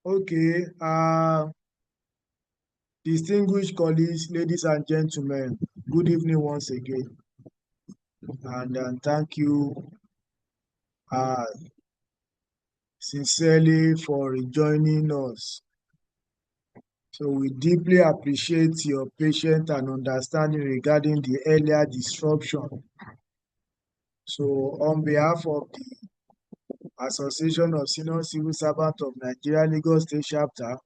Okay, distinguished colleagues, ladies and gentlemen, good evening once again, and thank you uh, sincerely for rejoining us. So we deeply appreciate your patience and understanding regarding the earlier disruption. So on behalf of the Association of Senior Civil Servants of Nigeria Lagos State Chapter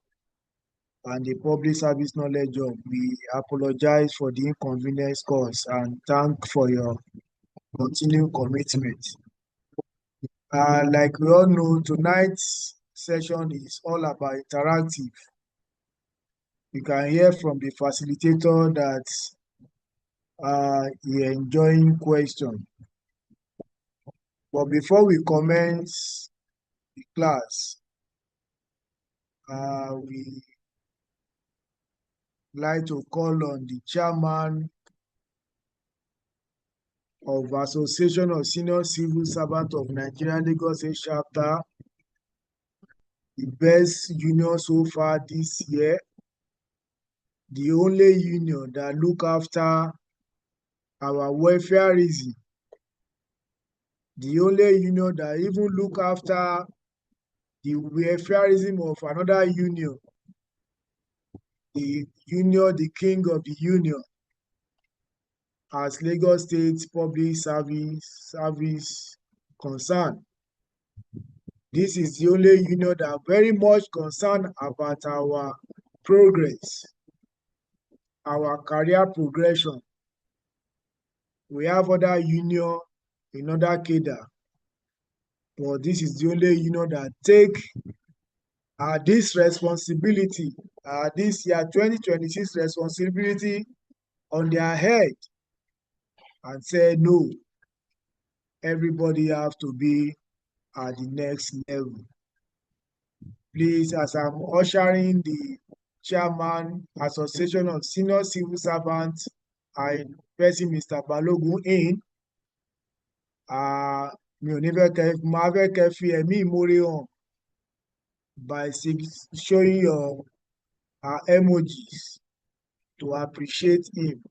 and the Public Service Knowledge Hub, we apologize for the inconvenience caused and thank for your continued commitment. Like we all know, tonight's session is all about interactive. You can hear from the facilitator that he enjoying question. But before we commence the class, we like to call on the chairman of Association of Senior Civil Servants of Nigeria Lagos State Chapter, the best union so far this year, the only union that look after our welfareism, the only union that even look after the welfareism of another union, the union, the king of the union, as Lagos State Public Service concerned. This is the only union that are very much concerned about our progress, our career progression. We have other union in other cadre, but this is the only union that take this responsibility, this year 2026 responsibility on their head and say, no, everybody have to be at the next level. Please, as I'm ushering the chairman, Association of Senior Civil Servants, I person Mr. Balogun in, mi ò ní fẹ́ kẹ́ máa fẹ́ kẹ́ fi ẹ̀mí ìmoore hàn by showing your emojis to appreciate him.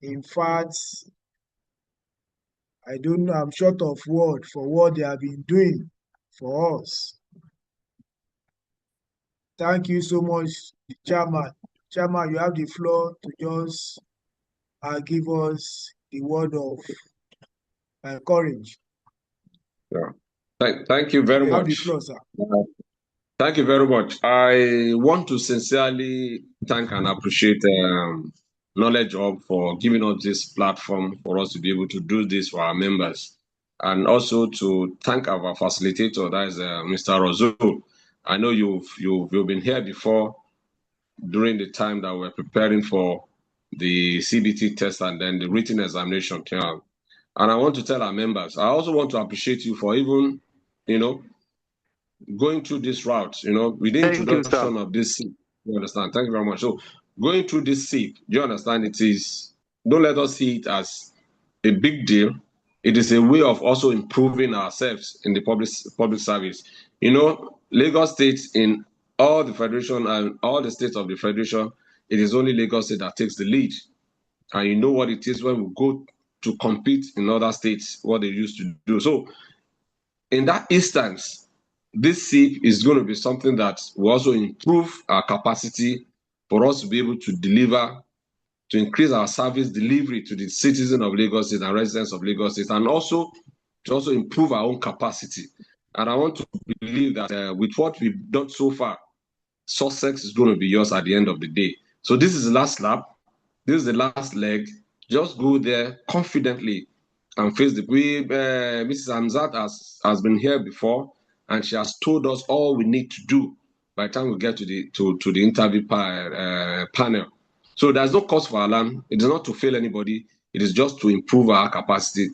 In fact, I don't know, I'm short of word for what they have been doing for us. Thank you so much, Chairman. Chairman, you have the floor to just give us the word of courage. Yeah. Thank you very much. You have the floor, sir. Thank you very much. I want to sincerely thank and appreciate Knowledge Hub for giving us this platform for us to be able to do this for our members. And also to thank our facilitator, that is Mr. Rozo. I know you've been here before during the time that we're preparing for the CBT test and then the written examination. And I want to tell our members, I also want to appreciate you for even, going through this route, with the introduction of this SIP. You understand? Thank you very much. So going through this SIP, you understand don't let us see it as a big deal. It is a way of also improving ourselves in the public service. Lagos State, in all the federation and all the states of the federation, it is only Lagos State that takes the lead. And you know what it is when we go to compete in other states, what they used to do. So in that instance, this SIP is going to be something that will also improve our capacity for us to be able to deliver, to increase our service delivery to the citizens of Lagos State and residents of Lagos State, and also to also improve our own capacity. And I want to believe that with what we've done so far, success is going to be yours at the end of the day. So this is the last lap. This is the last leg. Just go there confidently and face the way. Mrs. Hamzat has been here before, and she has told us all we need to do by the time we get to the interview panel. So there's no cause for alarm. It is not to fail anybody. It is just to improve our capacity.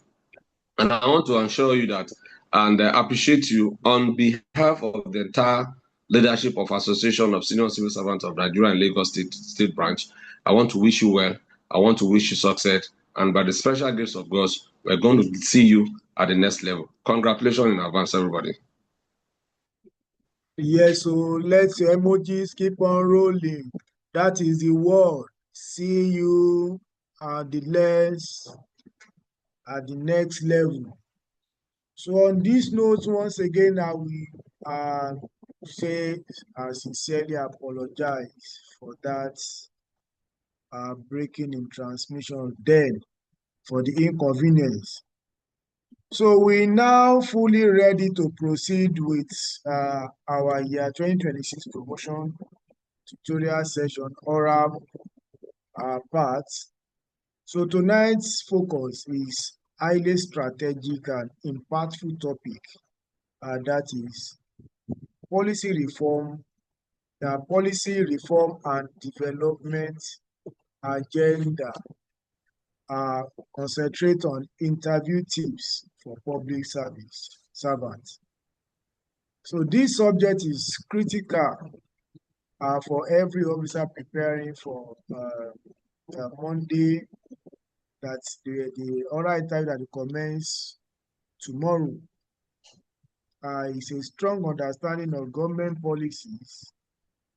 And I want to assure you that and appreciate you on behalf of the entire leadership of Association of Senior Civil Servants of Nigeria and Lagos State Branch. I want to wish you well. I want to wish you success. And by the special grace of God, we're going to see you at the next level. Congratulations in advance, everybody. Yes, so let your emojis keep on rolling. That is the word. See you at the next level. So on this note, once again, I will say I sincerely apologize for that breaking in transmission then for the inconvenience. So we now fully ready to proceed with our year 2026 promotion tutorial session oral part. So tonight's focus is highly strategic and impactful topic, that is policy reform and development agenda. Concentrate on interview tips for public service servants. So this subject is critical for every officer preparing for Monday, that the oral interview that will commence tomorrow. Is a strong understanding of government policies,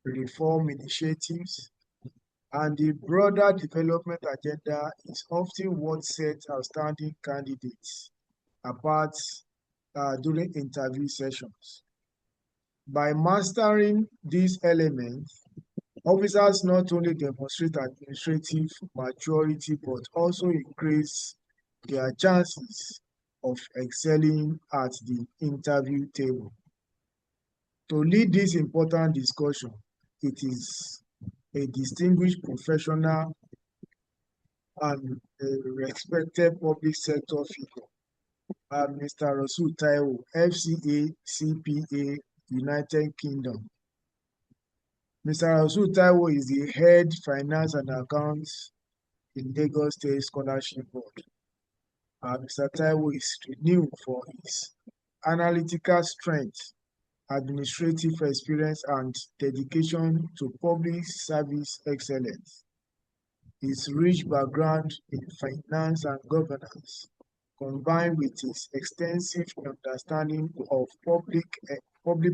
reform initiatives, and the broader development agenda is often what sets outstanding candidates apart during interview sessions. By mastering these elements, officers not only demonstrate administrative maturity but also increase their chances of excelling at the interview table. To lead this important discussion, it is a distinguished professional and a respected public sector figure, Mr. Rasul Taiwo, FCA, CPA, United Kingdom. Mr. Rasul Taiwo is the head finance and accounts in Lagos State Scholarship Board. Mr. Taiwo is renowned for his analytical strength, administrative experience, and dedication to public service excellence. His rich background in finance and governance, combined with his extensive understanding of public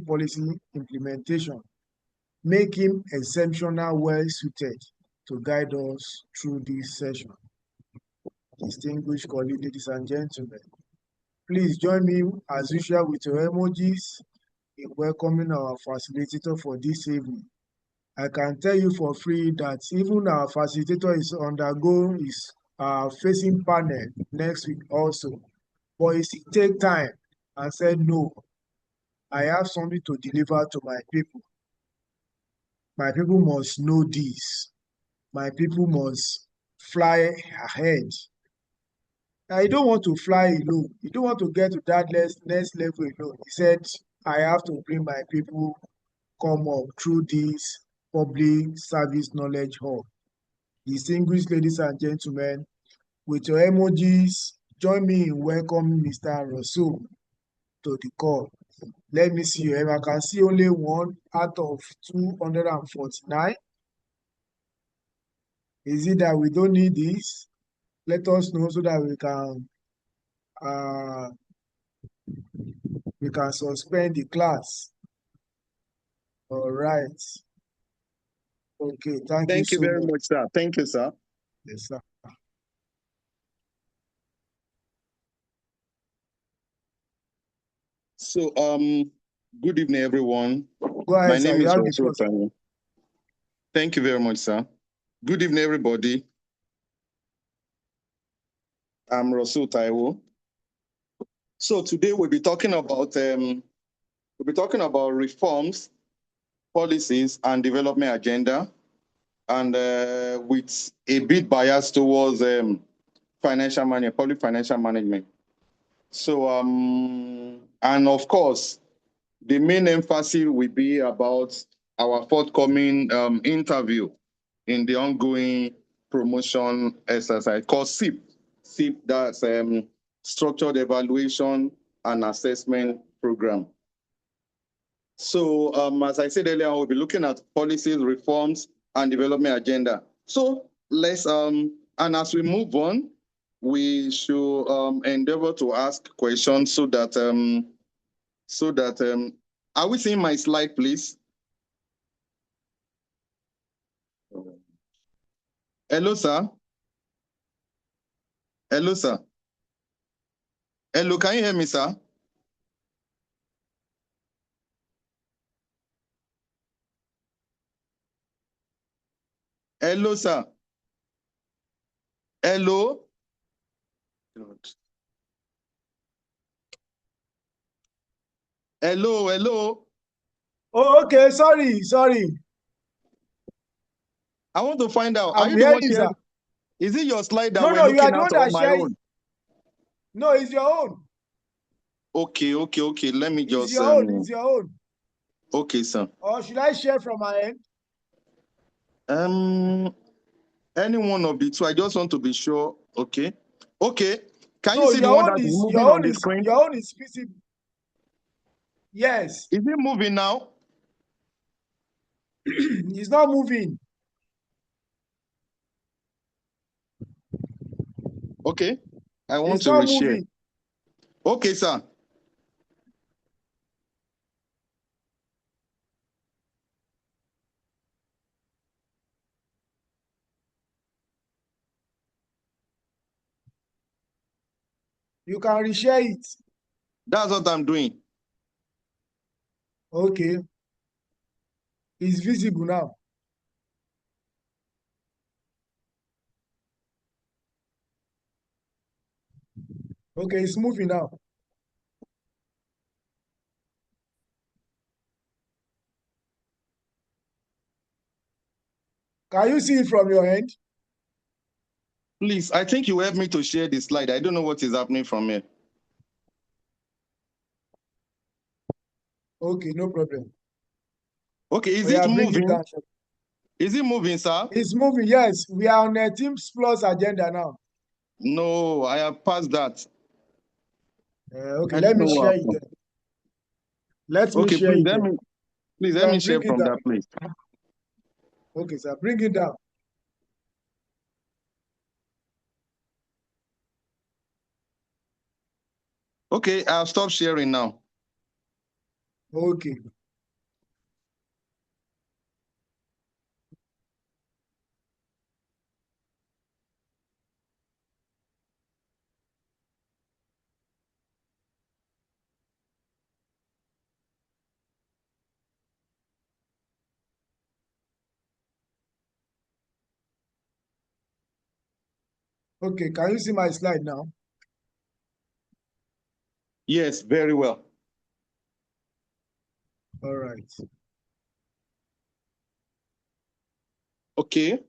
policy implementation, make him exceptionally well suited to guide us through this session. Distinguished colleagues, ladies and gentlemen, please join me as usual with your emojis in welcoming our facilitator for this evening. I can tell you for free that even our facilitator is undergoing his facing panel next week also, but he still take time and said, no, I have something to deliver to my people. My people must know this. My people must fly ahead. Now, you don't want to fly alone. You don't want to get to that next level alone. He said, I have to bring my people come up through this public service knowledge hub. Distinguished ladies and gentlemen, with your emojis, join me in welcoming Mr. Rasul to the call. Let me see you. I can see only one out of 249. Is it that we don't need this? Let us know so that we can suspend the class. All right. Okay, thank you so very much, sir. Thank you, sir. Yes, sir. So, good evening, everyone. Go ahead, My sir. name You is have the Rasul floor. Taiwo. Thank you very much, sir. Good evening, everybody. I'm Rasul Taiwo. So today we'll be talking about reforms, policies, and development agenda, and with a bit bias towards financial management, public financial management. So, and of course, the main emphasis will be about our forthcoming interview in the ongoing promotion exercise called SIP. SIP, that's Structured Evaluation and Assessment Program. So as I said earlier, we'll be looking at policies, reforms, and development agenda. So let's, and as we move on, we should endeavor to ask questions so that Are we seeing my slide, please? Hello, sir. Hello, sir. Hello, can you hear me, sir? Hello, sir. Hello. Hello, hello. Oh, okay. Sorry. I want to find out. I'm hearing you, sir. Is it your slide that No, we're you looking are the at one or that my shares. own? No, it's your own. Okay. Let me just. It's your own. Okay, sir. Or should I share from my end? Any one of the two. I just want to be sure. Okay. Can you see the your one own that is is moving your on own the is screen? your own is visible. Yes. Is it moving now? It's not moving. Okay. I want It's to not reshare. moving. Okay, sir. You can reshare it. That's what I'm doing. Okay. It's visible now. Okay, it's moving now. Can you see it from your end? Please, I think you help me to share the slide. I don't know what is happening from here. Okay, no problem. Okay, is it moving? Is it moving, sir? It's moving, yes. We are on a Teams Plus agenda now. No, I have passed that. Okay, let me share it then. Let me share it then. Please let me share from that place. Okay, sir. Bring it down. Okay, I'll stop sharing now. Okay. Okay, can you see my slide now? Yes, very well. All right. Okay,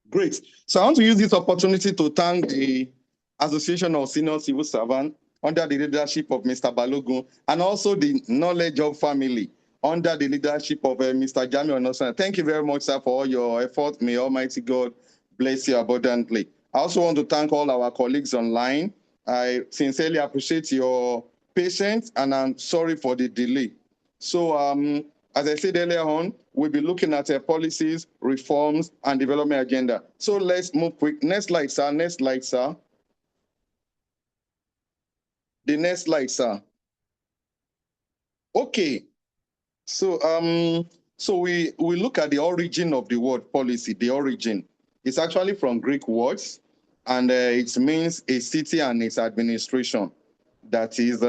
great. So I want to use this opportunity to thank the Association of Senior Civil Servants under the leadership of Mr. Balogun, and also the Knowledge Hub family under the leadership of Mr. Jami Onosan. Thank you very much, sir, for all your effort. May Almighty God bless you abundantly. I also want to thank all our colleagues online. I sincerely appreciate your patience, and I'm sorry for the delay. So, as I said earlier on, we'll be looking at policies, reforms, and development agenda. So let's move quick. Next slide, sir. Next slide, sir. The next slide, sir. Okay. So we look at the origin of the word policy. The origin is actually from Greek words, and it means a city and its administration. That is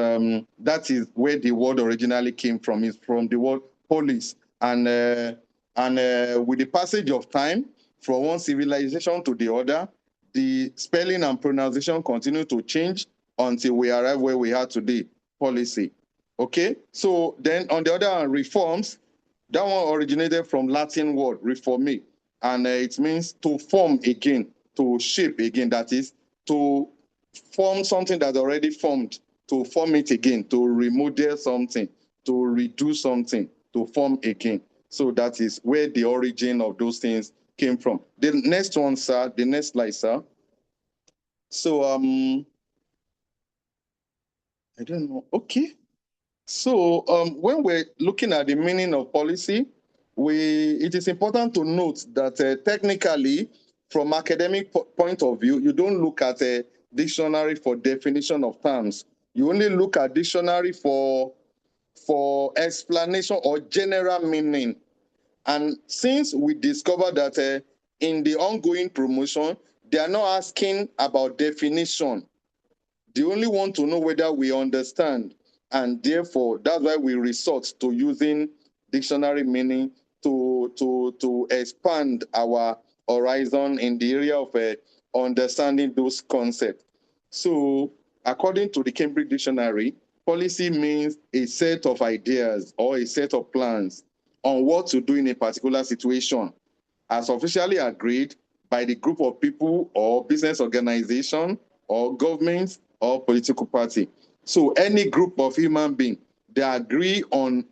where the word originally came from. Is from the word polis, and with the passage of time from one civilization to the other, the spelling and pronunciation continue to change until we arrive where we are today. Policy. Okay, so then on the other hand, reforms, that one originated from Latin word reforme, and it means to form again, to shape again. That is to form something that's already formed, to form it again, to remodel something, to redo something, to form again. So that is where the origin of those things came from. The next one, sir, the next slide, sir. So I don't know. Okay. So when we're looking at the meaning of policy, it is important to note that technically, from academic point of view, you don't look at a dictionary for definition of terms. You only look at dictionary for for explanation or general meaning. And since we discovered that in the ongoing promotion, they are not asking about definition. They only want to know whether we understand. And therefore, that's why we resort to using dictionary meaning to expand our horizon in the area of understanding those concepts. So, according to the Cambridge Dictionary, policy means a set of ideas or a set of plans on what to do in a particular situation, as officially agreed by the group of people or business organization or government or political party. So any group of human beings, they agree on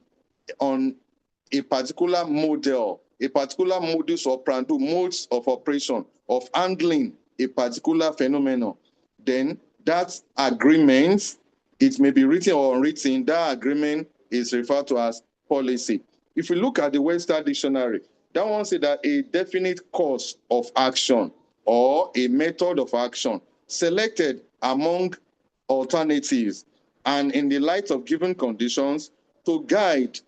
a particular model, a particular modus operandi, modes of operation of handling a particular phenomenon. Then that agreement, it may be written or unwritten, that agreement is referred to as policy. If you look at the Webster Dictionary, that one says that a definite course of action or a method of action selected among alternatives and in the light of given conditions to guide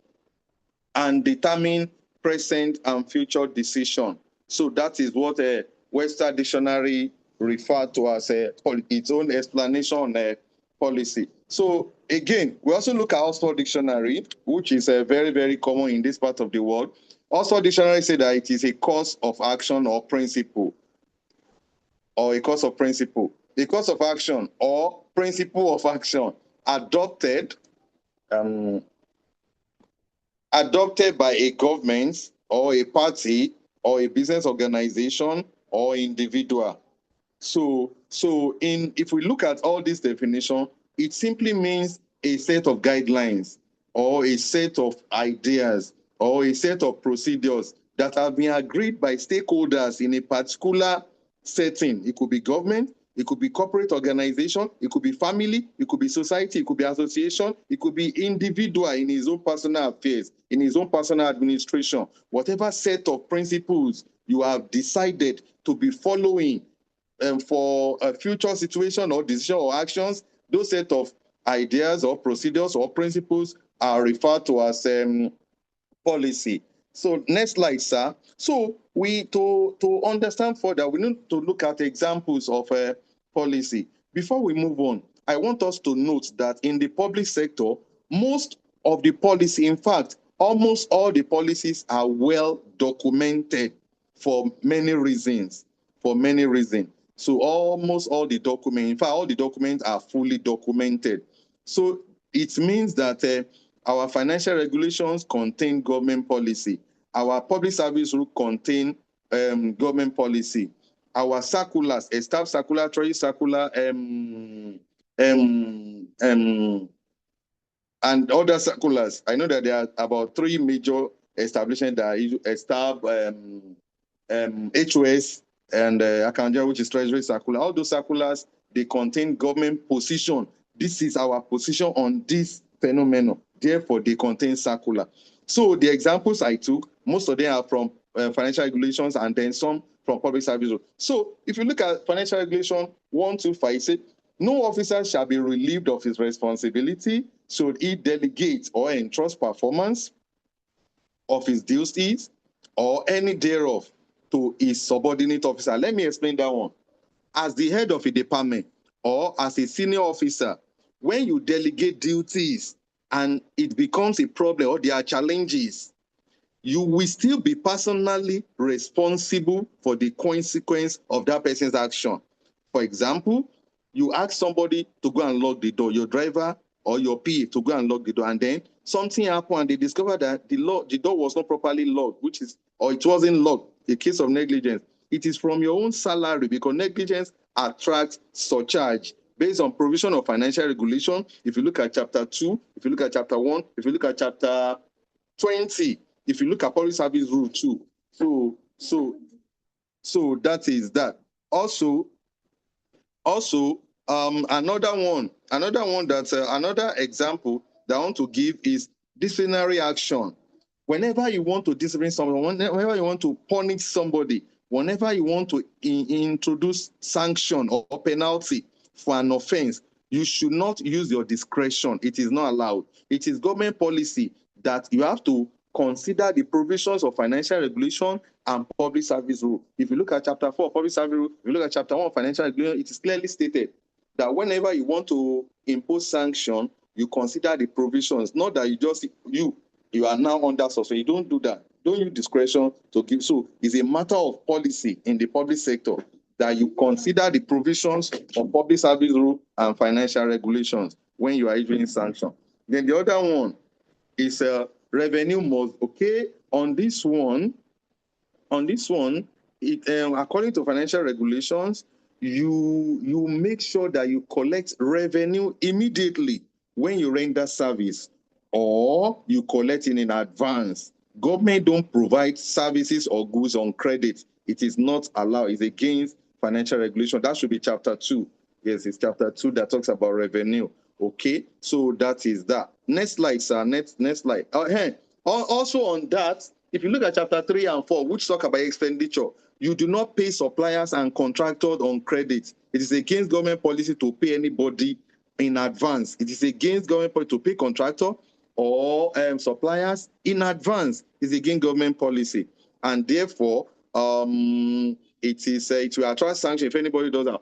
and determine present and future decision. So that is what a Webster Dictionary referred to as its own explanation on policy. So again, we also look at Oxford Dictionary, which is very, very common in this part of the world. Oxford Dictionary say that it is a course of action or principle, or a course of principle, a course of action or principle of action adopted by a government or a party or a business organization or individual. So if we look at all these definitions, it simply means a set of guidelines or a set of ideas or a set of procedures that have been agreed by stakeholders in a particular setting. It could be government, it could be corporate organization, it could be family, it could be society, it could be association, it could be individual in his own personal affairs, in his own personal administration. Whatever set of principles you have decided to be following for a future situation or decision or actions, those set of ideas or procedures or principles are referred to as policy. So next slide, sir. So to understand further, we need to look at examples of policy. Before we move on, I want us to note that in the public sector, most of the policy, in fact, almost all the policies are well documented for many reasons. So almost all the documents, in fact, all the documents are fully documented. So it means that our financial regulations contain government policy. Our public service rule contain government policy. Our circulars, a staff circular, treasury circular, and other circulars. I know that there are about 3 major establishments that are HOS and Akanja, which is treasury circular. All those circulars, they contain government position. This is our position on this phenomenon. Therefore, they contain circular. So the examples I took, most of them are from financial regulations and then some from public service. So if you look at financial regulation 125, say, no officer shall be relieved of his responsibility should he delegate or entrust performance of his duties or any thereof to his subordinate officer. Let me explain that one. As the head of a department or as a senior officer, when you delegate duties and it becomes a problem or there are challenges, you will still be personally responsible for the consequence of that person's action. For example, you ask somebody to go and lock the door, your driver or your PA to go and lock the door, and then something happened and they discovered that the door was not properly locked, or it wasn't locked, a case of negligence. It is from your own salary because negligence attracts surcharge based on provision of financial regulation. If you look at chapter 2, if you look at chapter 1, if you look at chapter 20, if you look at public service rule 2. So that is that. Also, another example that I want to give is disciplinary action. Whenever you want to discipline someone, whenever you want to punish somebody, whenever you want to introduce sanction or penalty for an offense, You should not use your discretion. It is not allowed. It is government policy that you have to consider the provisions of financial regulation and public service rule. If you look at chapter 4 public service rule, if you look at chapter 1 financial regulation, it is clearly stated that whenever you want to impose sanction, you consider the provisions, not that you are now under suspension. You don't do that. Don't use discretion to give. So it's a matter of policy in the public sector that you consider the provisions of public service rule and financial regulations when you are issuing sanction. Then the other one is revenue must, okay, on this one, according to financial regulations, you make sure that you collect revenue immediately when you render service, or you collect it in advance. Government don't provide services or goods on credit. It is not allowed. It's against financial regulation. That should be chapter 2. Yes, it's chapter 2 that talks about revenue. Okay, so that is that. Next slide, sir. Next slide. Also on that, if you look at chapter 3 and 4, which talk about expenditure, you do not pay suppliers and contractors on credit. It is against government policy to pay anybody in advance. It is against government policy to pay contractor or suppliers in advance. It's against government policy, and therefore it will attract sanction if anybody does that.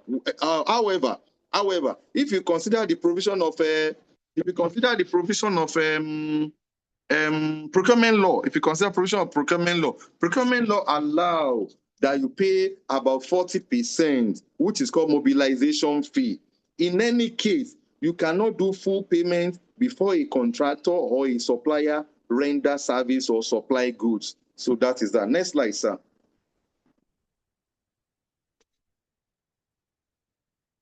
However, if you consider the provision of procurement law, if you consider provision of procurement law allows that you pay about 40%, which is called mobilization fee. In any case, you cannot do full payment before a contractor or a supplier render service or supply goods. So that is that. Next slide, sir.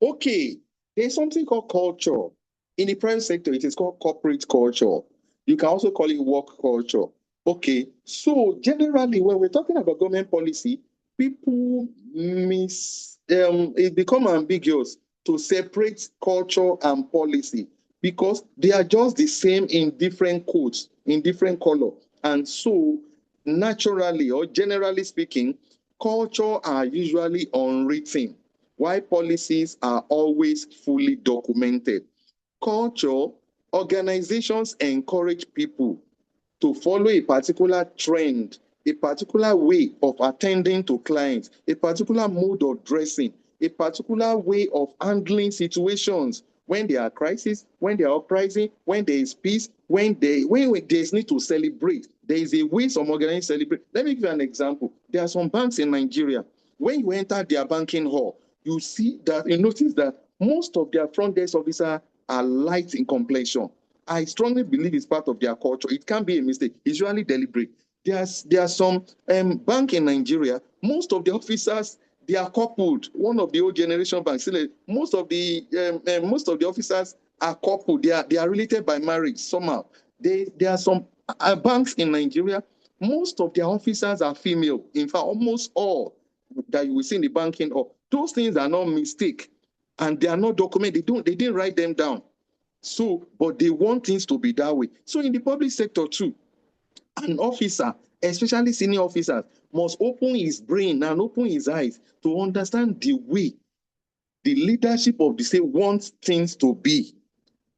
Okay, there's something called culture. In the private sector, it is called corporate culture. You can also call it work culture. Okay, so generally, when we're talking about government policy, people it become ambiguous to separate culture and policy because they are just the same in different codes, in different color. And so naturally or generally speaking, culture are usually unwritten, while policies are always fully documented. Culture, organizations encourage people to follow a particular trend, a particular way of attending to clients, a particular mode of dressing, a particular way of handling situations when there are crises, when there are uprising, when there is peace, when there's need to celebrate. There is a way some organizations celebrate. Let me give you an example. There are some banks in Nigeria. When you enter their banking hall, you notice that most of their front desk officers are light in complexion. I strongly believe it's part of their culture. It can't be a mistake. It's usually deliberate. There are some bank in Nigeria. Most of the officers, they are coupled. One of the old generation banks. Most of the officers are coupled. They are related by marriage somehow. There are some banks in Nigeria. Most of their officers are female. In fact, almost all that you will see in the banking hall. Those things are not mistake, and they are not documented. They didn't write them down. So, but they want things to be that way. So in the public sector too, an officer, especially senior officers, must open his brain and open his eyes to understand the way the leadership of the state wants things to be.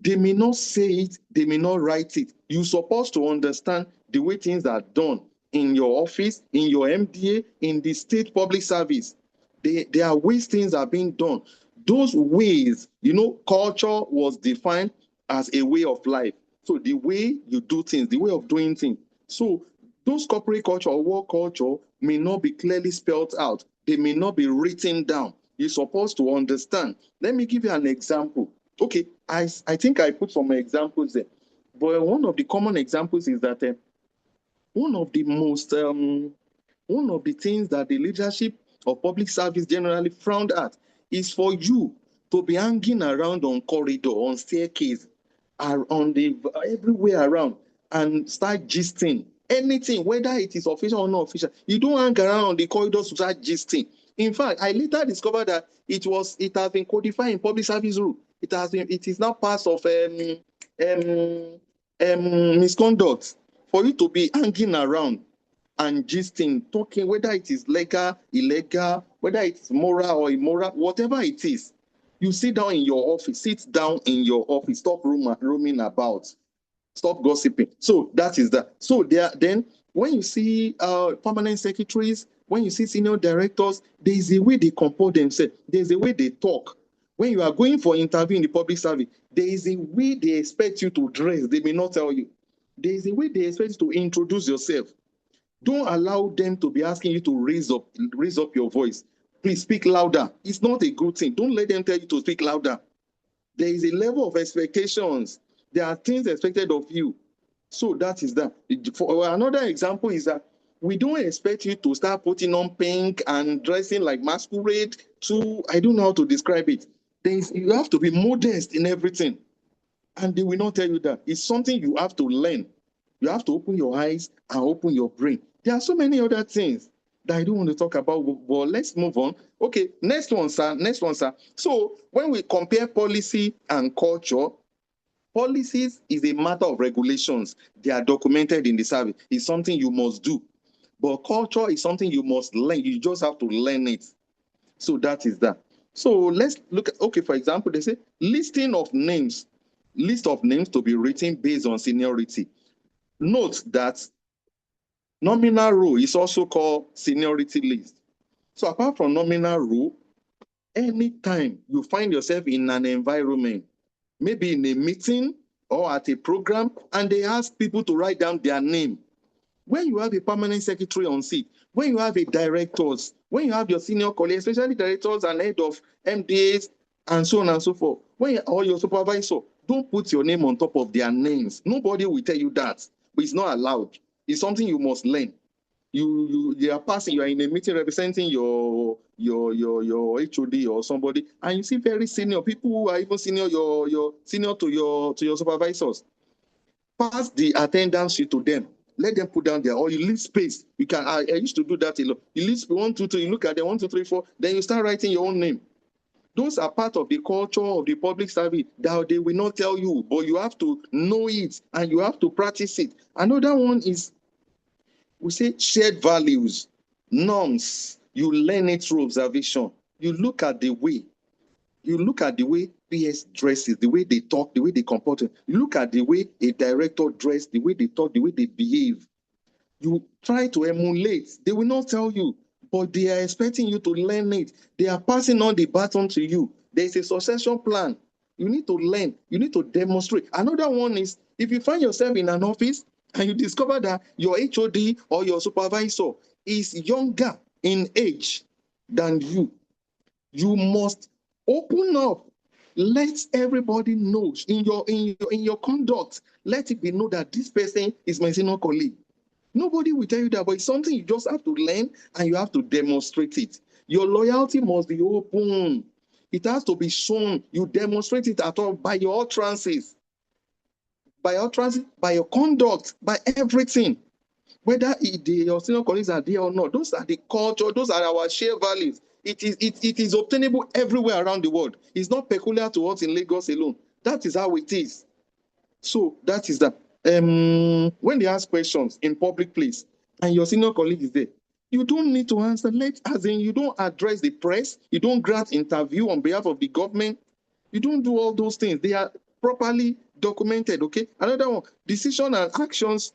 They may not say it, they may not write it. You're supposed to understand the way things are done in your office, in your MDA, in the state public service. There are ways things are being done. Those ways, culture was defined as a way of life. So the way you do things, the way of doing things. So those corporate culture or work culture may not be clearly spelled out. They may not be written down. You're supposed to understand. Let me give you an example. Okay, I think I put some examples there. But one of the common examples is that one of the things that the leadership of public service generally frowned at is for you to be hanging around on corridor, on staircase, everywhere around and start gisting. Anything, whether it is official or not official, you don't hang around on the corridors to start gisting. In fact, I later discovered that it has been codified in public service rule. It is now part of misconduct for you to be hanging around and gisting, talking, whether it is legal, illegal, whether it is moral or immoral, whatever it is. You sit down in your office, stop roaming about, stop gossiping. So that is that. So then when you see permanent secretaries, when you see senior directors, there is a way they comport themselves, there's a way they talk. When you are going for interview in the public service, there is a way they expect you to dress. They may not tell you. There is a way they expect you to introduce yourself. Don't allow them to be asking you to raise up your voice. Please speak louder. It's not a good thing. Don't let them tell you to speak louder. There is a level of expectations. There are things expected of you. So that is that. For another example is that we don't expect you to start putting on pink and dressing like masquerade I don't know how to describe it. You have to be modest in everything. And they will not tell you that. It's something you have to learn. You have to open your eyes and open your brain. There are so many other things that I don't want to talk about, but let's move on. Okay, next one, sir. So when we compare policy and culture, policies is a matter of regulations. They are documented in the service. It's something you must do. But culture is something you must learn. You just have to learn it. So that is that. So let's look at, okay, for example, they say list of names to be written based on seniority. Note that nominal role is also called seniority list. So apart from nominal role, anytime you find yourself in an environment, maybe in a meeting or at a program, and they ask people to write down their name, when you have a permanent secretary on seat, when you have a directors, when you have your senior colleagues, especially directors and head of MDAs and so on and so forth, or your supervisor, don't put your name on top of their names. Nobody will tell you that, but it's not allowed. It's something you must learn. You are passing, you are in a meeting representing your HOD or somebody, and you see very senior people who are even senior to your supervisors. Pass the attendance sheet to them. Let them put down there, or you leave space. You can. I used to do that a lot. You leave 1, 2, 3. You look at them 1, 2, 3, 4. Then you start writing your own name. Those are part of the culture of the public service that they will not tell you, but you have to know it and you have to practice it. Another one is, we say, shared values, norms. You learn it through observation. You look at the way PS dresses, the way they talk, the way they comport. You look at the way a director dresses, the way they talk, the way they behave. You try to emulate. They will not tell you, but they are expecting you to learn it. They are passing on the baton to you. There is a succession plan. You need to learn. You need to demonstrate. Another one is, if you find yourself in an office and you discover that your HOD or your supervisor is younger in age than you, you must open up. Let everybody know in your conduct. Let it be known that this person is my senior colleague. Nobody will tell you that, but it's something you just have to learn and you have to demonstrate it. Your loyalty must be open. It has to be shown. You demonstrate it at all by your utterances, by your conduct, by everything. Whether your senior colleagues are there or not, those are the culture, those are our shared values. It is obtainable everywhere around the world. It's not peculiar to us in Lagos alone. That is how it is. So that is that. When they ask questions in public place and your senior colleague is there, you don't need to answer. You don't address the press. You don't grant interview on behalf of the government. You don't do all those things. They are properly documented. Okay. Another one: decision and actions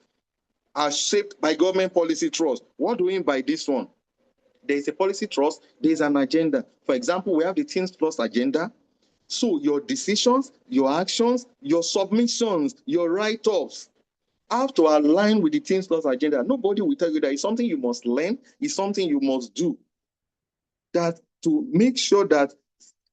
are shaped by government policy trust. What do we mean by this one? There is a policy trust. There is an agenda. For example, we have the Teams Plus agenda. So your decisions, your actions, your submissions, your write-ups have to align with the Teams Plus agenda. Nobody will tell you that. It's something you must learn. It's something you must do. That to make sure that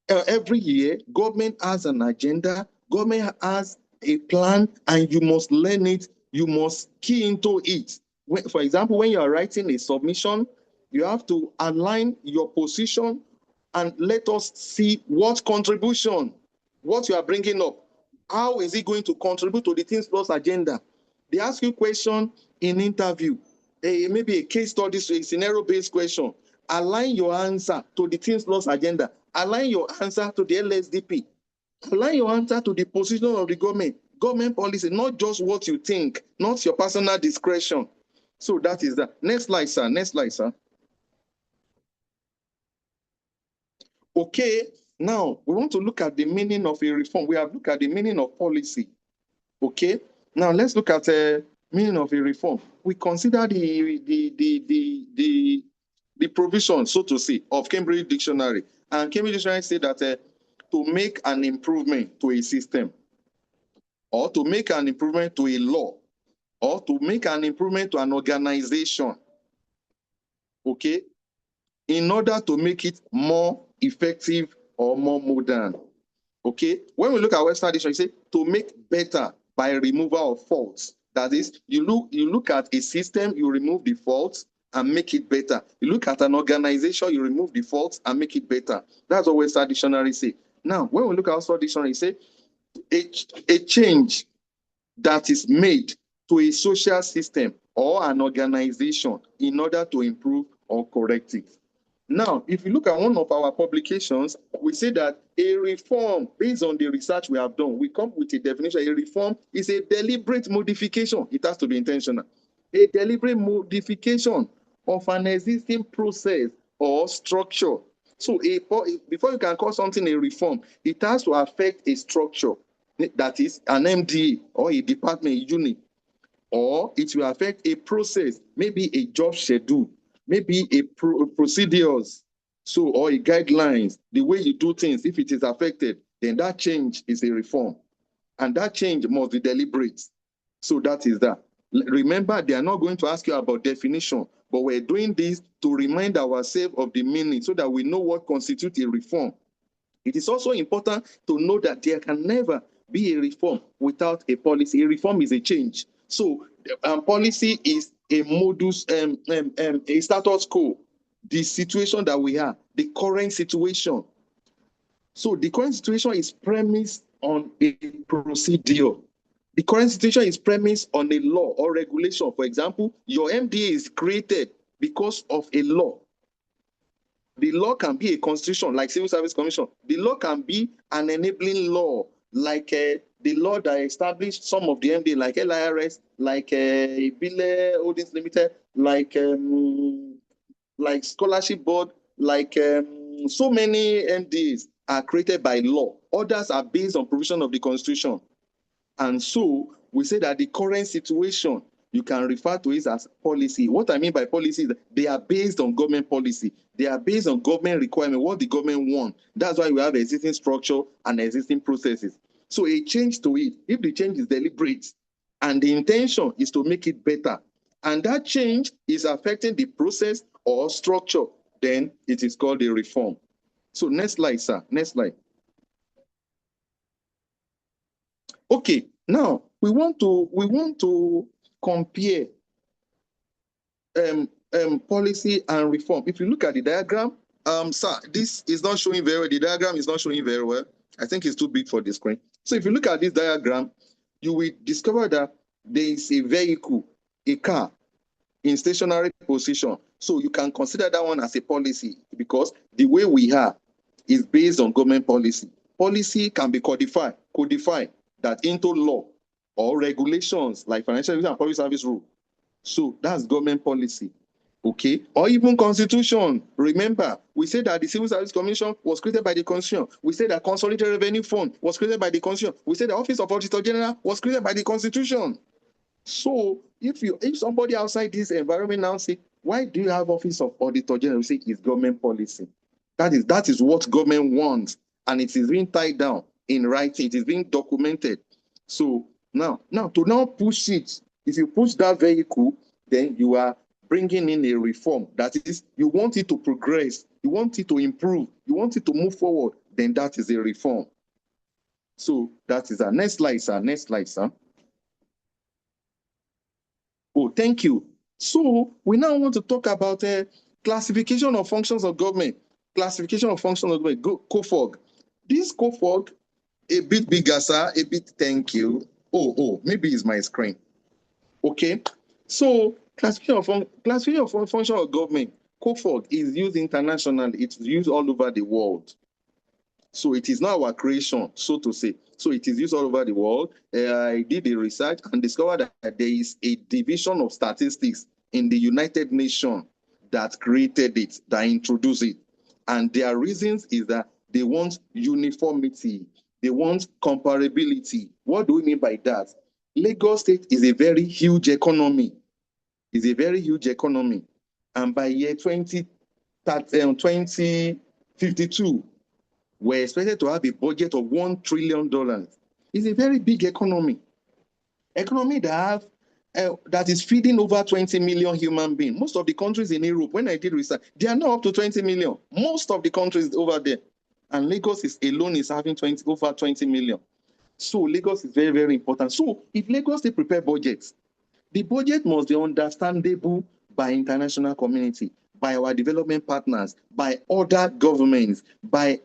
every year, government has an agenda, government has a plan, and you must learn it. You must key into it. For example, when you are writing a submission, you have to align your position and let us see what contribution, what you are bringing up. How is it going to contribute to the Teams Plus agenda? They ask you a question in interview, maybe a case study, a scenario-based question. Align your answer to the Teams Plus agenda. Align your answer to the LSDP. Align your answer to the position of the government policy, not just what you think, not your personal discretion. So that is that. Next slide, sir. Okay, Now, we want to look at the meaning of a reform. We have looked at the meaning of policy. Okay? Now, let's look at the meaning of a reform. We consider the provision, so to say, of Cambridge Dictionary. And Cambridge Dictionary say that to make an improvement to a system, or to make an improvement to a law, or to make an improvement to an organization, okay, in order to make it more effective or more modern. Okay, when we look at Western Dictionary, you say to make better by removal of faults. That is, you look at a system, you remove the faults and make it better. You look at an organization, you remove the faults and make it better. That's what Western Dictionary say. Now, when we look at Oxford Dictionary, you say a change that is made to a social system or an organization in order to improve or correct it. Now, if you look at one of our publications, we say that a reform, based on the research we have done, we come with a definition. A reform is a deliberate modification. It has to be intentional. A deliberate modification of an existing process or structure. So before you can call something a reform, it has to affect a structure, that is an MDA or a department, a unit, or it will affect a process, maybe a job schedule, maybe a procedures, so, or a guidelines, the way you do things. If it is affected, then that change is a reform. And that change must be deliberate. So that is that. Remember, they are not going to ask you about definition, but we're doing this to remind ourselves of the meaning so that we know what constitutes a reform. It is also important to know that there can never be a reform without a policy. A reform is a change. So policy is a modus, a status quo, the situation that we have, the current situation. So the current situation is premised on a procedure. The current situation is premised on a law or regulation. For example, your MDA is created because of a law. The law can be a constitution, like Civil Service Commission. The law can be an enabling law, like the law that established some of the MDA, like LIRS, like Bile Holdings Limited, like Scholarship Board, like so many MDAs are created by law. Others are based on provision of the Constitution. And so we say that the current situation, you can refer to it as policy. What I mean by policy is that they are based on government policy. They are based on government requirement, what the government wants. That's why we have existing structure and existing processes. So a change to it, if the change is deliberate and the intention is to make it better, and that change is affecting the process or structure, then it is called a reform. So next slide, sir. Next slide. Okay, now we want to compare policy and reform. If you look at the diagram, sir, this is not showing very well. The diagram is not showing very well. I think it's too big for the screen. So if you look at this diagram, you will discover that there is a vehicle, a car, in stationary position. So you can consider that one as a policy because the way we are is based on government policy. Policy can be codified that into law or regulations like financial and public service rule. So that's government policy, okay? Or even constitution. Remember, we said that the Civil Service Commission was created by the Constitution. We said that Consolidated Revenue Fund was created by the Constitution. We said the Office of Auditor General was created by the Constitution. So if somebody outside this environment now say, why do you have Office of Auditor General? We say it's government policy. That is what government wants, and it is being tied down in writing. It is being documented. So now to push it, if you push that vehicle, then you are bringing in a reform. That is, you want it to progress, you want it to improve, you want it to move forward, then that is a reform. So that is our next slide, sir. Next slide, sir. Oh, thank you. So we now want to talk about classification of functions of government. Classification of functions of government, COFOG. This COFOG, a bit bigger, sir, a bit, thank you. Oh, maybe it's my screen. Okay, so classification of function of government, COFOG is used internationally. It's used all over the world. So it is not our creation, so to say. So it is used all over the world. I did the research and discovered that there is a division of statistics in the United Nations that created it, that introduced it. And their reasons is that They want uniformity. They want comparability. What do we mean by that? Lagos State is a very huge economy. It's a very huge economy. And by year 2052, we're expected to have a budget of $1 trillion. It's a very big economy. Economy that is feeding over 20 million human beings. Most of the countries in Europe, when I did research, they are now up to 20 million. Most of the countries over there. And Lagos alone is having over 20 million. So Lagos is very, very important. So if Lagos they prepare budgets, the budget must be understandable by international community, by our development partners, by other governments, by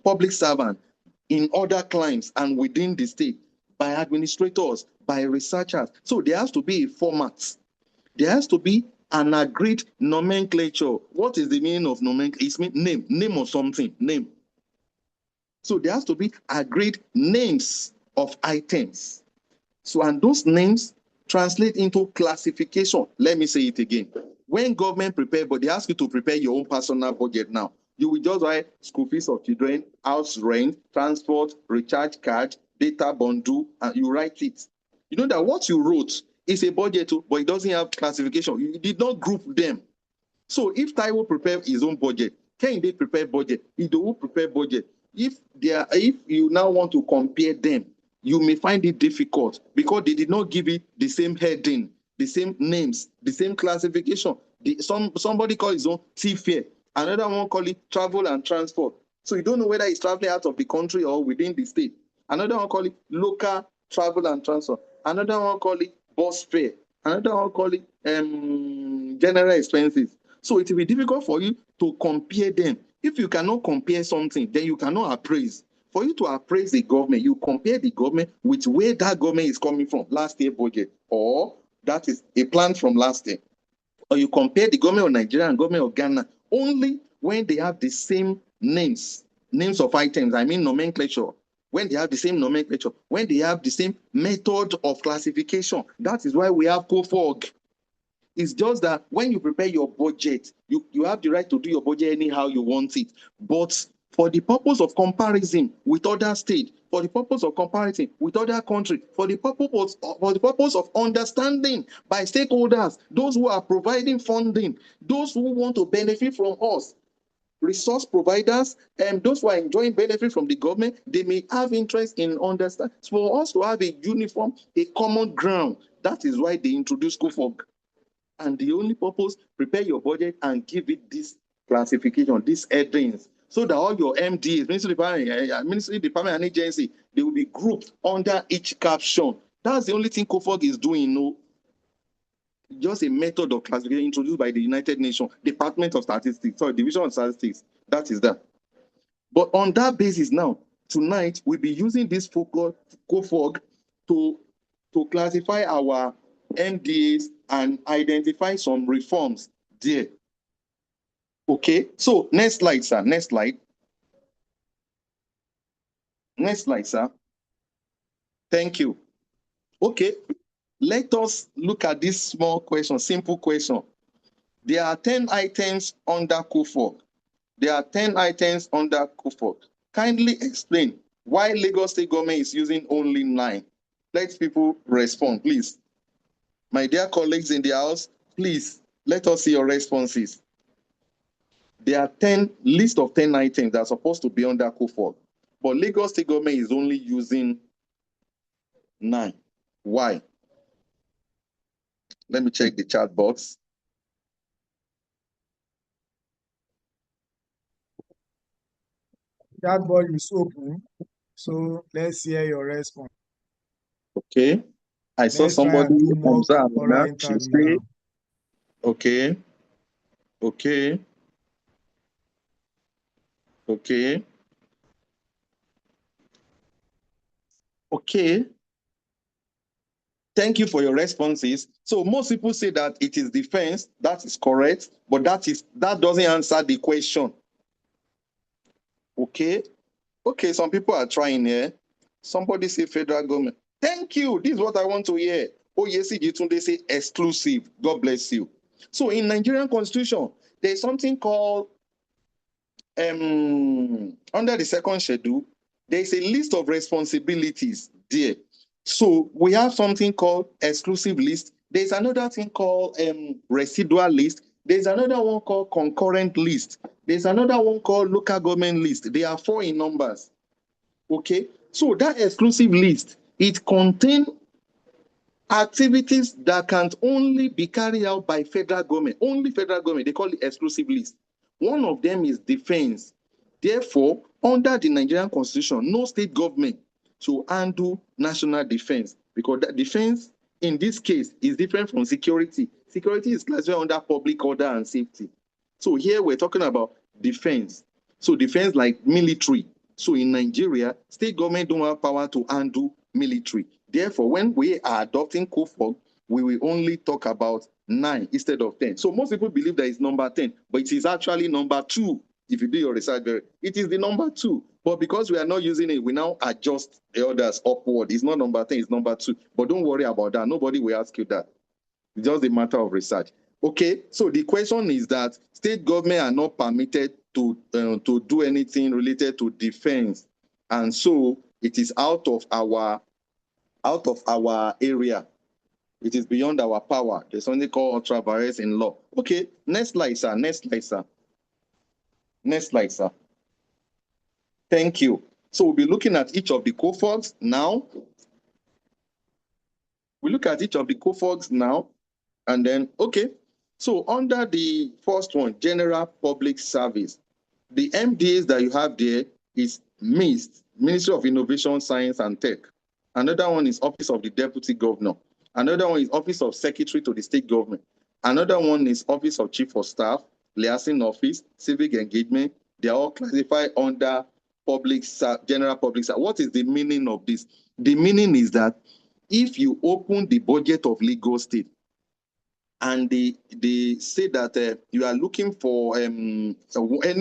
public servants in other climes and within the state, by administrators, by researchers. So there has to be a format. There has to be an agreed nomenclature. What is the meaning of nomenclature? It's name of something, name. So there has to be agreed names of items. So, and those names translate into classification. Let me say it again. When government prepare, but they ask you to prepare your own personal budget now, you will just write school fees of children, house rent, transport, recharge card, data bundle, and you write it. You know that what you wrote is a budget, but it doesn't have classification. You did not group them. So if Taiwo prepare his own budget, Kehinde prepare budget, Idowu prepare budget. If you now want to compare them, you may find it difficult because they did not give it the same heading, the same names, the same classification. Somebody call his own T-fare, another one call it travel and transport. So you don't know whether it's traveling out of the country or within the state. Another one call it local travel and transport. Another one call it bus fare. Another one call it general expenses. So it will be difficult for you to compare them. If you cannot compare something, then you cannot appraise. For you to appraise the government, you compare the government with where that government is coming from, last year budget, or that is a plan from last year. Or you compare the government of Nigeria and government of Ghana only when they have the same names of items, I mean nomenclature, when they have the same nomenclature, when they have the same method of classification. That is why we have COFOG. It's just that when you prepare your budget, you have the right to do your budget anyhow you want it. But for the purpose of comparison with other states, for the purpose of comparison with other countries, for the purpose of understanding by stakeholders, those who are providing funding, those who want to benefit from us, resource providers, and those who are enjoying benefit from the government, they may have interest in understanding. For us to have a uniform, a common ground, that is why they introduced COFOG. And the only purpose, prepare your budget and give it this classification, these headings, so that all your MDs, Ministry Department and agency, they will be grouped under each caption. That's the only thing COFOG is doing. No, just a method of classification introduced by the United Nations Department of Statistics, sorry, Division of Statistics. That is that. But on that basis now, tonight, we'll be using this COFOG to classify our MDAs and identify some reforms there. Okay, so next slide, sir. Next slide. Next slide, sir. Thank you. Okay, let us look at this small question, simple question. There are 10 items under COFOG. There are 10 items under COFOG. Kindly explain why Lagos State government is using only 9. Let people respond, please. My dear colleagues in the house, please, let us see your responses. There are list of 10 items that are supposed to be under COFOG, but Lagos State government is only using 9. Why? Let me check the chat box. That box is open, so let's hear your response. Okay. I saw somebody observe that. She say, okay. Okay. Okay. Okay. Thank you for your responses. So most people say that it is defense. That is correct, but that doesn't answer the question. Okay. Okay, some people are trying here. Somebody say federal government. Thank you. This is what I want to hear. Oh, yes, they say exclusive. God bless you. So in Nigerian constitution, there's something called under the second schedule, there is a list of responsibilities there. So we have something called exclusive list. There's another thing called residual list. There's another one called concurrent list. There's another one called local government list. They are 4 in numbers. Okay, so that exclusive list, it contains activities that can only be carried out by federal government. Only federal government. They call it exclusive list. One of them is defense. Therefore, under the Nigerian Constitution, no state government should handle national defense, because that defense in this case is different from security. Security is classified under public order and safety. So here we're talking about defense. So defense like military. So in Nigeria, state government don't have power to handle military. Therefore, when we are adopting COFOG, we will only talk about 9 instead of 10. So most people believe that it's number 10, but it is actually number 2. If you do your research, it is the number 2. But because we are not using it, we now adjust the others upward. It's not number 10, it's number 2. But don't worry about that. Nobody will ask you that. It's just a matter of research. Okay, so the question is that state government are not permitted to do anything related to defense. And so it is out of our area. It is beyond our power. There's something called ultra virus in law. Okay, next slide, sir. Next slide, sir. Next slide, sir. Thank you. So we'll be looking at each of the COFOGs now. We look at each of the COFOGs now, and then, okay. So under the first one, General Public Service, the MDAs that you have there is MIST, Ministry of Innovation, Science and Tech. Another one is Office of the Deputy Governor. Another one is Office of Secretary to the State Government. Another one is Office of Chief of Staff, Liaison Office, Civic Engagement. They are all classified under General Public Service. What is the meaning of this? The meaning is that if you open the budget of Lagos State and they say that you are looking for any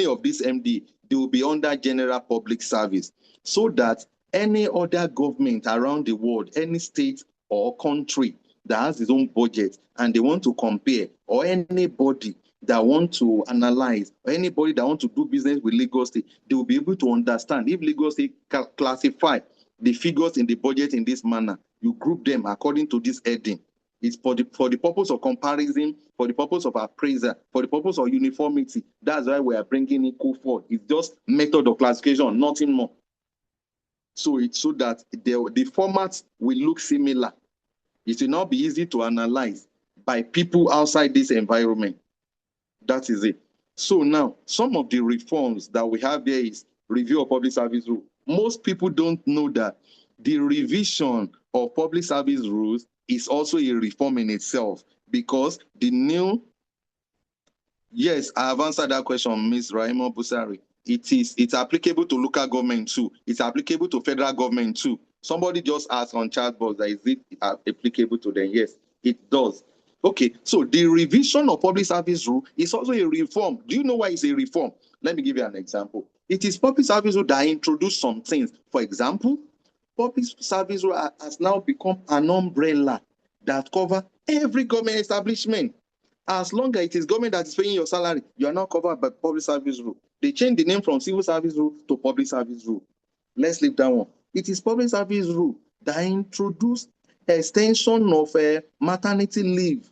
of these MD, they will be under General Public Service, so that any other government around the world, any state or country that has its own budget and they want to compare, or anybody that want to analyze, or anybody that want to do business with Lagos State, they will be able to understand if Lagos State classify the figures in the budget in this manner, you group them according to this heading. It's for the purpose of comparison, for the purpose of appraisal, for the purpose of uniformity. That's why we are bringing in COFOG. It's just method of classification, nothing more. So it's so that the formats will look similar. It will not be easy to analyze by people outside this environment. That is it. So now, some of the reforms that we have there is review of public service rule. Most people don't know that the revision of public service rules is also a reform in itself, because the new, yes, I have answered that question, Ms. Rahima Busari. It's applicable to local government too. It's applicable to federal government too. Somebody just asked on chat box that is it applicable to them? Yes, it does. Okay, so the revision of public service rule is also a reform. Do you know why it's a reform? Let me give you an example. It is public service rule that introduced some things. For example, public service rule has now become an umbrella that covers every government establishment. As long as it is government that is paying your salary, you are not covered by public service rule. They changed the name from civil service rule to public service rule. Let's leave that one. It is public service rule that introduced extension of maternity leave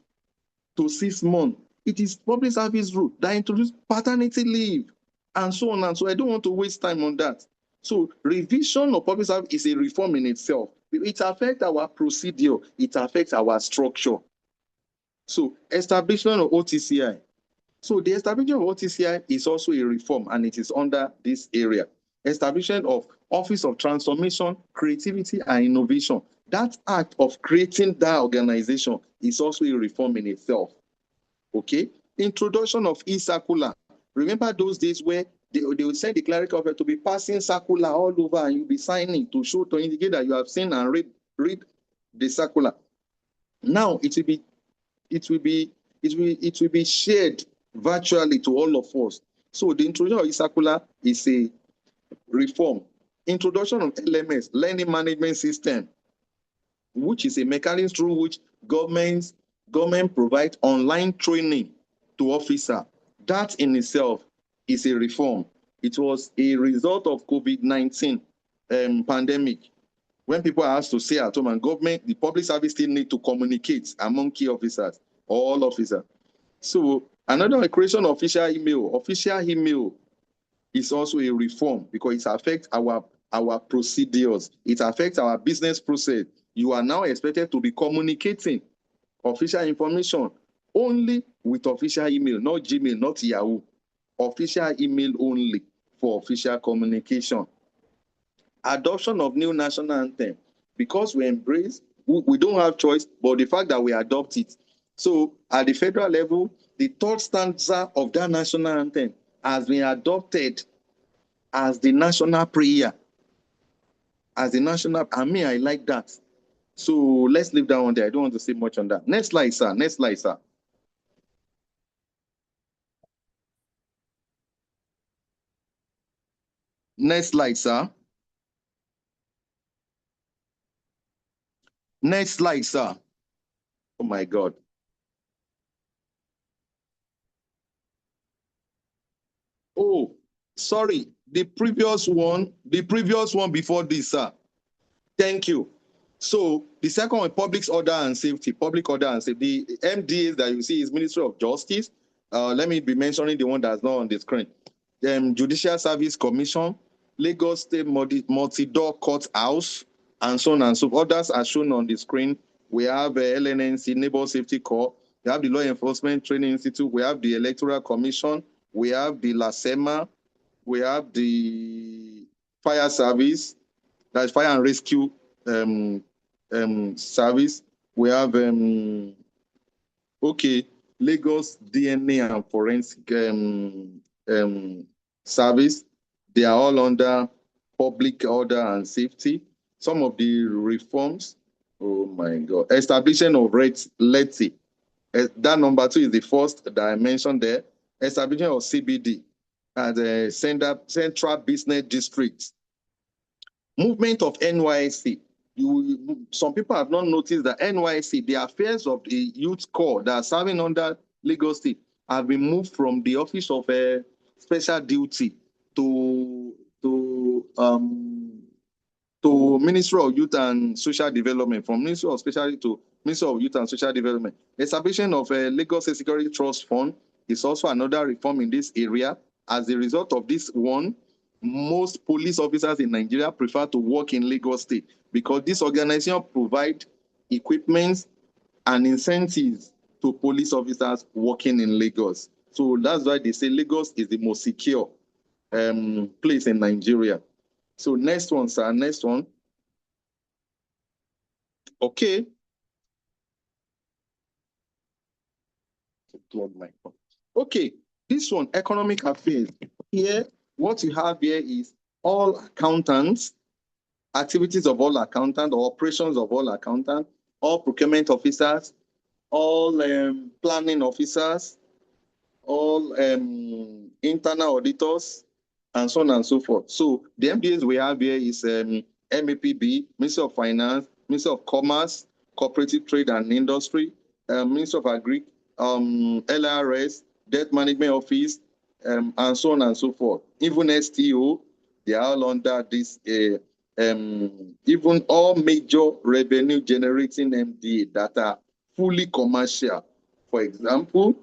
to 6 months. It is public service rule that introduced paternity leave, and so on and so. I don't want to waste time on that. So revision of public service is a reform in itself. It affects our procedure. It affects our structure. So establishment of OTCI. So the establishment of OTCI is also a reform, and it is under this area. Establishment of Office of Transformation, Creativity and Innovation. That act of creating that organization is also a reform in itself. Okay. Introduction of e-circular. Remember those days where they would send the clerical officer to be passing circular all over, and you'll be signing to show, to indicate that you have seen and read the circular. Now it will be shared virtually to all of us. So the introduction of e-circular is a reform. Introduction of LMS, Learning Management System, which is a mechanism through which government provides online training to officers. That in itself is a reform. It was a result of COVID-19 pandemic. When people are asked to stay at home, and government, the public service still need to communicate among key officers, all officers. So another creation of official email. Official email is also a reform because it affects our procedures. It affects our business process. You are now expected to be communicating official information only with official email, not Gmail, not Yahoo. Official email only for official communication. Adoption of new national anthem, because we embrace, we don't have choice, but the fact that we adopt it. So at the federal level, the third stanza of that national anthem has been adopted as the national prayer. As the national, I like that. So let's leave that one there. I don't want to say much on that. Next slide, sir. Next slide, sir. Next slide, sir. Next slide, sir. Oh my God. Oh, sorry. The previous one before this, sir. Thank you. So the second one, public order and safety. Public order and safety. The MDAs that you see is Ministry of Justice. Let me be mentioning the one that's not on the screen. Judicial Service Commission, Lagos State Multi-Door Court House, and so on and so forth. Others are shown on the screen. We have LNNC, Neighbor Safety Corps. We have the Law Enforcement Training Institute. We have the Electoral Commission. We have the LASEMA. We have the Fire Service. That's Fire and Rescue Service. We have Lagos DNA and Forensic Service. They are all under public order and safety. Some of the reforms, oh my God, establishment of LETI. That number 2 is the first that I mentioned there. Establishment of CBD as a central business district. Movement of NYSC. Some people have not noticed that NYSC, the affairs of the youth corps that are serving under Lagos State, have been moved from the office of special duty to Ministry of Youth and Social Development, from Ministry of Specialty to Ministry of Youth and Social Development. Establishment of Lagos State Security Trust Fund is also another reform in this area. As a result of this one, most police officers in Nigeria prefer to work in Lagos State because this organization provides equipment and incentives to police officers working in Lagos. So that's why they say Lagos is the most secure place in Nigeria. So next one, sir, next one. Okay. Okay, this one, economic affairs. Here, what you have here is all accountants, activities of all accountants, or operations of all accountants, all procurement officers, all planning officers, all internal auditors, and so on and so forth. So the MDAs we have here is MAPB, Ministry of Finance, Ministry of Commerce, Cooperative Trade and Industry, Ministry of Agri, LRS, Debt Management Office, and so on and so forth. Even STO, they are all under this, even all major revenue generating MDA that are fully commercial. For example,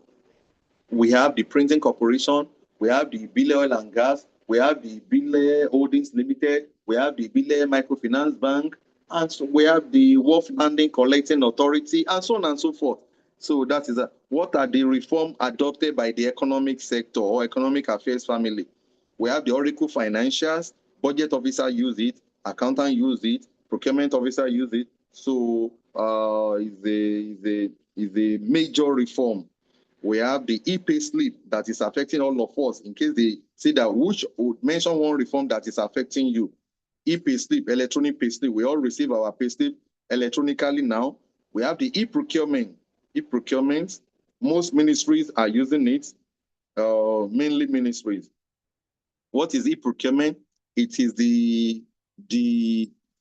we have the Printing Corporation, we have the Bile Oil and Gas, we have the Bile Holdings Limited, we have the Bile Microfinance Bank, and so we have the Wharf Landing Collecting Authority, and so on and so forth. So that is what are the reforms adopted by the economic sector or economic affairs family? We have the Oracle Financials, budget officer use it, accountant use it, procurement officer use it. So is a major reform. We have the e-pay slip that is affecting all of us. In case they say that which would mention one reform that is affecting you. E-pay slip, electronic pay slip. We all receive our pay slip electronically now. We have the e-procurement. E-procurement, most ministries are using it, mainly ministries. What is e-procurement? It is the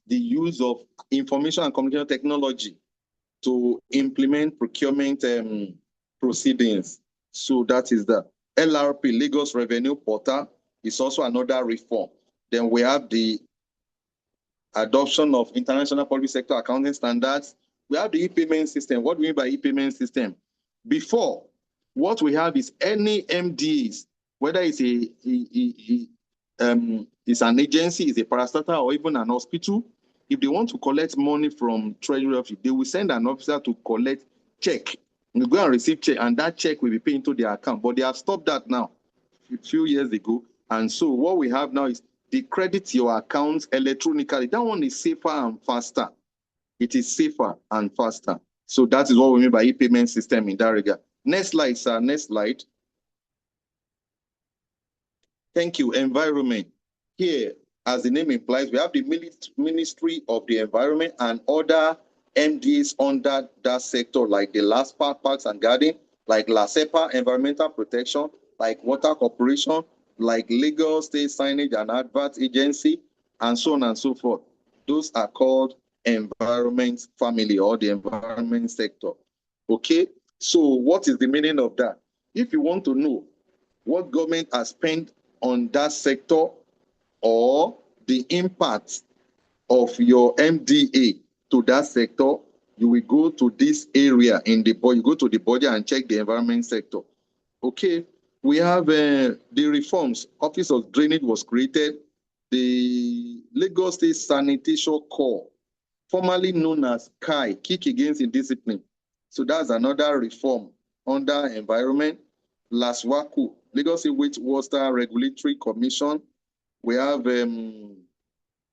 use of information and communication technology to implement procurement proceedings. So that is the LRP, Lagos Revenue Portal. It's also another reform. Then we have the adoption of international public sector accounting standards. We have the e-payment system. What do we mean by e-payment system? Before, what we have is any MDs, whether it's it's an agency, it's a parastatal, or even an hospital, if they want to collect money from Treasury Office, they will send an officer to collect check. You go and receive check, and that check will be paid into their account. But they have stopped that now a few years ago. And so what we have now is they credit your accounts electronically. That one is safer and faster. It is safer and faster. So that is what we mean by e-payment system in that regard. Next slide, sir. Next slide. Thank you. Environment. Here, as the name implies, we have the Ministry of the Environment and other MDs under that sector, like the LASPA, Parks and Garden, like LASEPA, Environmental Protection, like Water Corporation, like Legal State Signage and Advert Agency, and so on and so forth. Those are called environment family or the environment sector. Okay, so what is the meaning of that? If you want to know what government has spent on that sector or the impact of your MDA to that sector, you will go to this area in the budget. You go to the budget and check the environment sector. Okay, we have the reforms. Office of Drainage was created. The Lagos State Sanitation Corps, formerly known as KAI, Kick Against Indiscipline. So that's another reform under environment. LASWACO, Lagos State Wastewater Regulatory Commission. We have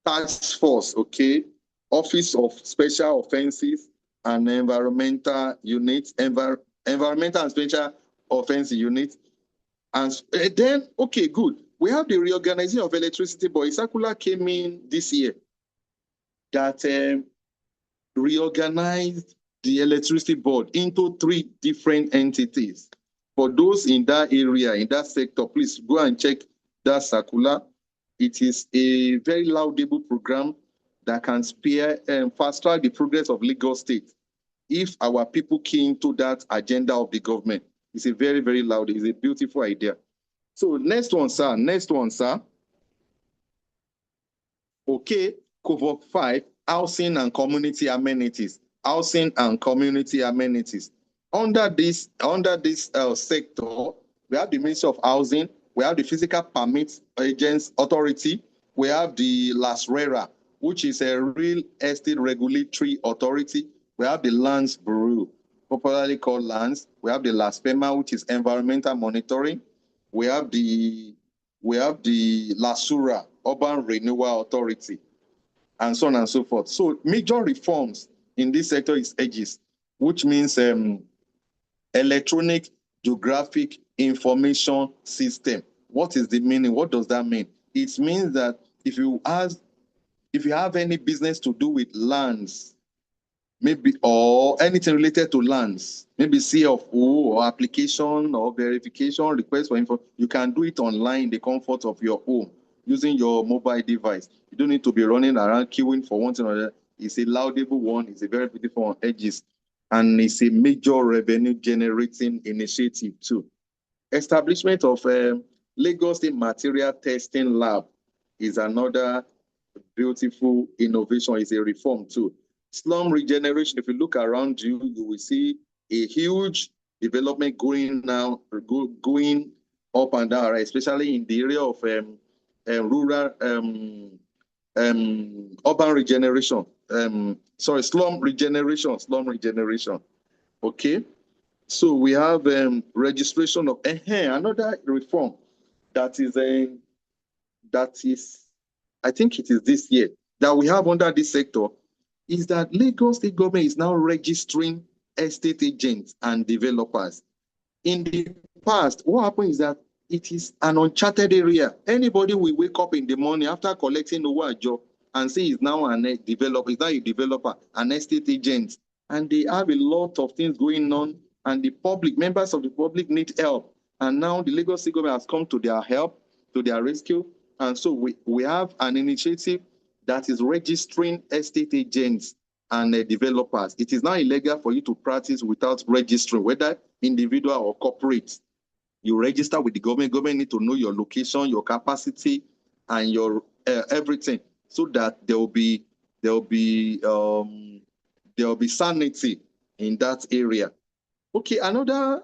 task force, okay, Office of Special Offenses and Environmental Units, Environmental and Special Offense Unit. And then, okay, good. We have the reorganization of electricity, but a circular came in this year that reorganized the electricity board into 3 different entities. For those in that area, in that sector, please go and check that circular. It is a very laudable program that can spear and fast track the progress of Lagos State. If our people key into that agenda of the government, it's a very, very loud, it's a beautiful idea. So next one, sir. Next one, sir. Okay, COFOG 5, housing and community amenities. Housing and community amenities. Under this sector, we have the Ministry of Housing, we have the Physical Permits Agents Authority, we have the LASRERA, which is a real estate regulatory authority. We have the Lands Bureau, popularly called Lands. We have the LASPEMA, which is environmental monitoring. We have the LASURA, Urban Renewal Authority, and so on and so forth. So major reforms in this sector is EGIS, which means Electronic Geographic Information System. What is the meaning? What does that mean? It means that if you have any business to do with lands, maybe, or anything related to lands, maybe CFO or application or verification request for info, you can do it online in the comfort of your home using your mobile device. You don't need to be running around queuing for one thing or another. It's a laudable one. It's a very beautiful one, EGIS. And it's a major revenue generating initiative too. Establishment of Lagos State Material Testing Lab is another beautiful innovation. It's a reform too. Slum regeneration, if you look around you, you will see a huge development going up and down, right? Especially in the area of rural urban regeneration. Slum regeneration. Okay. So we have registration of another reform that is, I think it is this year, that we have under this sector, is that Lagos State government is now registering estate agents and developers. In the past, what happened is that it is an uncharted area. Anybody will wake up in the morning after collecting a job and say he's now a developer, an estate agent, and they have a lot of things going on, and the public, members of the public need help. And now the Lagos State government has come to their help, to their rescue. And so we have an initiative that is registering estate agents and developers. It is now illegal for you to practice without registering, whether individual or corporate. You register with the government. Government need to know your location, your capacity, and your everything, so that there will be sanity in that area. Okay, another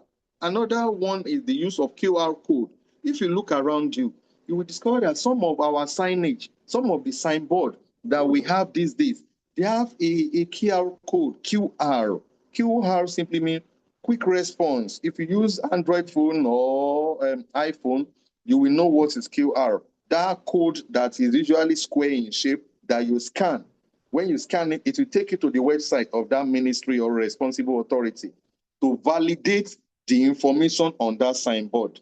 one is the use of QR code. If you look around you, you will discover that some of our signage, some of the signboard that we have these days, they have a QR code, QR. QR simply means quick response. If you use Android phone or iPhone, you will know what is QR. That code that is usually square in shape that you scan. When you scan it, it will take you to the website of that ministry or responsible authority to validate the information on that signboard.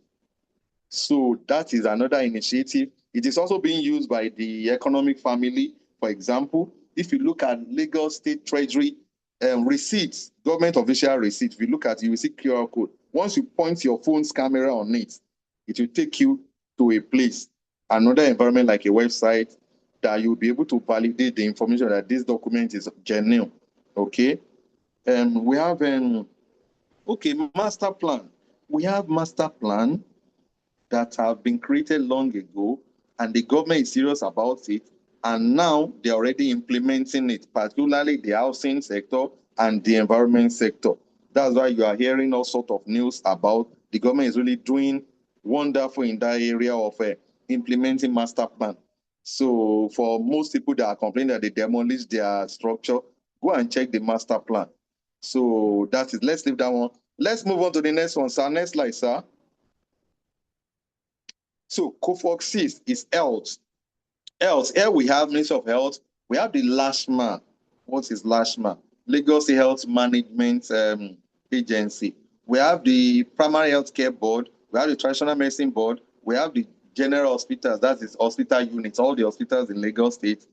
So that is another initiative. It is also being used by the economic family. For example, if you look at Lagos State Treasury receipts, government official receipts, if you look at it, you will see QR code. Once you point your phone's camera on it, it will take you to a place, another environment like a website, that you'll be able to validate the information that this document is genuine. Okay. We have master plan. We have master plan that have been created long ago, and the government is serious about it, and now they're already implementing it, particularly the housing sector and the environment sector. That's why you are hearing all sorts of news about the government is really doing wonderful in that area of implementing master plan. So for most people that are complaining that they demolish their structure, go and check the master plan. So that is, let's leave that one. Let's move on to the next one, sir. Next slide, sir. So COFOG 6 is health. Health, here we have Ministry of Health. We have the LASHMA. What is LASHMA? Lagos Health Management Agency. We have the Primary Health Care Board. We have the Traditional Medicine Board. We have the General Hospitals, that is hospital units, all the hospitals in Lagos State.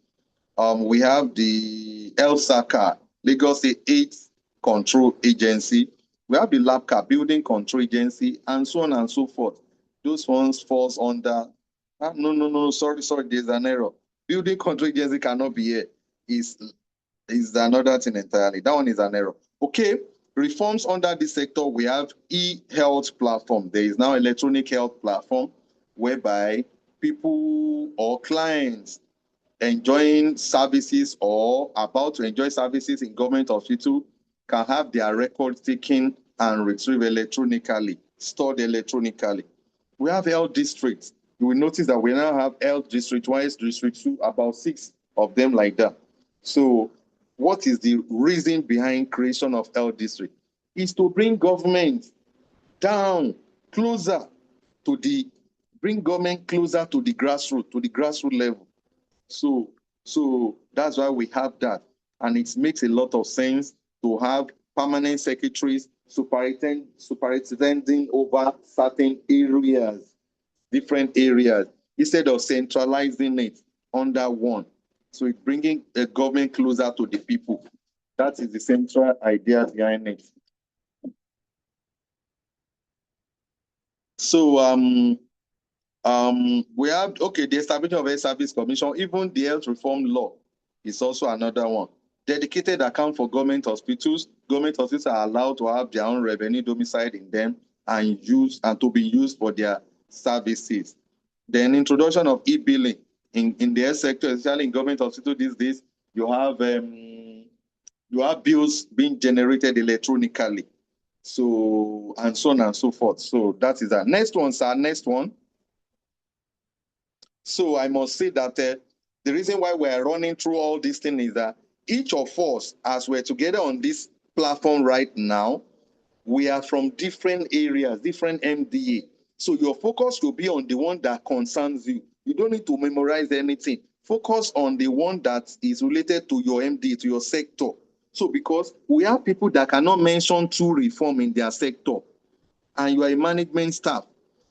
We have the LSACA, Lagos State AIDS Control Agency. We have the LABCA, Building Control Agency, and so on and so forth. Those ones falls under, no, sorry, there's an error. Building Control Agency cannot be here. Is another thing entirely. That one is an error. Okay, reforms under this sector, we have e-health platform. There is now electronic health platform whereby people or clients enjoying services or about to enjoy services in government hospital can have their records taken and retrieved electronically, stored electronically. We have health districts. You will notice that we now have health district 1, district 2, about 6 of them like that. So what is the reason behind creation of health district? Is to bring government down closer to bring government closer to the grassroots level. So that's why we have that. And it makes a lot of sense to have permanent secretaries superintending over certain areas, different areas, instead of centralizing it under one. So it's bringing the government closer to the people. That is the central idea behind it. So we have, the establishment of a service commission. Even the health reform law is also another one. Dedicated account for government hospitals. Government hospitals are allowed to have their own revenue domiciled in them and to be used for their services. Then introduction of e-billing in the health sector, especially in government hospitals these days. You have bills being generated electronically. So, and so on and so forth. So that is that. Next one, sir. Next one. So I must say that the reason why we're running through all these things is that each of us, as we're together on this platform right now, we are from different areas, different MDA. So your focus will be on the one that concerns you. You don't need to memorize anything. Focus on the one that is related to your MDA, to your sector. So because we have people that cannot mention two reform in their sector, and you are a management staff,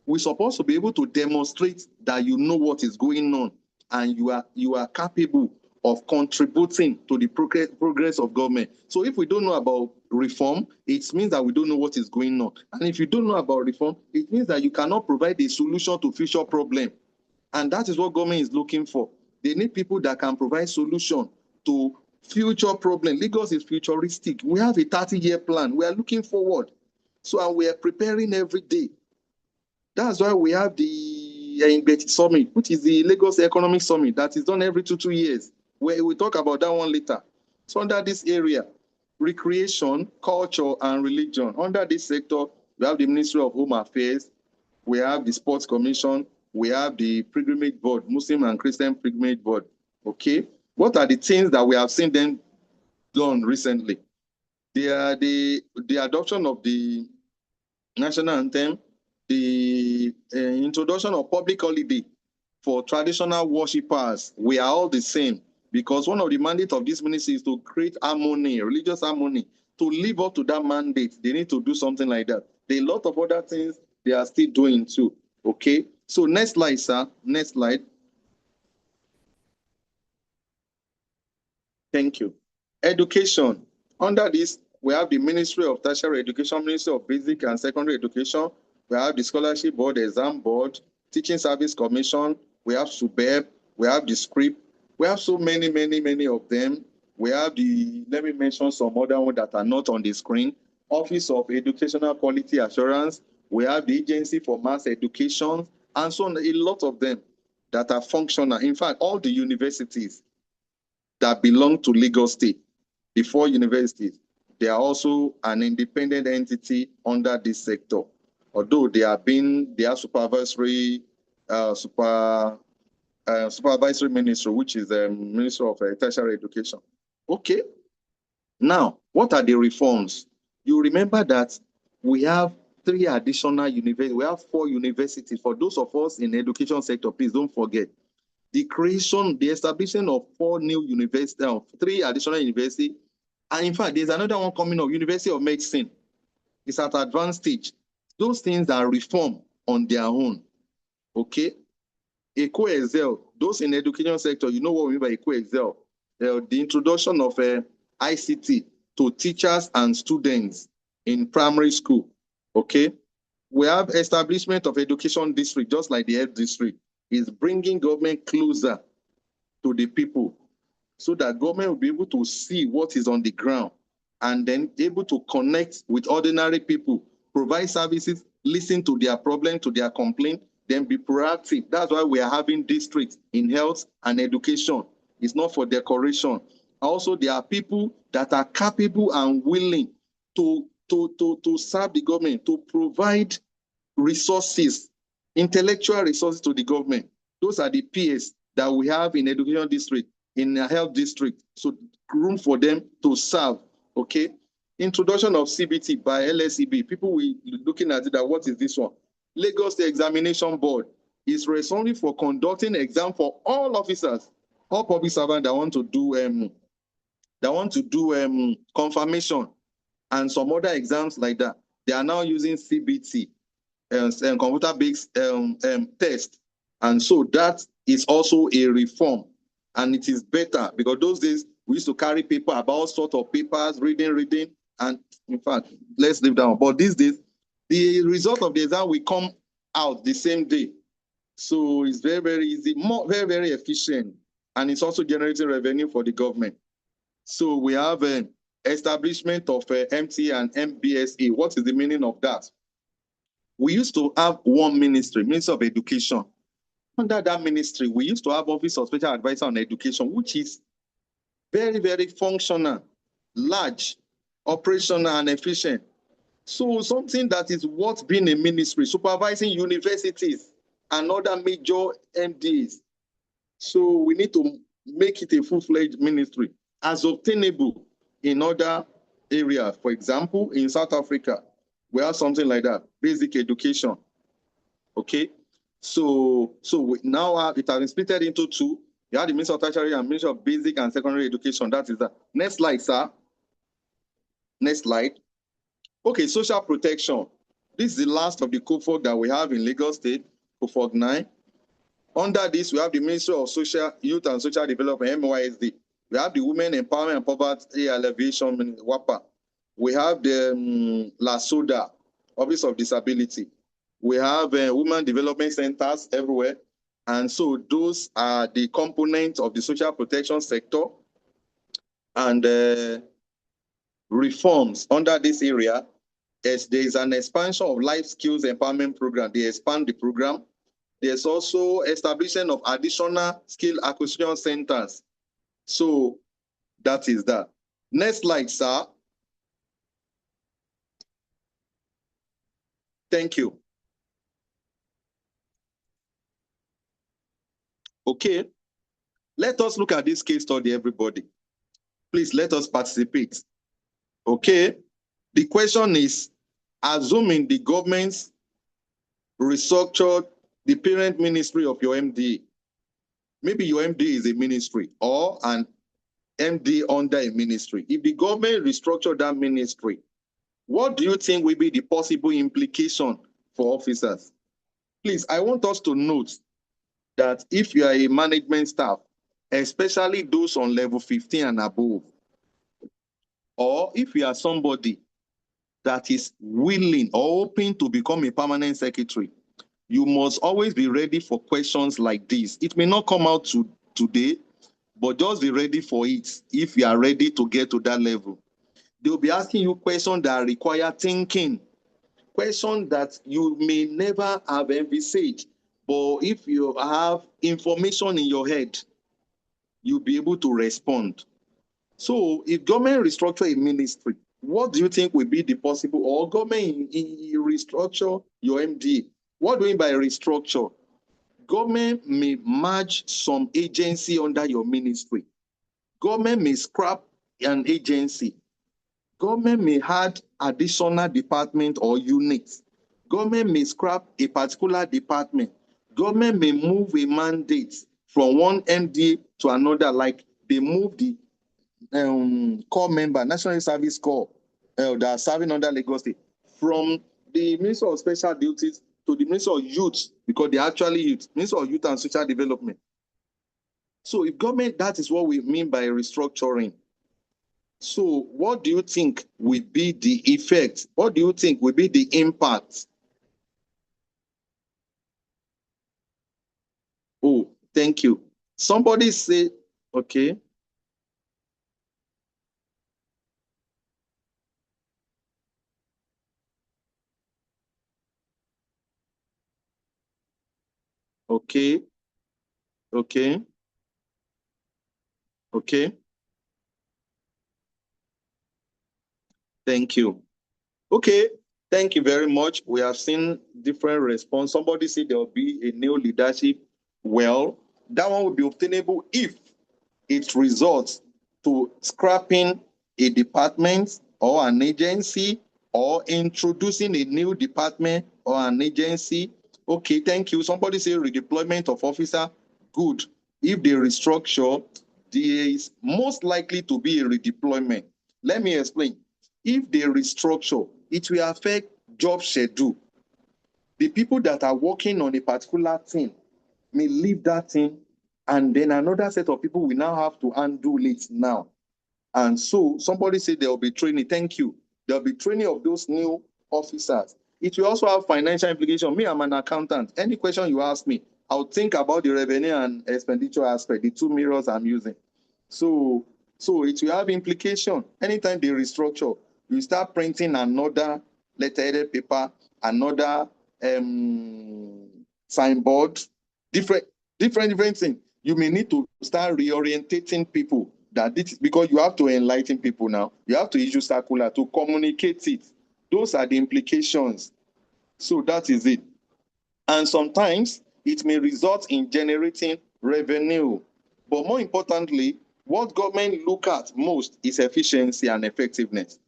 we're supposed to be able to demonstrate that you know what is going on and you are capable of contributing to the progress of government. So if we don't know about reform, it means that we don't know what is going on. And if you don't know about reform, it means that you cannot provide a solution to future problem. And that is what government is looking for. They need people that can provide solution to future problem. Lagos is futuristic. We have a 30-year plan. We are looking forward. So and we are preparing every day. That's why we have the Engbeti Summit, which is the Lagos Economic Summit that is done every 2 years. Where we talk about that one later. So under this area, recreation, culture, and religion. Under this sector, we have the Ministry of Home Affairs, we have the Sports Commission, we have the Pilgrimage Board, Muslim and Christian Pilgrimage Board. Okay, what are the things that we have seen them done recently? They are the adoption of the national anthem, the introduction of public holiday for traditional worshippers. We are all the same, because one of the mandates of this ministry is to create harmony, religious harmony. To live up to that mandate, they need to do something like that. There are a lot of other things they are still doing too. Okay, so next slide, sir. Next slide. Thank you. Education. Under this, we have the Ministry of Tertiary Education, Ministry of Basic and Secondary Education. We have the Scholarship Board, Exam Board, Teaching Service Commission. We have SUBEB. We have the SCRIP. We have so many of them. We have the, let me mention some other ones that are not on the screen. Office of Educational Quality Assurance. We have the Agency for Mass Education, and so on, a lot of them that are functional. In fact, all the universities that belong to Lagos State, the 4 universities, they are also an independent entity under this sector, although they are supervisory supervisory ministry, which is the Ministry of Tertiary Education. Okay. Now, what are the reforms? You remember that we have 3 additional universities. We have 4 universities. For those of us in the education sector, please don't forget the establishment of 4 new universities, 3 additional universities. And in fact, there's another one coming up, University of Medicine. It's at advanced stage. Those things are reform on their own. Okay. Eco-Excel, those in the education sector, you know what we mean by Eco-Excel. The introduction of ICT to teachers and students in primary school. Okay. We have establishment of education district, just like the health district, is bringing government closer to the people so that government will be able to see what is on the ground and then able to connect with ordinary people, provide services, listen to their problem, to their complaint, then be proactive. That's why we are having districts in health and education. It's not for decoration. Also, there are people that are capable and willing to serve the government, to provide resources, intellectual resources to the government. Those are the peers that we have in education district, in the health district. So room for them to serve, okay? Introduction of CBT by LSDP. People will be looking at it that what is this one? Lagos State Examination Board is responsible for conducting exam for all officers, all public servants that want to do confirmation and some other exams like that. They are now using CBT and computer-based test, and so that is also a reform, and it is better because those days we used to carry paper about sort of papers, reading, and in fact, let's leave that one. But these days, the result of the exam will come out the same day. So it's very easy, very efficient, and it's also generating revenue for the government. So we have an establishment of MT and MBSA. What is the meaning of that? We used to have one ministry, Ministry of Education. Under that ministry, we used to have Office of Special Advisor on Education, which is very functional, large, operational, and efficient. So something that is what's been a ministry, supervising universities and other major MDs. So we need to make it a full-fledged ministry as obtainable in other areas. For example, in South Africa, we have something like that, basic education. Okay, so we now have, it has been split into 2. You have the Ministry of Tertiary and Ministry of Basic and Secondary Education. That is that. Next slide, sir. Next slide. Okay, social protection. This is the last of the COFOG that we have in Lagos State, COFOG 9. Under this, we have the Ministry of Social Youth and Social Development, MYSD. We have the Women Empowerment and Poverty Alleviation, WAPA. We have the LASODA, Office of Disability. We have Women Development Centers everywhere. And so those are the components of the social protection sector. And reforms under this area As there is an expansion of life skills empowerment program, they expand the program. There's also establishment of additional skill acquisition centers. So that is that. Next slide, sir. Thank you. Okay. Let us look at this case study, everybody. Please let us participate. Okay. The question is, assuming the government's restructured the parent ministry of your MD. Maybe your MD is a ministry or an MD under a ministry. If the government restructured that ministry, what do you think will be the possible implication for officers? Please, I want us to note that if you are a management staff, especially those on level 15 and above, or if you are somebody that is willing or open to become a permanent secretary, you must always be ready for questions like this. It may not come out today, but just be ready for it if you are ready to get to that level. They will be asking you questions that require thinking, questions that you may never have envisaged, but if you have information in your head, you'll be able to respond. So if government restructure a ministry, what do you think will be the possible, or government restructure your MD? What do you mean by restructure? Government may merge some agency under your ministry. Government may scrap an agency. Government may add additional department or units. Government may scrap a particular department. Government may move a mandate from one MD to another, like they move the core member, National Service Corps, that are serving under Lagos State, from the Minister of Special Duties to the Minister of Youth, because they're actually youth, Minister of Youth and Social Development. So if government, that is what we mean by restructuring. So what do you think will be the effect? What do you think will be the impact? Oh, thank you. Somebody say, okay. Okay. Okay. Okay. Thank you. Okay. Thank you very much. We have seen different response. Somebody said there will be a new leadership. Well, that one will be obtainable if it results to scrapping a department or an agency or introducing a new department or an agency. Okay, thank you. Somebody say redeployment of officer. Good. If they restructure, there is most likely to be a redeployment. Let me explain. If they restructure, it will affect job schedule. The people that are working on a particular thing may leave that thing, and then another set of people will now have to undo it now. And so somebody said there will be training. Thank you. There will be training of those new officers. It will also have financial implication. Me, I'm an accountant. Any question you ask me, I'll think about the revenue and expenditure aspect, the two mirrors I'm using. So it will have implication. Anytime they restructure, you start printing another letterheaded paper, another signboard, different things. You may need to start reorientating people. That this is because you have to enlighten people now. You have to issue circular to communicate it. Those are the implications. So that is it. And sometimes it may result in generating revenue. But more importantly, what government look at most is efficiency and effectiveness.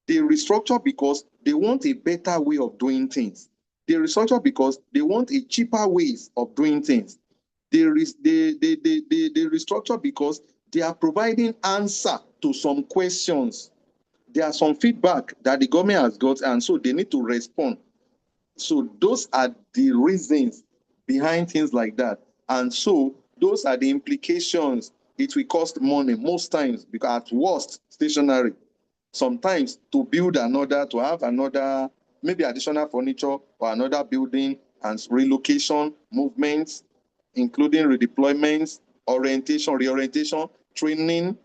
They restructure because they want a better way of doing things. They restructure because they want a cheaper ways of doing things. They restructure because they are providing answer to some questions. There are some feedback that the government has got, and so they need to respond. So those are the reasons behind things like that. And so those are the implications. It will cost money most times, because at worst, stationary. Sometimes to build another, to have another, maybe additional furniture or another building, and relocation, movements, including redeployments, orientation, reorientation, training,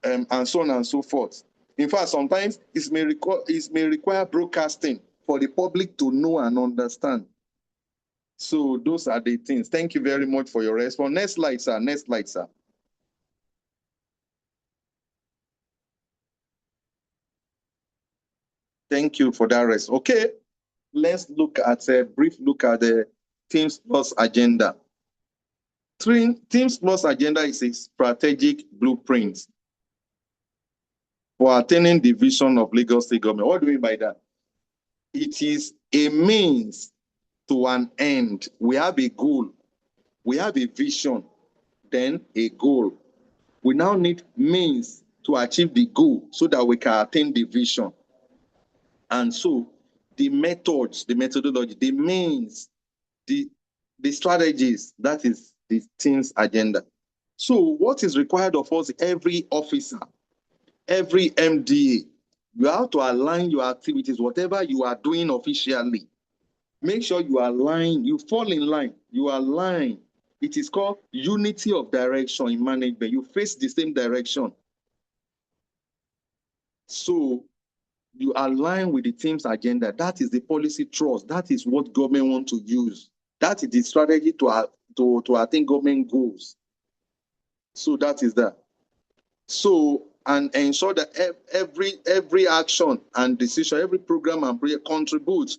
and so on and so forth. In fact, sometimes it may require broadcasting for the public to know and understand. So those are the things. Thank you very much for your response. Next slide, sir. Next slide, sir. Thank you for that rest. Okay, let's look at a brief look at the Teams Plus agenda. Teams Plus agenda is a strategic blueprint for attaining the vision of Lagos State government. What do we mean by that? It is a means to an end. We have a goal. We have a vision, then a goal. We now need means to achieve the goal so that we can attain the vision. And so the methods, the methodology, the means, the strategies, that is the team's agenda. So what is required of us, every officer, every MDA, you have to align your activities, whatever you are doing officially. Make sure you align, you fall in line, you align. It is called unity of direction in management. You face the same direction. So you align with the team's agenda. That is the policy trust. That is what government wants to use. That is the strategy to attain government goals. So that is that. So, and ensure that every action and decision, every program and project contributes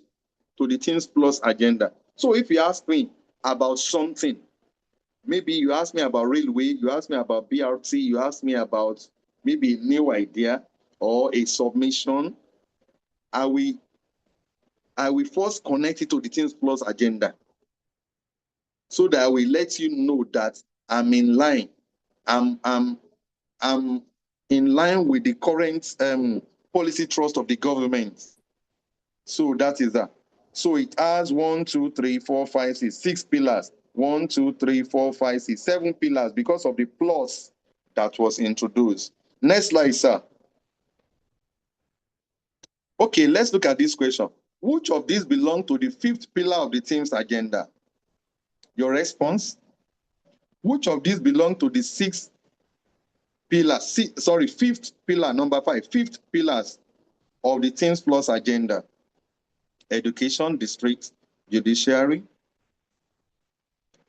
to the Teams Plus agenda. So if you ask me about something, maybe you ask me about railway, you ask me about BRT, you ask me about maybe a new idea or a submission, I will first connect it to the Teams Plus agenda so that I will let you know that I'm in line. I'm in line with the current policy trust of the government. So that is that. So it has 1, 2, 3, 4, 5, 6 pillars. 1, 2, 3, 4, 5, 6, 7 pillars because of the plus that was introduced. Next slide, sir. Okay, let's look at this question. Which of these belong to the 5th pillar of the team's agenda? Your response? Which of these belong to the 6th pillar? 5th pillar, number 5. 5th pillars of the Teams Plus agenda. Education, district, judiciary,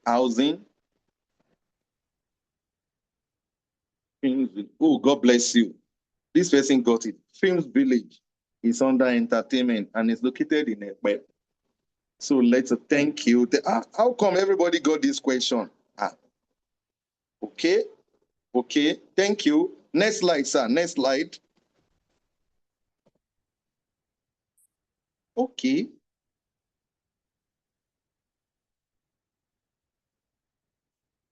housing. Oh, God bless you. This person got it. Films Village is under entertainment and is located in Ekpe. So let's thank you. How come everybody got this question? Okay. Okay. Thank you. Next slide, sir. Next slide. Okay.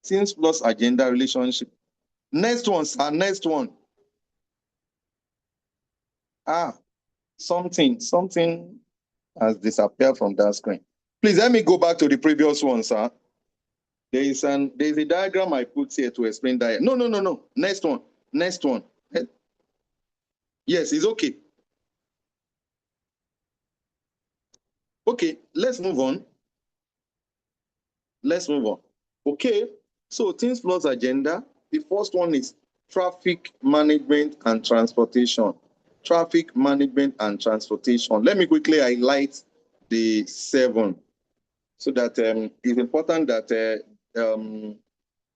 Teams Plus agenda relationship. Next one, sir. Next one. Something has disappeared from that screen. Please let me go back to the previous one, sir. There is a diagram I put here to explain that. No. Next one. Next one. Yes, it's okay. Okay, let's move on. Let's move on. Okay, so Teams Plus agenda. The first one is traffic management and transportation. Traffic management and transportation. Let me quickly highlight the 7 so that it's important that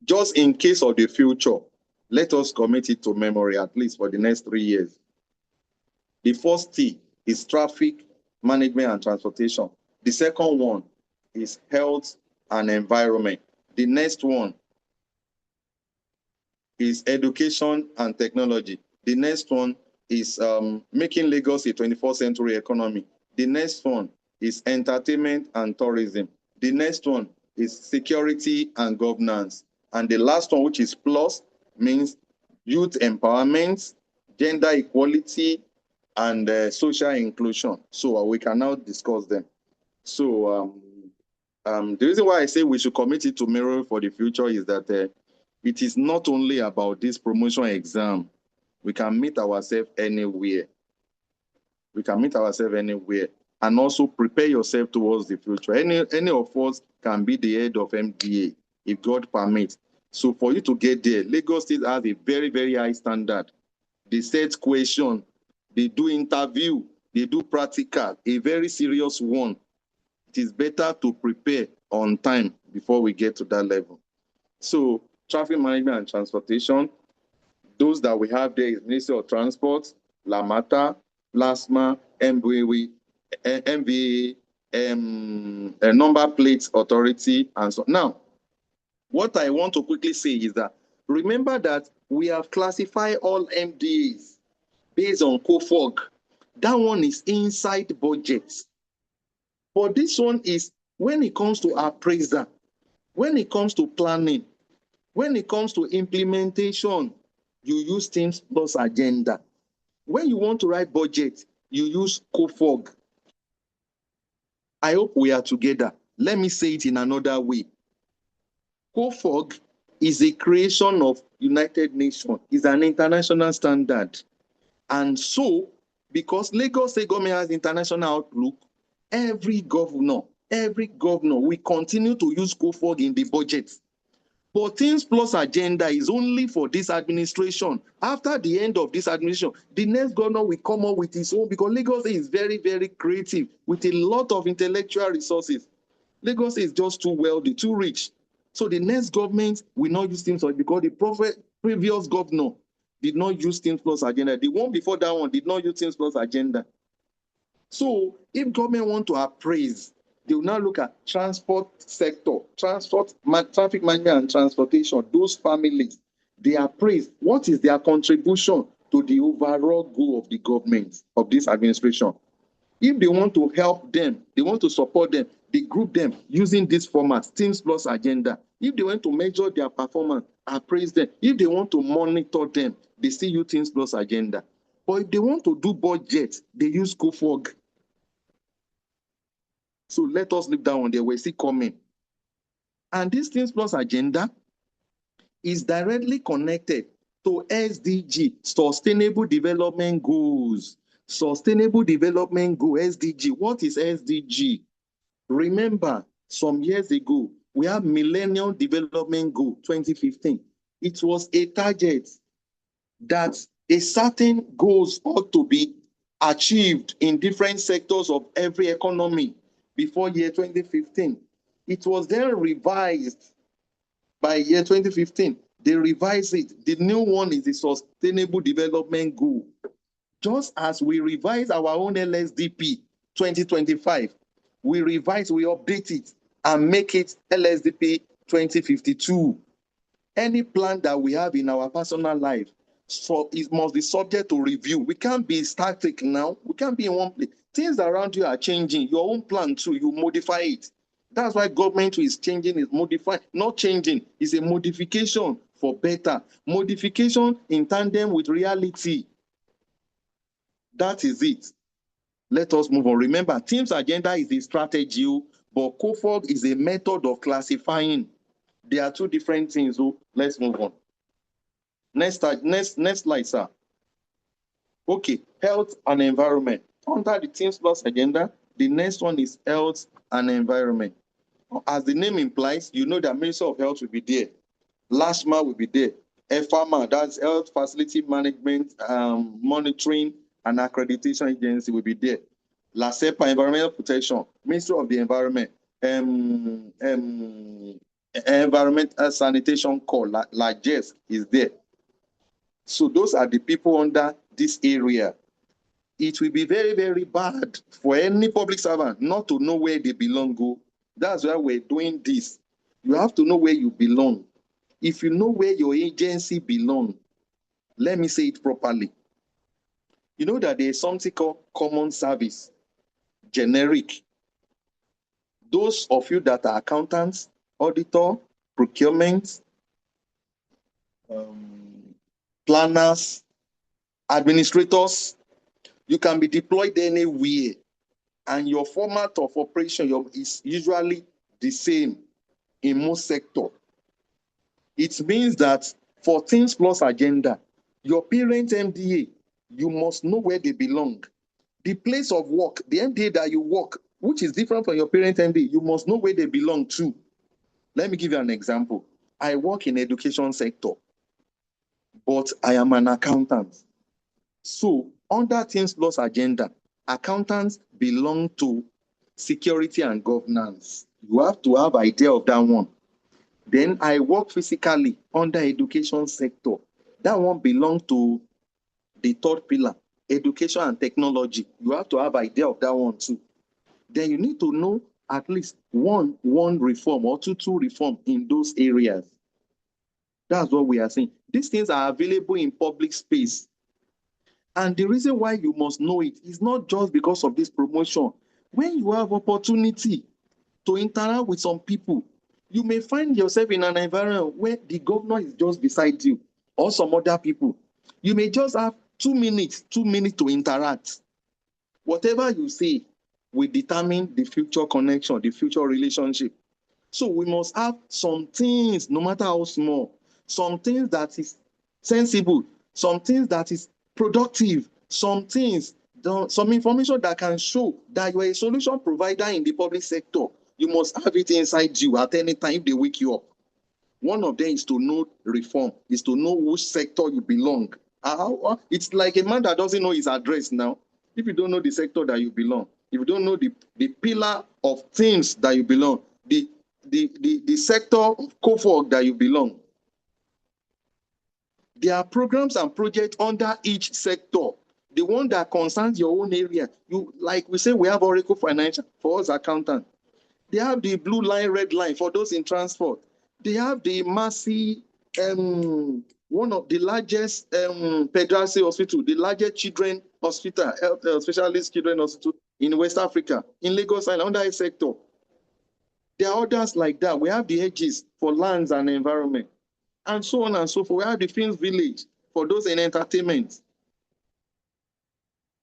just in case of the future, let us commit it to memory at least for the next 3 years. The first T is traffic management and transportation. The second one is health and environment. The next one is education and technology. The next one is making Lagos a 21st century economy. The next one is entertainment and tourism. The next one is security and governance. And the last one, which is plus, means youth empowerment, gender equality, and social inclusion. So we can now discuss them. So the reason why I say we should commit it to mirror for the future is that it is not only about this promotion exam. We can meet ourselves anywhere. We can meet ourselves anywhere. And also prepare yourself towards the future. Any of us can be the head of MDA, if God permits. So for you to get there, Lagos State has a very, very high standard they set question, they do interview, they do practical, a very serious one. It is better to prepare on time before we get to that level. So traffic management and transportation, those that we have there is Ministry of Transport, LAMATA, LASMA, MVA, Number Plates Authority, and so. Now, what I want to quickly say is that, remember that we have classified all MDAs based on COFOG. That one is inside budgets. But this one is when it comes to appraiser, when it comes to planning, when it comes to implementation, you use Teams Plus Agenda. When you want to write budget, you use COFOG. I hope we are together. Let me say it in another way. COFOG is a creation of United Nations. It's an international standard. And so, because Lagos State government has international outlook, every governor will continue to use COFOG in the budget. But Teams Plus Agenda is only for this administration. After the end of this administration, the next governor will come up with his own, because Lagos is very, very creative with a lot of intellectual resources. Lagos is just too wealthy, too rich. So the next government will not use Teams Plus, because the previous governor did not use Teams Plus Agenda. The one before that one did not use Teams Plus Agenda. So if government want to appraise, they will now look at transport sector, traffic management and transportation, those families, they appraise what is their contribution to the overall goal of the government, of this administration. If they want to help them, they want to support them, they group them using this format, Teams Plus Agenda. If they want to measure their performance, appraise them. If they want to monitor them, they still use Teams Plus Agenda. But if they want to do budget, they use COFOG. So let us leave that one there. We'll see coming. And this Teams Plus Agenda is directly connected to SDG, Sustainable Development Goals. Sustainable Development Goal, SDG. What is SDG? Remember, some years ago, we have Millennium Development Goal 2015. It was a target that a certain goals ought to be achieved in different sectors of every economy before year 2015. It was then revised by year 2015. They revised it. The new one is the Sustainable Development Goal. Just as we revise our own LSDP 2025, we revise, we update it and make it LSDP 2052. Any plan that we have in our personal life, so it must be subject to review. We can't be static now. We can't be in one place. Things around you are changing. Your own plan too, you modify it. That's why government is changing, is modifying, not changing. It's a modification for better. Modification in tandem with reality. That is it. Let us move on. Remember, Teams Agenda is a strategy, but COFOG is a method of classifying. There are two different things. So let's move on. Next slide, sir. Okay, health and environment. Under the Teams Plus Agenda, the next one is health and environment. As the name implies, you know that Ministry of Health will be there. LASMA will be there. FAMA, that's Health Facility Management, Monitoring and Accreditation Agency, will be there. LASEPA, Environmental Protection, Ministry of the Environment, Environmental Sanitation Corps, LAGES is there. So those are the people under this area. It will be very, very bad for any public servant not to know where they belong. Go. That's why we're doing this. You have to know where you belong. If you know where your agency belongs, let me say it properly. You know that there is something called common service, generic. Those of you that are accountants, auditor, procurement, planners, administrators, you can be deployed anywhere, and your format of operation is usually the same in most sectors. It means that for Teams Plus Agenda, your parent MDA, you must know where they belong. The place of work, the MDA that you work, which is different from your parent MDA, you must know where they belong to. Let me give you an example. I work in education sector, but I am an accountant. So under Things Laws agenda, accountants belong to security and governance. You have to have idea of that one. Then I work physically under education sector. That one belongs to the third pillar, education and technology. You have to have idea of that one too. Then you need to know at least one reform or two reform in those areas. That's what we are saying. These things are available in public space. And the reason why you must know it is not just because of this promotion. When you have opportunity to interact with some people, you may find yourself in an environment where the governor is just beside you or some other people. You may just have 2 minutes to interact. Whatever you say will determine the future connection, the future relationship. So we must have some things, no matter how small, some things that is sensible, some things that is productive, some things, some information that can show that you are a solution provider in the public sector. You must have it inside you at any time if they wake you up. One of them is to know reform, is to know which sector you belong. It's like a man that doesn't know his address now. If you don't know the sector that you belong, if you don't know the pillar of things that you belong, the sector of COFOG that you belong. There are programs and projects under each sector. The one that concerns your own area. You, like we say, we have Oracle Financial for us accountants. They have the blue line, red line for those in transport. They have the Massey, one of the largest pediatric hospital, the largest children hospital, specialist children hospital in West Africa, in Lagos Island, under a sector. There are others like that. We have the hedges for lands and environment, and so on and so forth. We have the Films Village for those in entertainment.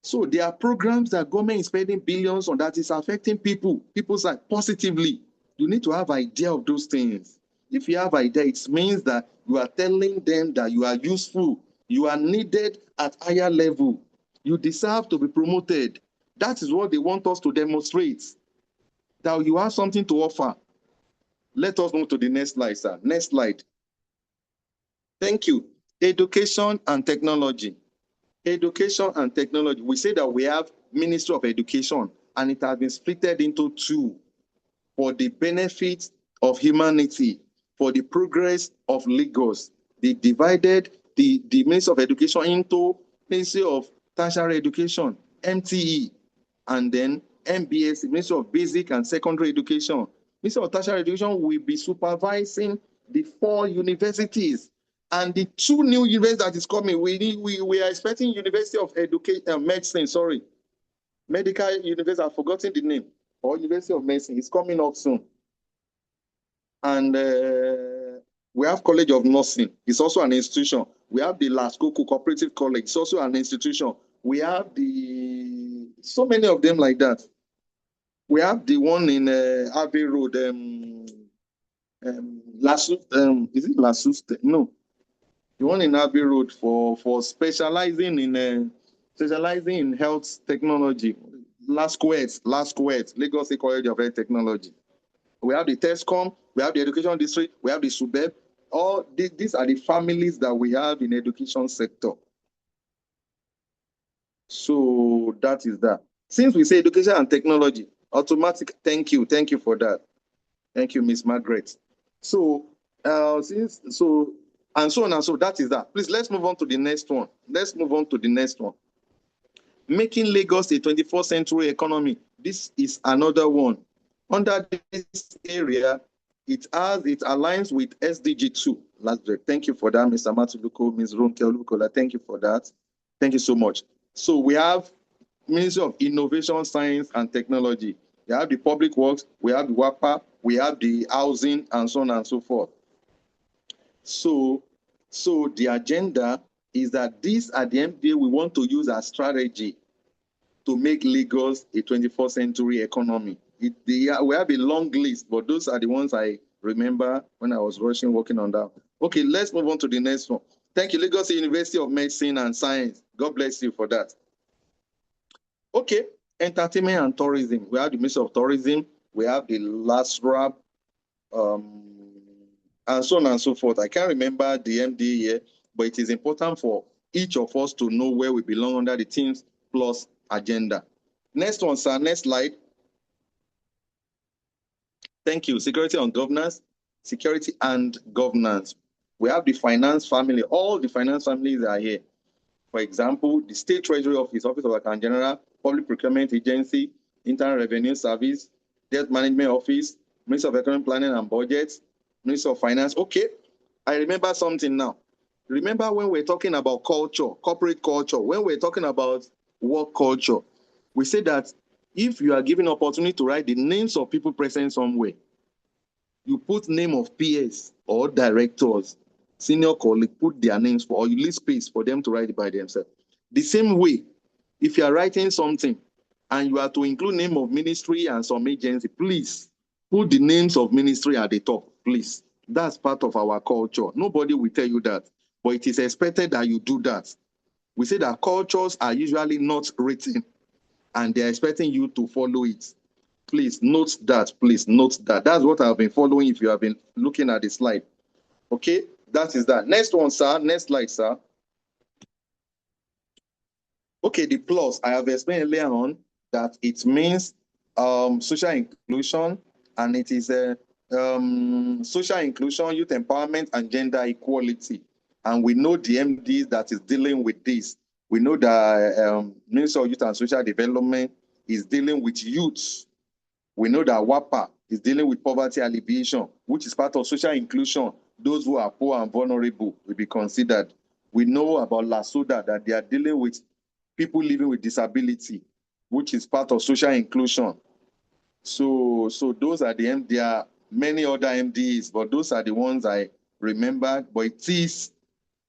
So there are programs that government is spending billions on that is affecting people's life positively. You need to have idea of those things. If you have idea, it means that you are telling them that you are useful, you are needed at higher level, you deserve to be promoted. That is what they want us to demonstrate, that you have something to offer. Let us move to the next slide, sir. Next slide. Thank you. Education and technology. Education and technology. We say that we have Ministry of Education, and it has been split into two for the benefit of humanity, for the progress of Lagos. They divided the Ministry of Education into Ministry of Tertiary Education, MTE, and then MBS, Ministry of Basic and Secondary Education. Ministry of Tertiary Education will be supervising the 4 universities. And the 2 new universities that is coming, we are expecting University of Medicine, sorry. Medical University, I've forgotten the name, or University of Medicine, it's coming up soon. And we have College of Nursing, it's also an institution. We have the Lasco Cooperative College, it's also an institution. We have so many of them like that. We have the one in Abbey Road, is it Lasuste? No. The one in Abbey Road for specializing in health technology. Last words, Lagos State College of Health Technology. We have the TESCOM, we have the Education District, we have the SUBEB. All these are the families that we have in the education sector. So that is that. Since we say education and technology, automatic, thank you for that. Thank you, Miss Margaret. So and so on and so, that is that. Please, let's move on to the next one. Making Lagos a 21st century economy. This is another one. Under this area, it aligns with SDG 2. Thank you for that, Mr. Matuluko, Ms. Ronke Olukola. Thank you for that. Thank you so much. So we have Ministry of Innovation, Science and Technology. We have the Public Works, we have the WAPA, we have the housing, and so on and so forth. So the agenda is that these at the MDA we want to use as strategy to make Lagos a 21st century economy. We have a long list, but those are the ones I remember when I was working on that. Okay, let's move on to the next one. Thank you, Lagos University of Medicine and Science. God bless you for that. Okay, entertainment and tourism. We have the Ministry of Tourism, we have the LASRAP, and so on and so forth. I can't remember the MD here, but it is important for each of us to know where we belong under the Teams Plus agenda. Next one, sir. Next slide. Thank you. Security and governance. Security and governance. We have the finance family. All the finance families are here. For example, the State Treasury Office, Office of Accountant General, Public Procurement Agency, Internal Revenue Service, Debt Management Office, Ministry of Economic Planning and Budget, Ministry of Finance. Okay, I remember something now. Remember when we're talking about culture, corporate culture, when we're talking about work culture, we say that if you are given opportunity to write the names of people present somewhere, you put name of PS or directors, senior colleague, put their names for, or you leave space for them to write it by themselves. The same way, if you are writing something and you are to include name of ministry and some agency, please put the names of ministry at the top, please. That's part of our culture. Nobody will tell you that, but it is expected that you do that. We say that cultures are usually not written and they're expecting you to follow it. Please note that, please note that. That's what I've been following if you have been looking at the slide. Okay, that is that. Next one, sir. Next slide, sir. Okay, the plus. I have explained earlier on that it means social inclusion, and it is social inclusion, youth empowerment, and gender equality. And we know the MD that is dealing with this. We know that Ministry of Youth and Social Development is dealing with youth. We know that WAPA is dealing with poverty alleviation, which is part of social inclusion. Those who are poor and vulnerable will be considered. We know about LASODA that they are dealing with people living with disability, which is part of social inclusion. So those are the MDs. There are many other MDs, but those are the ones I remember. But it is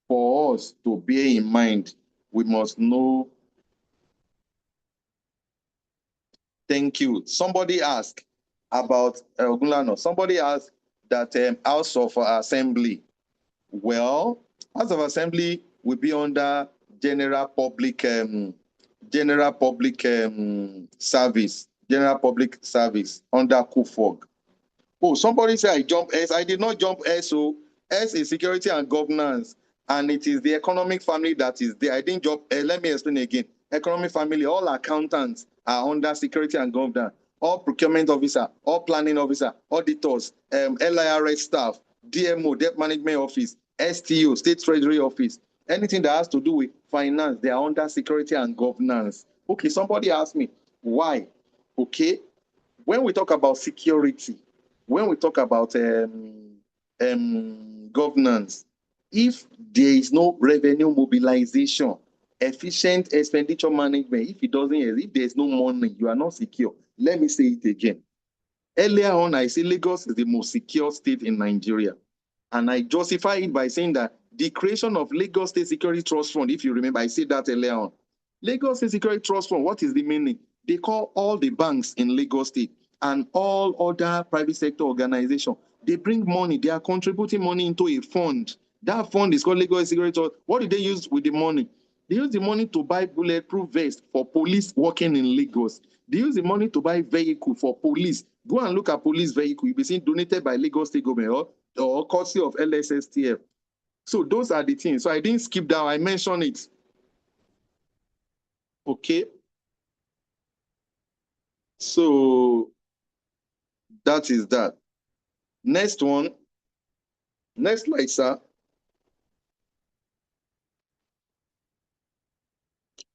for us to bear in mind. We must know. Thank you. Somebody asked about Ogunlano. Somebody asked that House of Assembly. Well, House of Assembly will be under general public service under COFOG. Oh, somebody said I jumped S. I did not jump S. So S is security and governance, and it is the economic family that is there. I didn't jump. Let me explain again. Economic family, all accountants are under security and governance. All procurement officer, all planning officer, auditors, LIRS staff, DMO, debt management office, STO, state treasury office, anything that has to do with finance, they are under security and governance. Okay, somebody asked me why. Okay, when we talk about security, when we talk about governance, if there is no revenue mobilization, efficient expenditure management, if there is no money, you are not secure. Let me say it again. Earlier on, I said Lagos is the most secure state in Nigeria. And I justify it by saying that the creation of Lagos State Security Trust Fund, if you remember, I said that earlier on. Lagos State Security Trust Fund, what is the meaning? They call all the banks in Lagos State and all other private sector organizations. They bring money, they are contributing money into a fund. That fund is called Lagos Security Trust. What do they use with the money? They use the money to buy bulletproof vests for police working in Lagos. They use the money to buy vehicle for police. Go and look at police vehicle. You'll be seeing donated by Lagos State government or courtesy of LSSTF. So those are the things. So I didn't skip down. I mentioned it. Okay. So that is that. Next one. Next slide, sir.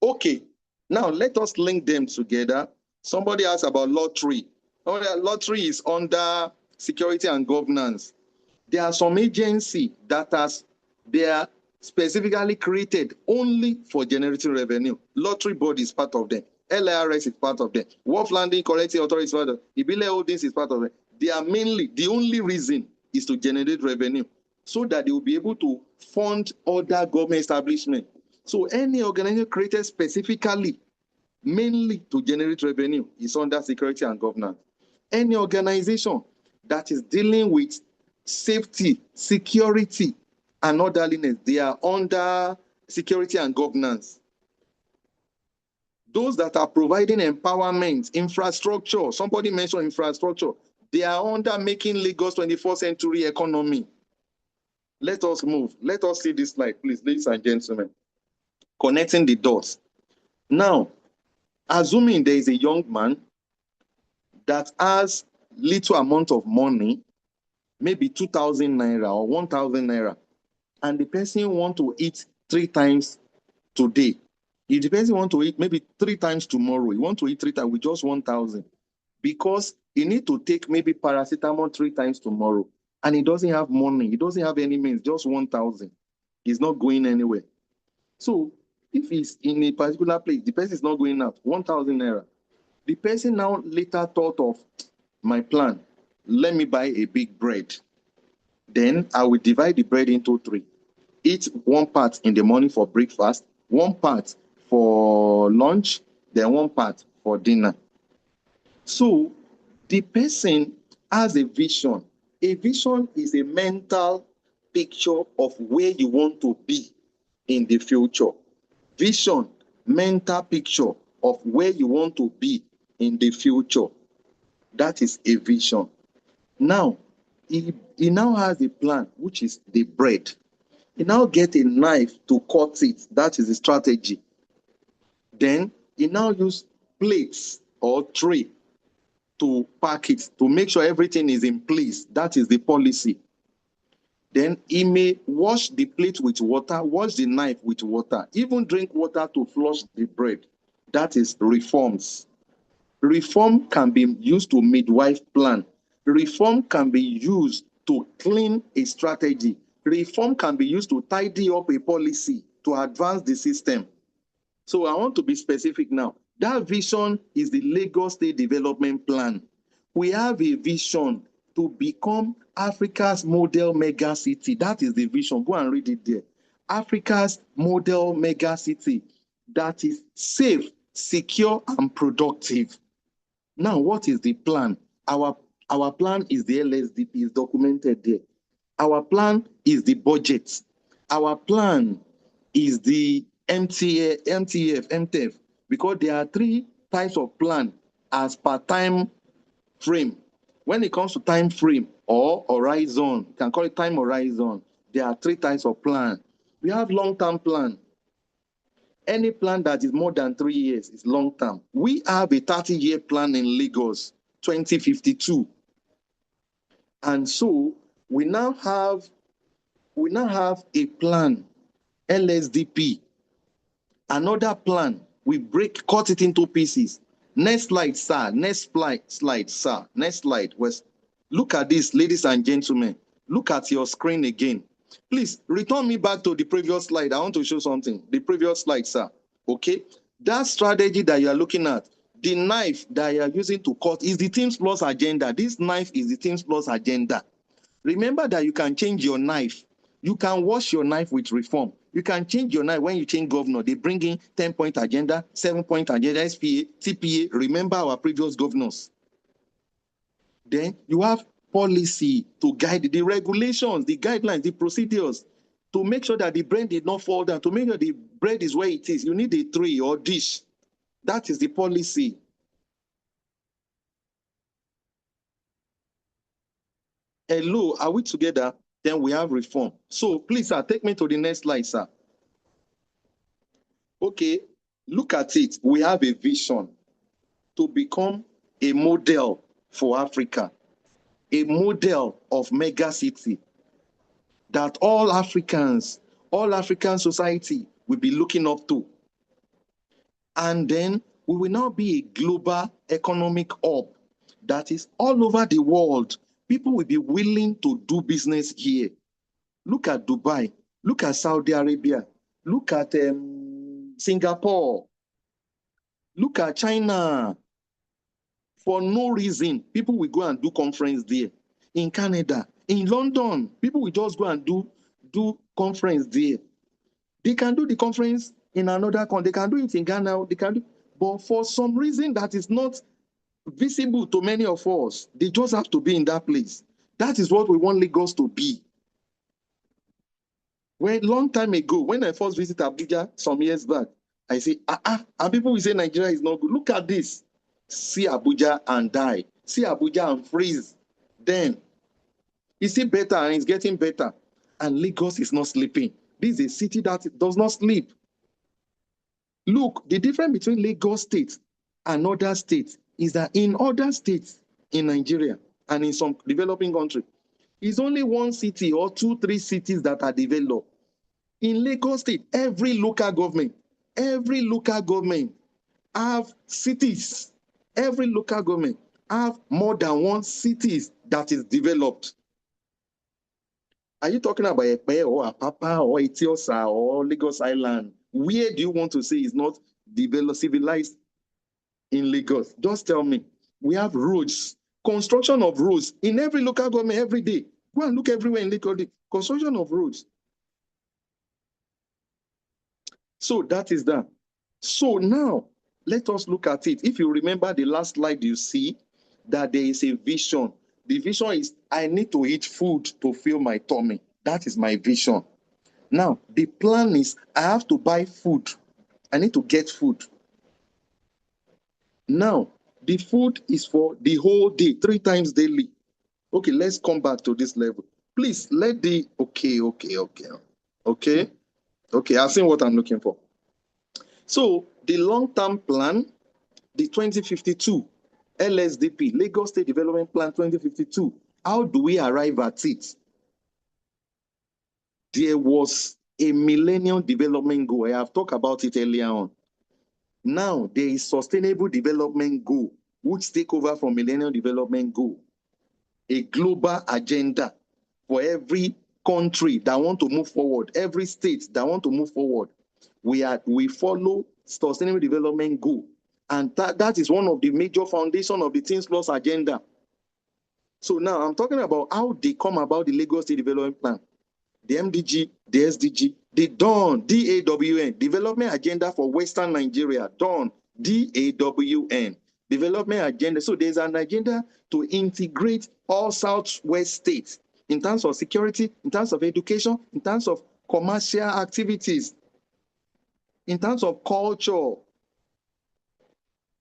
Okay. Now let us link them together. Somebody asked about lottery. Lottery is under security and governance. There are some agency that they are specifically created only for generating revenue. Lottery board is part of them. LIRS is part of them. Wharf Landing Collecting Authority is part of them. Ibile Holdings is part of them. They are mainly, the only reason is to generate revenue so that they will be able to fund other government establishments. So any organization created specifically, mainly to generate revenue is under security and governance. Any organization that is dealing with safety, security, and orderliness, they are under security and governance. Those that are providing empowerment, infrastructure, somebody mentioned infrastructure, they are under making Lagos 21st century economy. Let us move. Let us see this slide, please, ladies and gentlemen. connecting the dots. Now, assuming there is a young man that has little amount of money, maybe 2,000 naira or 1,000 naira, and the person want to eat 3 times today. If the person want to eat maybe 3 times tomorrow, he want to eat 3 times with just 1,000, because he need to take maybe paracetamol 3 times tomorrow, and he doesn't have money, he doesn't have any means, just 1,000. He's not going anywhere. So if he's in a particular place, the person is not going out, 1,000 naira. The person now later thought of, my plan, let me buy a big bread. Then I will divide the bread into 3. Eat 1 part in the morning for breakfast, 1 part for lunch, then 1 part for dinner. So the person has a vision. A vision is a mental picture of where you want to be in the future. Vision, mental picture of where you want to be in the future. That is a vision. Now, he now has a plan, which is the bread. He now get a knife to cut it. That is the strategy. Then he now use plates or tray to pack it, to make sure everything is in place. That is the policy. Then he may wash the plate with water, wash the knife with water, even drink water to flush the bread. That is reforms. Reform can be used to midwife plan. Reform can be used to clean a strategy. Reform can be used to tidy up a policy to advance the system. So I want to be specific now. That vision is the Lagos State Development Plan. We have a vision to become Africa's model mega city. That is the vision. Go and read it there. Africa's model mega city that is safe, secure, and productive. Now, what is the plan? Our plan is the LSDP, is documented there. Our plan is the budget. Our plan is the MTF, MTF, because there are 3 types of plan as per time frame. When it comes to time frame or horizon, you can call it time horizon, there are 3 types of plan. We have long-term plan. Any plan that is more than 3 years is long-term. We have a 30-year plan in Lagos, 2052. And so we now have a plan, LSDP. Another plan, we cut it into pieces. Next slide, sir. Next slide, sir. Next slide. Look at this, ladies and gentlemen. Look at your screen again. Please return me back to the previous slide. I want to show something. The previous slide, sir. Okay. That strategy that you are looking at, the knife that you are using to cut is the Teams Plus agenda. This knife is the Teams Plus agenda. Remember that you can change your knife. You can wash your knife with reform. You can change your knife when you change governor. They bring in 10-point agenda, 7-point agenda, SPA, TPA. Remember our previous governors. Then you have policy to guide the regulations, the guidelines, the procedures to make sure that the bread did not fall down, to make sure the bread is where it is. You need a tray or dish. That is the policy. Hello, are we together? Then we have reform. So please, sir, take me to the next slide, sir. Okay, look at it. We have a vision to become a model for Africa, a model of mega city that all African society will be looking up to. And then we will now be a global economic hub that is all over the world. People will be willing to do business here. Look at Dubai. Look at Saudi Arabia. Look at Singapore. Look at China. For no reason, people will go and do conference there. In Canada, in London, people will just go and do conference there. They can do the conference in another country. They can do it in Ghana. They can do, but for some reason that is not visible to many of us, they just have to be in that place. That is what we want Lagos to be. When long time ago, when I first visited Abuja some years back, I say, and people will say Nigeria is not good. Look at this. See Abuja and die. See Abuja and freeze. Then, is it better and it's getting better? And Lagos is not sleeping. This is a city that does not sleep. Look, the difference between Lagos State and other states is that in other states in Nigeria and in some developing countries, it's only one city or 2-3 cities that are developed. In Lagos State, every local government have cities. Every local government have more than one cities that is developed. Are you talking about Epe or Apapa or Etiosa or Lagos Island? Where do you want to say is not developed, civilized in Lagos? Just tell me. We have roads, construction of roads in every local government every day. Go and look everywhere in Lagos, construction of roads. So that is that. So now, let us look at it. If you remember the last slide, you see that there is a vision. The vision is, I need to eat food to fill my tummy. That is my vision. Now, the plan is, I have to buy food. I need to get food. Now, the food is for the whole day, 3 times daily. Okay, let's come back to this level. Please, let the, okay, I've seen what I'm looking for. So, the long-term plan, the 2052 LSDP, Lagos State Development Plan 2052, how do we arrive at it? There was a Millennium Development Goal. I have talked about it earlier on. Now, there is Sustainable Development Goal, which take over from Millennium Development Goal. A global agenda for every country that want to move forward, every state that want to move forward. We follow Sustainable Development Goal. And that is one of the major foundations of the Things Plus agenda. So now I'm talking about how they come about the Lagos State Development Plan. The MDG, the SDG, the DAWN, DAWN, Development Agenda for Western Nigeria, DAWN, DAWN, Development Agenda. So there's an agenda to integrate all Southwest states in terms of security, in terms of education, in terms of commercial activities, in terms of culture,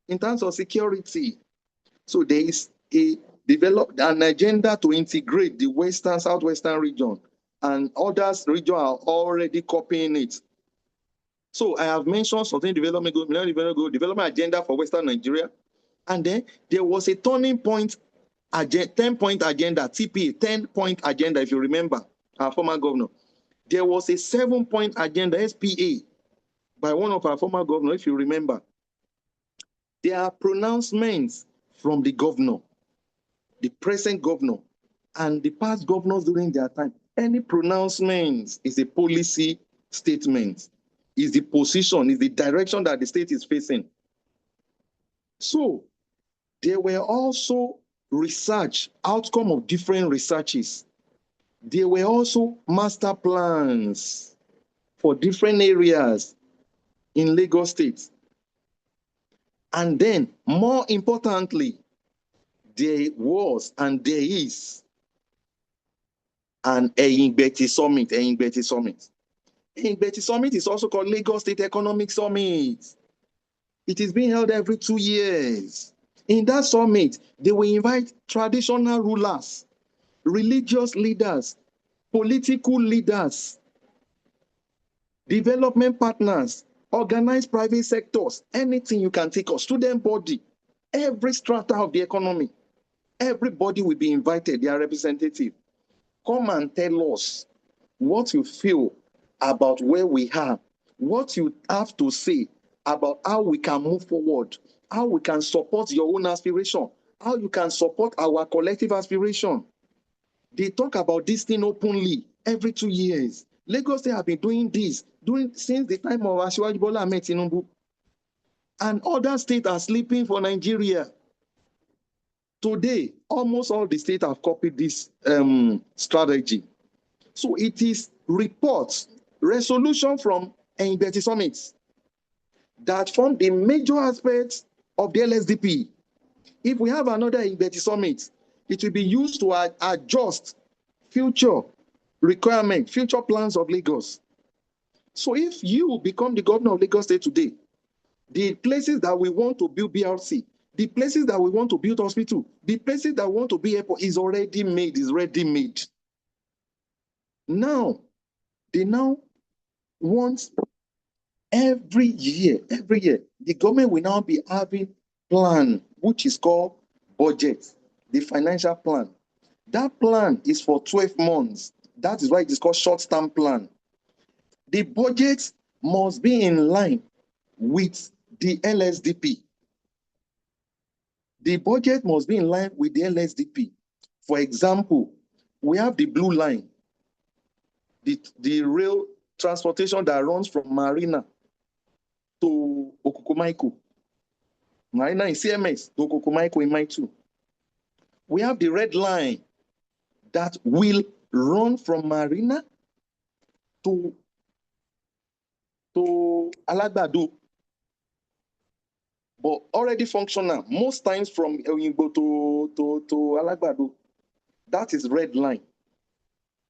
in terms of security. So there is an agenda to integrate the Western, Southwestern region, and others region are already copying it. So I have mentioned something development goal, development agenda for Western Nigeria. And then there was a turning point, 10-point agenda, TPA, 10-point agenda, if you remember, our former governor. There was a 7-point agenda, SPA, by one of our former governors, if you remember. There are pronouncements from the governor, the present governor, and the past governors during their time. Any pronouncement is a policy statement, is the position, is the direction that the state is facing. So there were also research, outcome of different researches. There were also master plans for different areas in Lagos State. And then, more importantly, there was and there is an Eyigbeti Summit. Eyigbeti Summit is also called Lagos State Economic Summit. It is being held every 2 years. In that summit, they will invite traditional rulers, religious leaders, political leaders, development partners, organized private sectors, anything you can think of, student body, every strata of the economy. Everybody will be invited, their representative. Come and tell us what you feel about where we are, what you have to say about how we can move forward, how we can support your own aspiration, how you can support our collective aspiration. They talk about this thing openly every 2 years. Lagos State have been doing this since the time of Asiwaju Bola Ahmed Tinubu. And other states are sleeping for Nigeria. Today, almost all the states have copied this strategy. So it is reports, resolution from Eyigbeti Summit that form the major aspects of the LSDP. If we have another Eyigbeti Summit, it will be used to adjust future requirements, future plans of Lagos. So if you become the governor of Lagos State today, the places that we want to build BRC, the places that we want to build hospital, the places that we want to build airport is already made, is ready made. Now, they now want every year, the government will now be having plan, which is called budget, the financial plan. That plan is for 12 months. That is why it is called short-term plan. The budget must be in line with the LSDP. The budget must be in line with the LSDP. For example, we have the blue line, the rail transportation that runs from Marina to Okukumaiko. Marina in CMS to Okukumaiko in Mile 2. We have the red line that will run from Marina to Alagbado, but already functional, most times from Oyingbo to Alagbado. That is red line.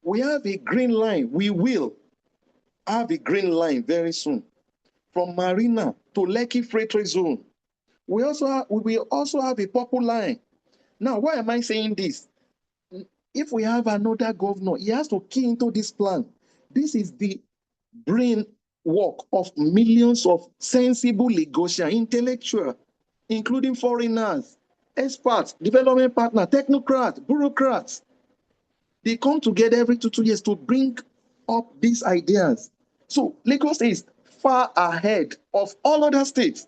We have a green line. We will have a green line very soon from Marina to Lekki Freight Trade Zone. We will also have a purple line. Now, why am I saying this? If we have another governor, he has to key into this plan. This is the brain work of millions of sensible negotiators, intellectuals, including foreigners, experts, development partners, technocrats, bureaucrats. They come together every 2 years to bring up these ideas. So Lagos is far ahead of all other states.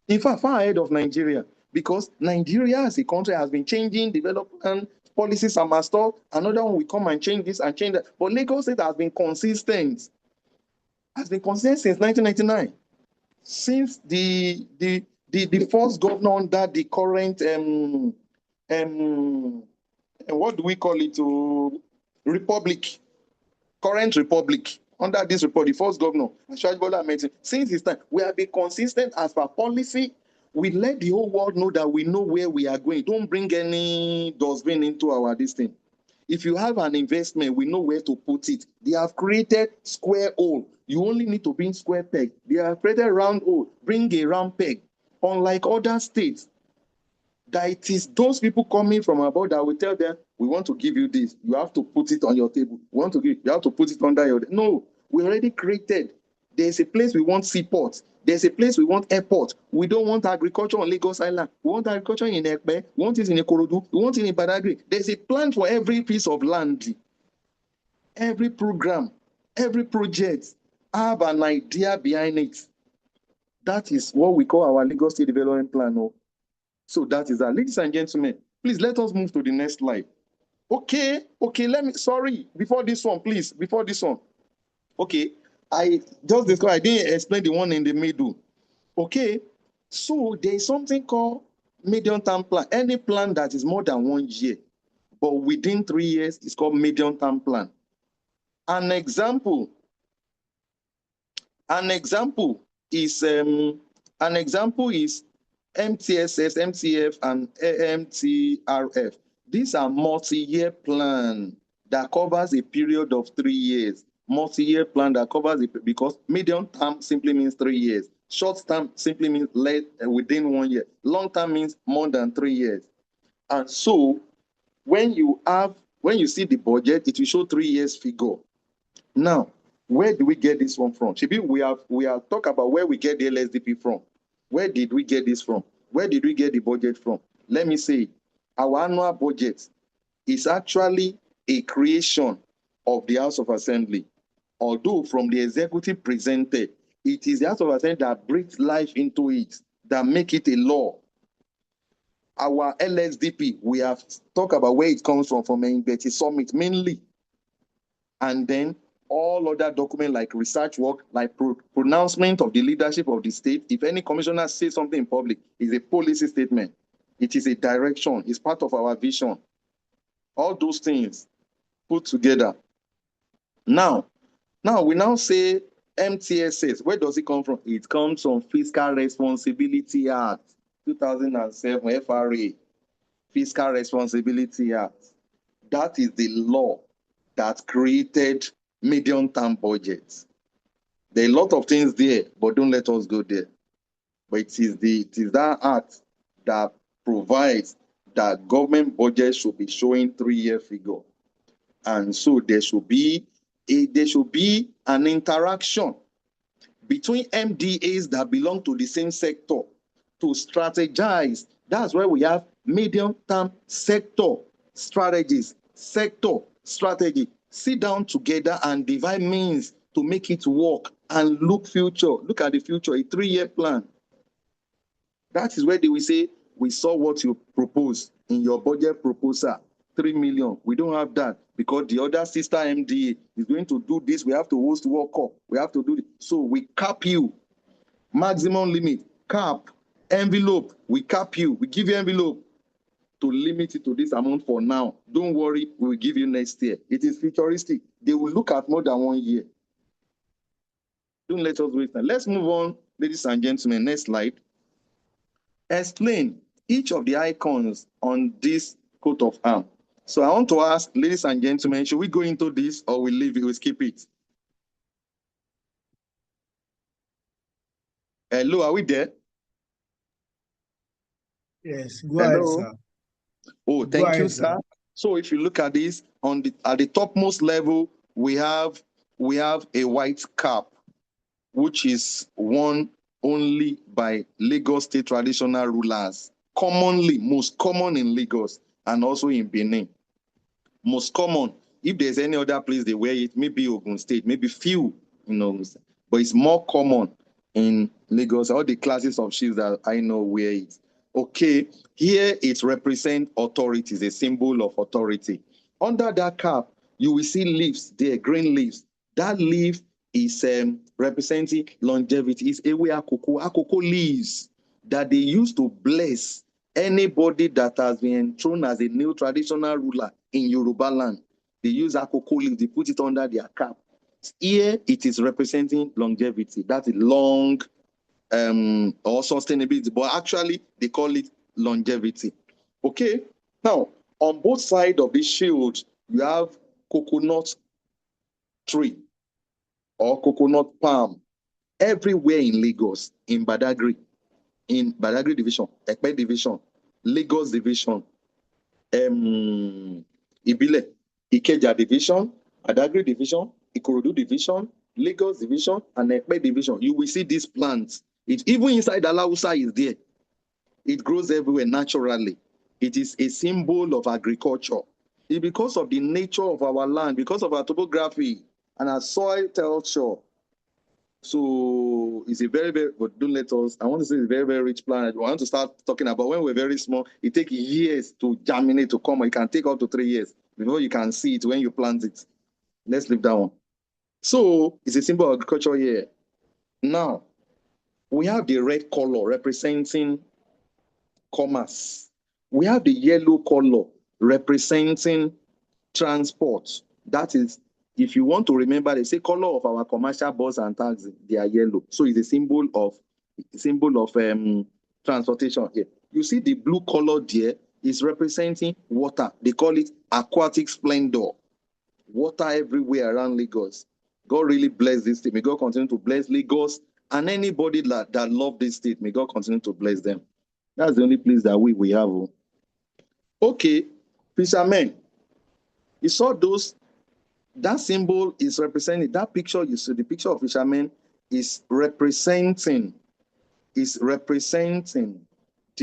In fact, far ahead of Nigeria, because Nigeria as a country has been changing development policies and master. Another one will come and change this and change that. But Lagos State has been consistent. Has been consistent since 1999. Since the first governor under the current what do we call it? Republic. Current republic. Under this report, the first governor, since his time, we have been consistent as per policy. We let the whole world know that we know where we are going. Don't bring any dustbin into our destiny. If you have an investment, we know where to put it. They have created square hole. You only need to bring square peg. They have created round hole. Bring a round peg. Unlike other states, that it is those people coming from abroad that will tell them, we want to give you this. You have to put it on your table. You have to put it under your... No, we already created. There's a place we want seaport. There's a place we want airport. We don't want agriculture on Lagos Island. We want agriculture in Ekpe. We want it in Ikorodu. We want it in Badagry. There's a plan for every piece of land. Every program, every project have an idea behind it. That is what we call our Lagos State Development Plan. Oh. So that is that. Ladies and gentlemen, please let us move to the next slide. Okay, before this one, please, before this one. Okay, I didn't explain the one in the middle. Okay, so there is something called medium-term plan. Any plan that is more than 1 year, but within 3 years, is called medium-term plan. An example is MTSS, MTF, and MTRF. These are multi-year plan that covers a period of 3 years. Multi-year plan that covers it, because medium term simply means 3 years. Short term simply means within 1 year. Long term means more than 3 years. And so when you see the budget, it will show 3 years figure. Now, where do we get this one from? We have talked about where we get the LSDP from. Where did we get this from? Where did we get the budget from? Let me say, our annual budget is actually a creation of the House of Assembly. Although from the executive presented, it is the House of Assembly that breathes life into it, that make it a law. Our LSDP, we have talked about where it comes from Mbeti Summit mainly. And then all other documents like research work, like pronouncement of the leadership of the state. If any commissioner says something in public, it's a policy statement. It is a direction. It's part of our vision. All those things put together. Now we now say MTSS. Where does it come from? It comes from Fiscal Responsibility Act, 2007, FRA. Fiscal Responsibility Act. That is the law that created medium-term budgets. There are a lot of things there, but don't let us go there. But it is that act that provides that government budget should be showing 3-year figure. And so there should be an interaction between MDAs that belong to the same sector to strategize. That's why we have medium-term sector strategies, sector strategy. Sit down together and devise means to make it work and look future. Look at the future, a 3-year plan. That is where they will say, we saw what you proposed in your budget proposal, 3 million. We don't have that because the other sister MDA is going to do this. We have to host World Cup. We have to do it. So we cap you. Maximum limit, cap, envelope, we cap you. We give you envelope to limit it to this amount for now. Don't worry, we will give you next year. It is futuristic. They will look at more than 1 year. Don't let us waste time. Let's move on, ladies and gentlemen. Next slide. Explain each of the icons on this coat of arms. So I want to ask, ladies and gentlemen, should we go into this or we leave it, we skip it? Hello, are we there? Yes, go ahead, sir. Oh, thank you, sir. So if you look at this, at the topmost level, we have a white cap, which is worn only by Lagos state traditional rulers. Commonly, most common in Lagos and also in Benin. Most common. If there's any other place they wear it, maybe Ogun State, maybe few in Ogun State, but it's more common in Lagos. All the classes of chiefs that I know wear it. Okay, here it represents authority, it's a symbol of authority. Under that cap, you will see leaves there, green leaves. That leaf is representing longevity. It's ewe akoko leaves that they use to bless anybody that has been enthroned as a new traditional ruler in Yoruba land. They use akoko leaves, they put it under their cap. Here, it is representing longevity. That is long or sustainability, but actually they call it longevity. Okay, now on both sides of this shield, you have coconut tree or coconut palm everywhere in Lagos, in Badagry division, Ekpe division, Lagos division, Ibile, Ikeja division, Badagry division, Ikorodu division, Lagos division, and Ekpe division. You will see these plants. It even inside Alausa is there. It grows everywhere naturally. It is a symbol of agriculture. It's because of the nature of our land, because of our topography and our soil culture. So it's a very, very, but don't let us, I want to say it's a very, very rich plant. I want to start talking about when we're very small, it takes years to germinate, to come. It can take up to 3 years before you can see it when you plant it. Let's leave that one. So it's a symbol of agriculture here. Now, we have the red color representing commerce. We have the yellow color representing transport. That is, if you want to remember, they say color of our commercial bus and taxi, they are yellow. So it's a symbol of transportation here. You see the blue color there is representing water. They call it aquatic splendor. Water everywhere around Lagos. God really bless this state. May God continue to bless Lagos and anybody that love this state. May God continue to bless them. That's the only place that we have. Okay, fishermen. You saw those. That symbol is representing, that picture you see, the picture of fishermen is representing the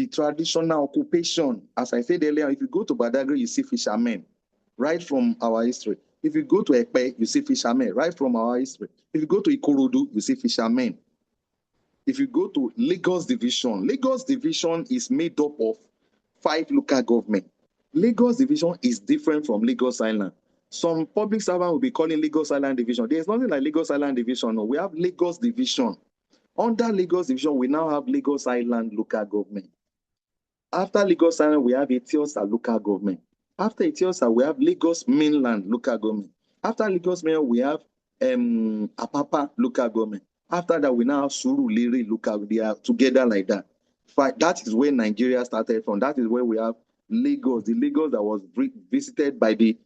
traditional occupation. As I said earlier, if you go to Badagry, you see fishermen, right from our history. If you go to Ekpe, you see fishermen, right from our history. If you go to Ikorodu, you see fishermen. If you go to Lagos Division is made up of 5 local governments. Lagos Division is different from Lagos Island. Some public servant will be calling Lagos Island Division. There's nothing like Lagos Island Division. No, we have Lagos Division. Under Lagos Division, we now have Lagos Island local government. After Lagos Island, we have Etiosa local government. After Etiosa, we have Lagos Mainland local government. After Lagos Mainland, we have Apapa local government. After that, we now have Surulere local. They are together like that. That is where Nigeria started from. That is where we have Lagos, the Lagos that was visited by the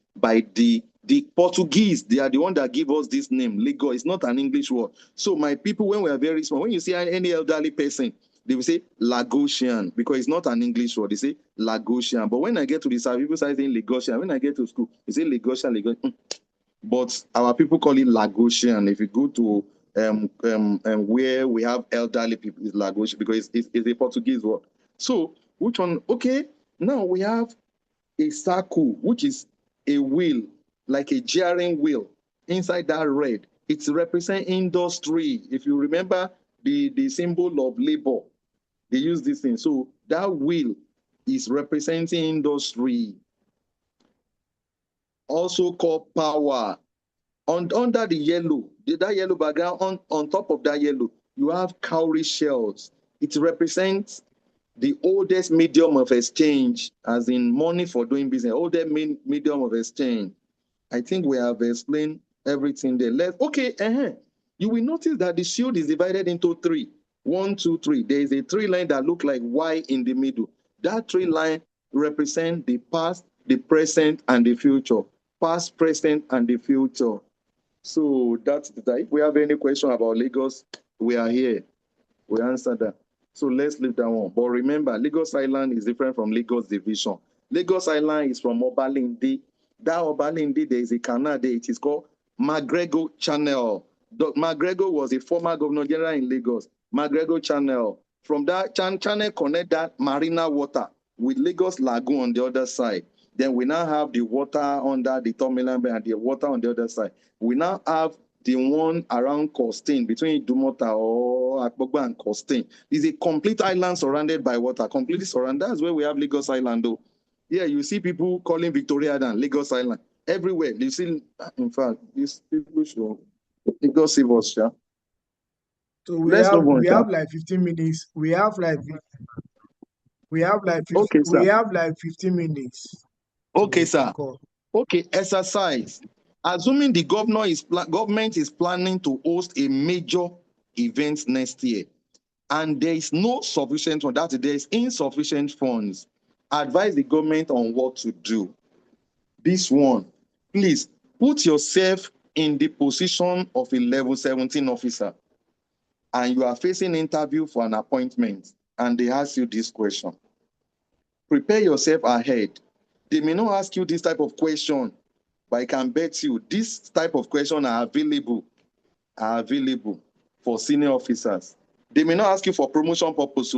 Portuguese. They are the one that give us this name, Lagos. It's not an English word. So my people, when we are very small, when you see any elderly person, they will say Lagosian because it's not an English word. They say Lagosian. But when I get to the south, people start saying Lagosian. When I get to school, they say Lagosian, Lagosian. But our people call it Lagosian. If you go to where we have elderly people is Lagos because it's a Portuguese word. So which one? Okay, now we have a circle, which is a wheel, like a gearing wheel. Inside that red, it represents industry. If you remember the symbol of labor, they use this thing. So that wheel is representing industry, also called power. Under the yellow, that yellow background, on top of that yellow, you have cowrie shells. It represents the oldest medium of exchange, as in money for doing business, oldest medium of exchange. I think we have explained everything there. You will notice that the shield is divided into three. 1, 2, 3. There is a three line that look like Y in the middle. That three line represent the past, the present, and the future. Past, present, and the future. So that's that. If we have any question about Lagos, we are here. We answer that. So let's leave that one. But remember, Lagos Island is different from Lagos Division. Lagos Island is from Obalindi. That Obalindi, there is a canal there. It is called McGregor Channel. McGregor was a former governor general in Lagos. McGregor Channel. From that channel, connect that marina water with Lagos Lagoon on the other side. Then we now have the water under the terminal and the water on the other side. We now have the one around Costain, between Dumota or Akpogba and Costain. It's a complete island surrounded by water, completely surrounded. That's where we have Lagos Island, though. Yeah, you see people calling Victoria Island Lagos Island everywhere. You see, in fact, these people should Lagos save us, yeah. So we have like 15 minutes. We have like 15 minutes. Okay, sir. Okay, exercise. Assuming the government is planning to host a major event next year, and there is no sufficient funds, that there is insufficient funds, advise the government on what to do. This one, please put yourself in the position of a level 17 officer, and you are facing interview for an appointment, and they ask you this question. Prepare yourself ahead. They may not ask you this type of question, but I can bet you this type of question are available for senior officers. They may not ask you for promotion purpose,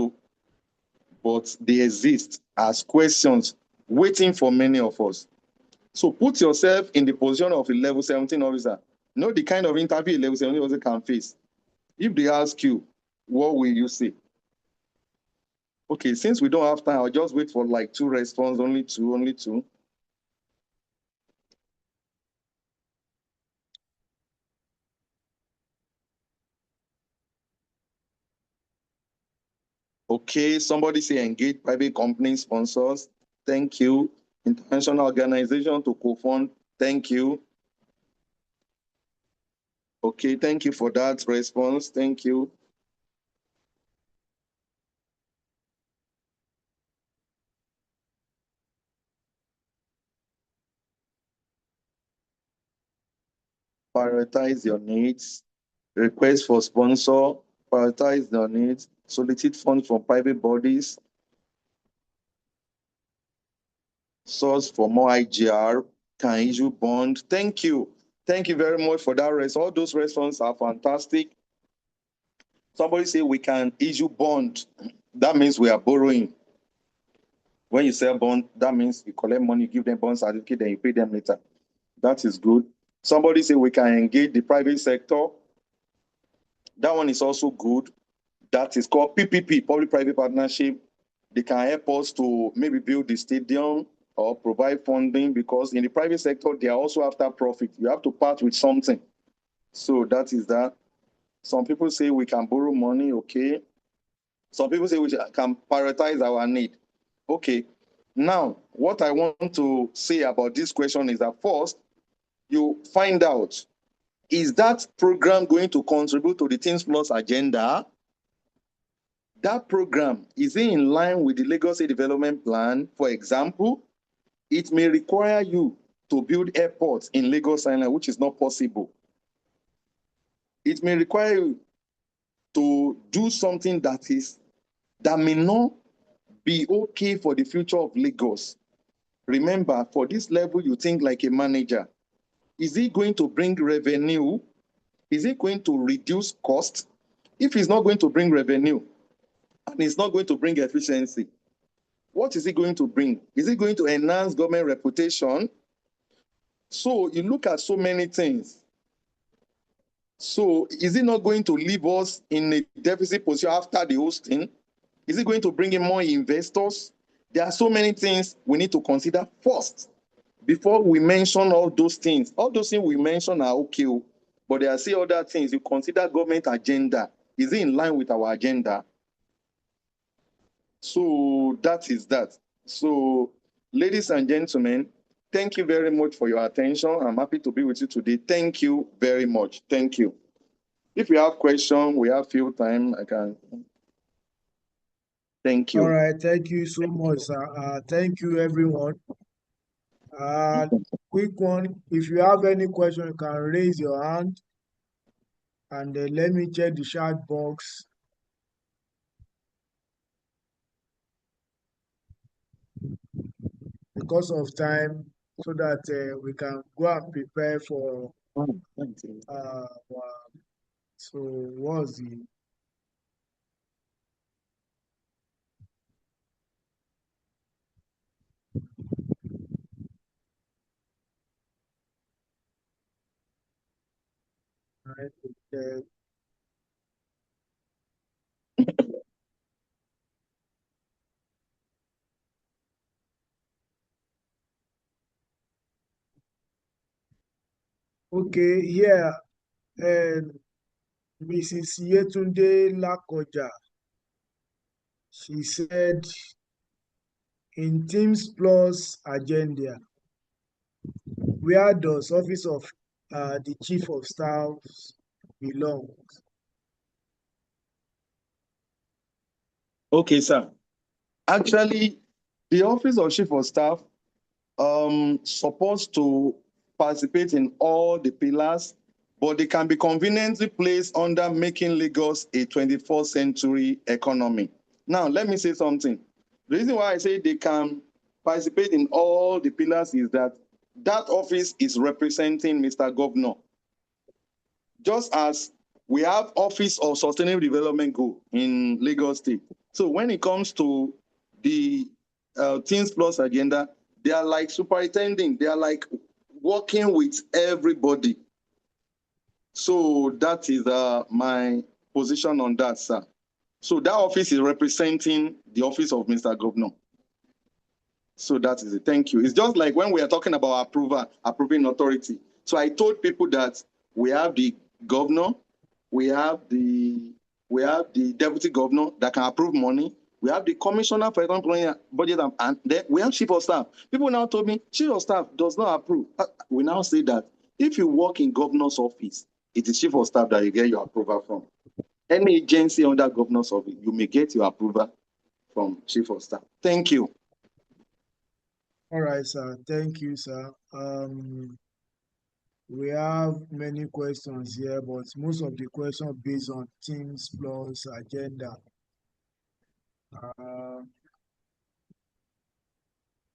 but they exist as questions waiting for many of us. So put yourself in the position of a level 17 officer. Know the kind of interview a level 17 officer can face. If they ask you, what will you say? Okay, since we don't have time, I'll just wait for like 2 responses, only two. Okay, somebody say engage private company sponsors. Thank you. International organization to co-fund. Thank you. Okay, thank you for that response. Thank you. Prioritize your needs. Request for sponsor. Prioritize your needs. Solicit funds from private bodies. Source for more IGR. Can issue bond. Thank you. Thank you very much for that. All those responses are fantastic. Somebody say we can issue bond. That means we are borrowing. When you sell bond, that means you collect money, you give them bond certificate, then you pay them later. That is good. Somebody say we can engage the private sector. That one is also good. That is called PPP, public-private partnership. They can help us to maybe build the stadium or provide funding, because in the private sector, they are also after profit. You have to part with something. So that is that. Some people say we can borrow money, okay. Some people say we can prioritize our need. Okay. Now, what I want to say about this question is that first, you find out, is that program going to contribute to the Teams Plus agenda? That program, is it in line with the Lagos State Development Plan? For example, it may require you to build airports in Lagos Island, which is not possible. It may require you to do something that may not be okay for the future of Lagos. Remember, for this level, you think like a manager. Is it going to bring revenue? Is it going to reduce cost? If it's not going to bring revenue and it's not going to bring efficiency, what is it going to bring? Is it going to enhance government reputation? So you look at so many things. So is it not going to leave us in a deficit position after the hosting? Is it going to bring in more investors? There are so many things we need to consider first before we mention all those things. All those things we mention are okay, but there are still other things. You consider government agenda. Is it in line with our agenda? So that is that. So, ladies and gentlemen, thank you very much for your attention. I'm happy to be with you today. Thank you very much. Thank you. If you have questions, we have few time. I can. Thank you. All right, thank you so much, sir. Thank you, everyone. Quick one, if you have any question, you can raise your hand, and let me check the chat box. Because of time, so that we can go and prepare for so what's the right? Okay, yeah, Mrs. Yetunde Lakoja, she said, in Teams Plus agenda, where does Office of the Chief of Staff belong? Okay, sir. Actually, the Office of Chief of Staff supposed to participate in all the pillars, but they can be conveniently placed under making Lagos a 21st century economy. Now, let me say something. The reason why I say they can participate in all the pillars is that office is representing Mr. Governor. Just as we have Office of Sustainable Development Goal in Lagos State. So when it comes to the Teams Plus agenda, they are like superintending. They are like working with everybody. So that is my position on that, sir. So that office is representing the office of Mr. Governor. So that is it. Thank you. It's just like when we are talking about approving authority. So I told people that we have the governor, we have the deputy governor that can approve money. We have the commissioner for economic budget, and then we have chief of staff. People now told me chief of staff does not approve. We now say that if you work in governor's office, it is chief of staff that you get your approval from. Any agency under governor's office, you may get your approval from chief of staff. Thank you. All right, sir. Thank you, sir. We have many questions here, but most of the questions based on Teams Plus agenda.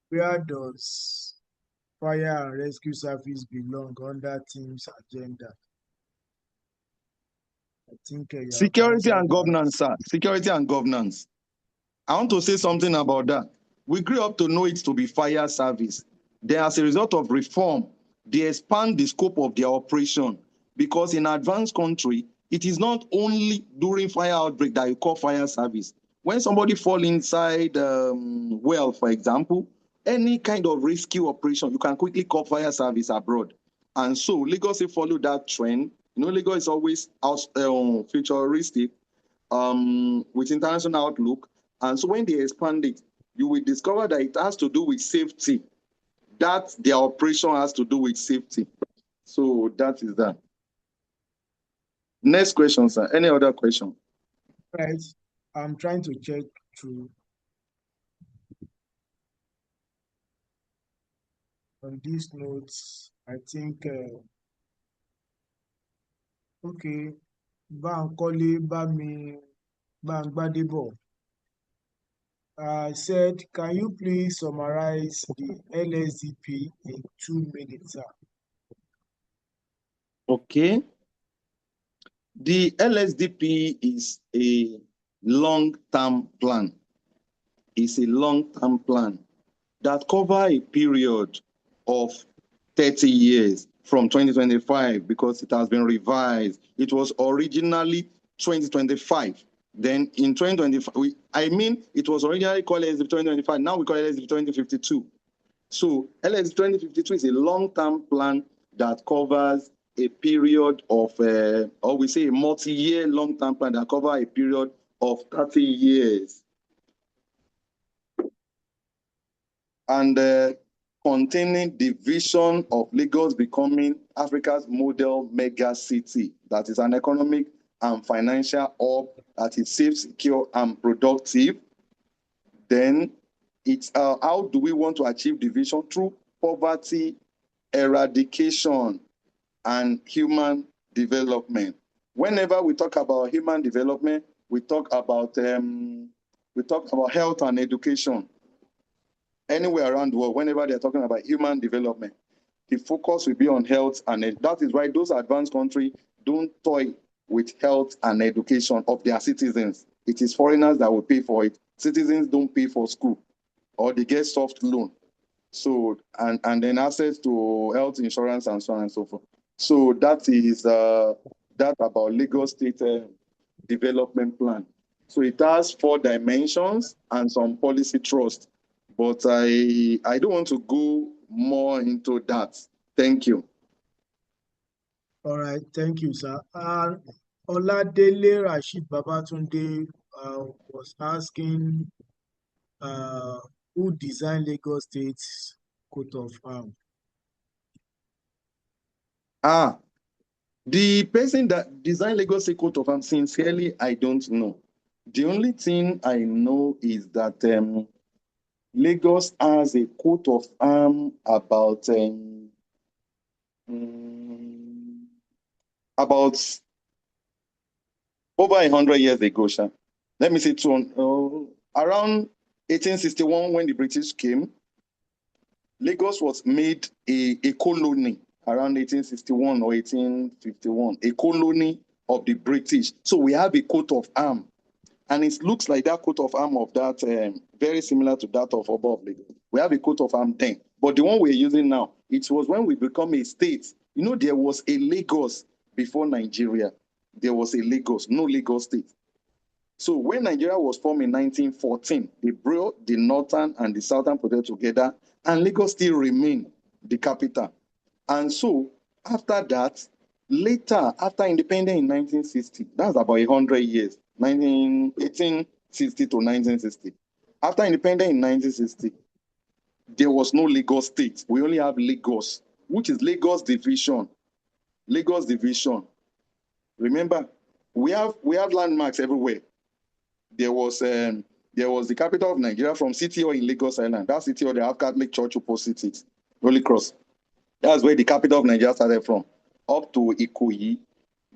Where does fire and rescue service belong under Teams agenda? I think security and governance, sir. Security and governance. I want to say something about that. We grew up to know it to be fire service. Then as a result of reform, they expand the scope of their operation because in advanced country, it is not only during fire outbreak that you call fire service. When somebody fall inside well, for example, any kind of rescue operation, you can quickly call fire service abroad. And so Lagos follow that trend. You know, Lagos is always futuristic with international outlook. And so when they expand it, you will discover that it has to do with safety. That their operation has to do with safety. So that is that. Next question, sir. Any other question? Right. I'm trying to check through on these notes. I think okay. Bankole Bangbadebo. I said, can you please summarize the LSDP in 2 minutes, sir? Okay. The LSDP is a long-term plan. It's a long-term plan that covers a period of 30 years from 2025 because it has been revised. It was originally 2025. Then in 2025, it was originally called LSDP 2025. Now we call it LSDP 2052. So LSDP 2052 is a long-term plan that covers a period of, or we say a multi-year long-term plan that covers a period of 30 years. And containing the vision of Lagos becoming Africa's model mega city that is an economic and financial hub that is safe, secure, and productive. Then it's how do we want to achieve the vision? Through poverty eradication and human development. Whenever we talk about human development, we talk about health and education. Anywhere around the world, whenever they're talking about human development, the focus will be on health, and that is why those advanced countries don't toy with health and education of their citizens. It is foreigners that will pay for it. Citizens don't pay for school, or they get soft loan. So, and then access to health insurance and so on and so forth. So that is that about Lagos State development plan. So it has 4 dimensions and some policy trust. But I don't want to go more into that. Thank you. All right, thank you, sir. Oladele Rashid Babatunde was asking who designed Lagos State's coat of arms? The person that designed Lagos State coat of arms, sincerely, I don't know. The only thing I know is that Lagos has a coat of arms about over 100 years ago. Let me say around 1861 when the British came, Lagos was made a colony around 1861 or 1851, a colony of the British. So we have a coat of arms. And it looks like that coat of arms of that, very similar to that of Oba of Lagos. We have a coat of arms then. But the one we're using now, it was when we become a state. You know, there was a Lagos before Nigeria. There was a Lagos, no Lagos state. So when Nigeria was formed in 1914, they brought the northern and the southern protect together, and Lagos still remained the capital. And so after that, later, after independence in 1960, that's about 100 years, 1860 to 1960. After independence in 1960, there was no Lagos state. We only have Lagos, which is Lagos division. Lagos division. Remember, we have landmarks everywhere. There was the capital of Nigeria from City Hall in Lagos Island. That City Hall, they have Catholic Church opposite it, Holy Cross. That's where the capital of Nigeria started from, up to Ikoyi.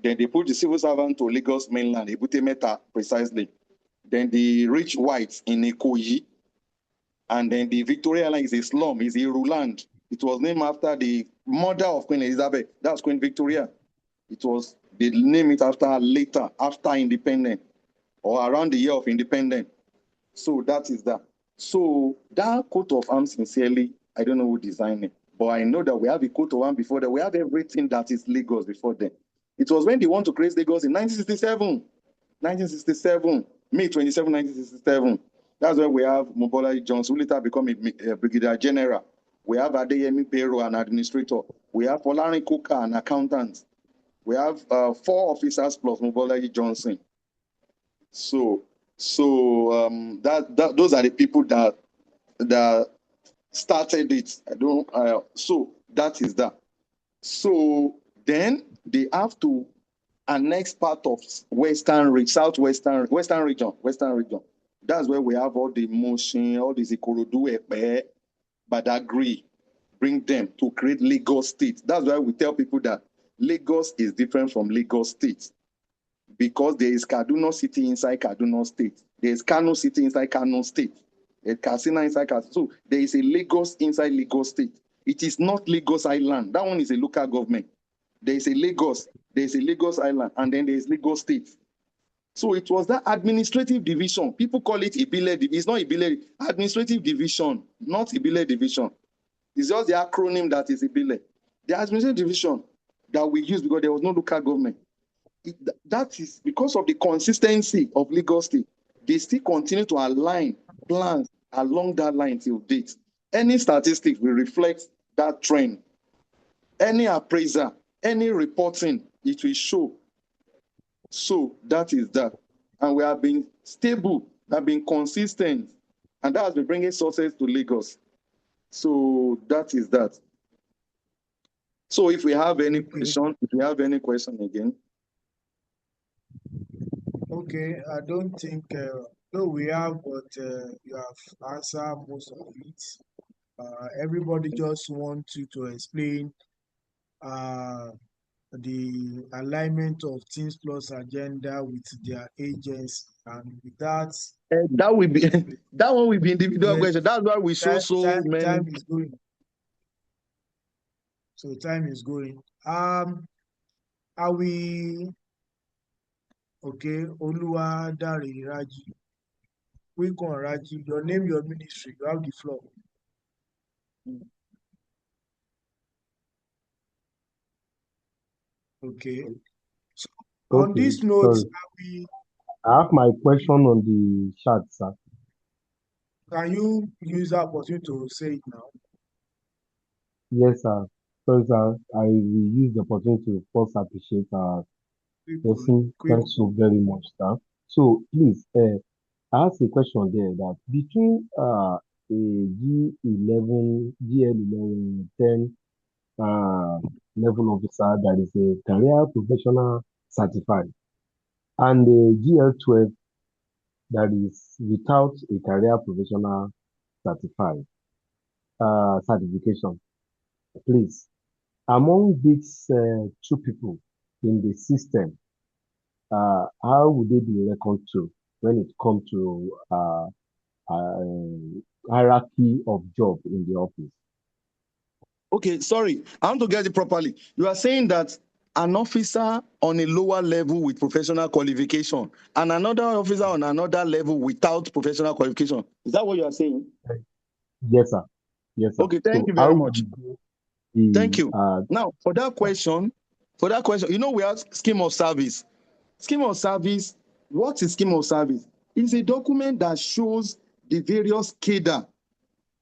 Then they put the civil servant to Lagos mainland, Ebute Metta precisely. Then the rich whites in Ikoyi. And then the Victoria Line is a slum, is Iruland. It was named after the mother of Queen Elizabeth. That's Queen Victoria. They named it after her later, after independence, or around the year of independence. So that is that. So that coat of arms, sincerely, I don't know who designed it. But I know that we have a coat of arms before that. We have everything that is Lagos before then. It was when they want to create Lagos in 1967. 1967, May 27, 1967. That's when we have Mobolaji Johnson, who later become a brigadier general. We have Adeyemi Pero, an administrator. We have Folarin Kuka, an accountant. We have 4 officers plus Mobolaji Johnson. So those are the people that started it. So that is that. So then they have to annex part of western region. That's where we have all the Mushin, all these Ikorodu, Epe, Badagry, bring them to create Lagos State. That's why we tell people that Lagos is different from Lagos State, because there is Kaduna City inside Kaduna State. There is Kano City inside Kano State. There's Katsina inside Katsina. So there is a Lagos inside Lagos State. It is not Lagos Island. That one is a local government. There is a Lagos Island, and then there is Lagos State. So it was that administrative division. People call it Ibile. It's not Ibile. Administrative division, not Ibile division. It's just the acronym that is Ibile. The administrative division that we used because there was no local government. That is because of the consistency of Lagos State. They still continue to align plans along that line till date. Any statistics will reflect that trend. Any appraiser, any reporting, it will show. So that is that. And we have been stable, have been consistent, and that has been bringing success to Lagos. So that is that. So if we have any question, again. Okay, I don't think, no, we have, but you have answered most of it. Everybody just want you to explain the alignment of Teams Plus agenda with their agents, and with that, That will be that one will be individual yes, question. That's why we show so many. time is going. So time is going. Are we okay? Oluwadare Raji. Quick on Raji. Your name, your ministry. You have the floor. Okay. So on Okay, this note, sorry. I have my question on the chat, sir. can you use that opportunity to say it now? Yes, sir. Sorry, sir. I will use the opportunity to first appreciate our person. Thanks so very much, sir. So please, I ask a question there that between a G11, GL11, 10 level officer that is a career professional certified and a GL12 that is without a career professional certified certification, please, among these two people in the system, how would they be reckoned to when it comes to hierarchy of job in the office? Okay, sorry, I want to get it properly. You are saying that an officer on a lower level with professional qualification and another officer on another level without professional qualification. Is that what you are saying? Yes, sir. Yes, sir. Okay, thank you how very would much. the, Thank you. Now, for that question, you know, we have scheme of service. Scheme of service, what is scheme of service? It's a document that shows the various cadre,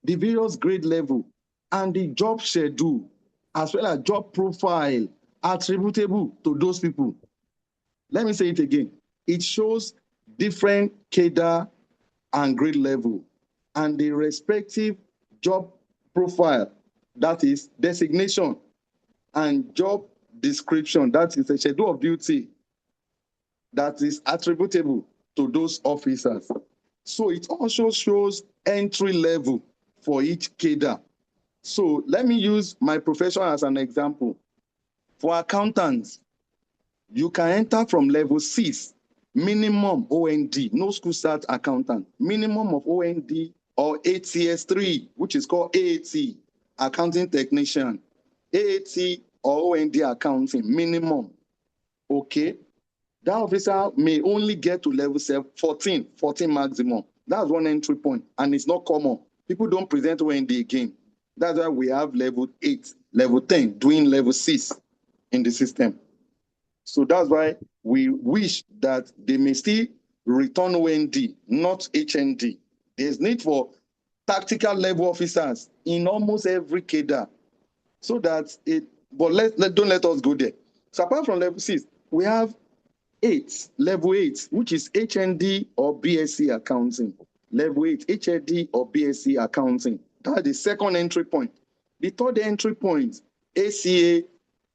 the various grade level, and the job schedule, as well as job profile attributable to those people. Let me say it again. It shows different cadre and grade level and the respective job profile, that is designation, and job description, that is a schedule of duty that is attributable to those officers. So it also shows entry level for each cadre. So let me use my profession as an example. For accountants, you can enter from level 6, minimum OND, no school start accountant, minimum of OND or ATS3, which is called AAT, accounting technician, AAT or OND accounting, minimum. Okay. That officer may only get to level 14 maximum. That's one entry point, and it's not common. People don't present OND again. That's why we have level 8, level 10, doing level 6 in the system. So that's why we wish that they may still return OND, not HND. There's need for tactical level officers in almost every cadre, so that it. But don't let us go there. So apart from level 6, we have level 8, which is HND or BSc accounting. Level 8, HND or BSc accounting. That's the second entry point. The third entry point, ACA,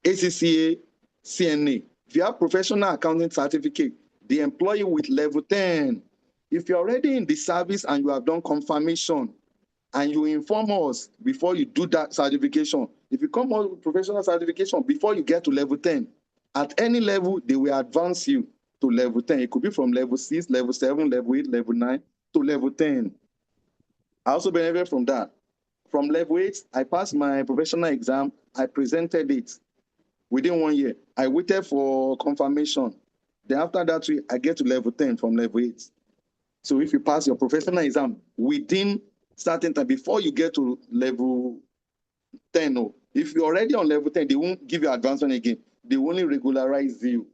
ACCA, CNA. If you have professional accounting certificate, the employee with level 10. If you're already in the service and you have done confirmation and you inform us before you do that certification, if you come out with professional certification before you get to level 10, at any level, they will advance you to level 10. It could be from level 6, level 7, level 8, level 9 to level 10. I also benefit from that. From level 8, I passed my professional exam. I presented it. within 1 year. I waited for confirmation. Then after that, I get to level 10 from level 8. So if you pass your professional exam within certain time, before you get to level 10, no, if you're already on level 10, they won't give you advancement again. They will only regularize you.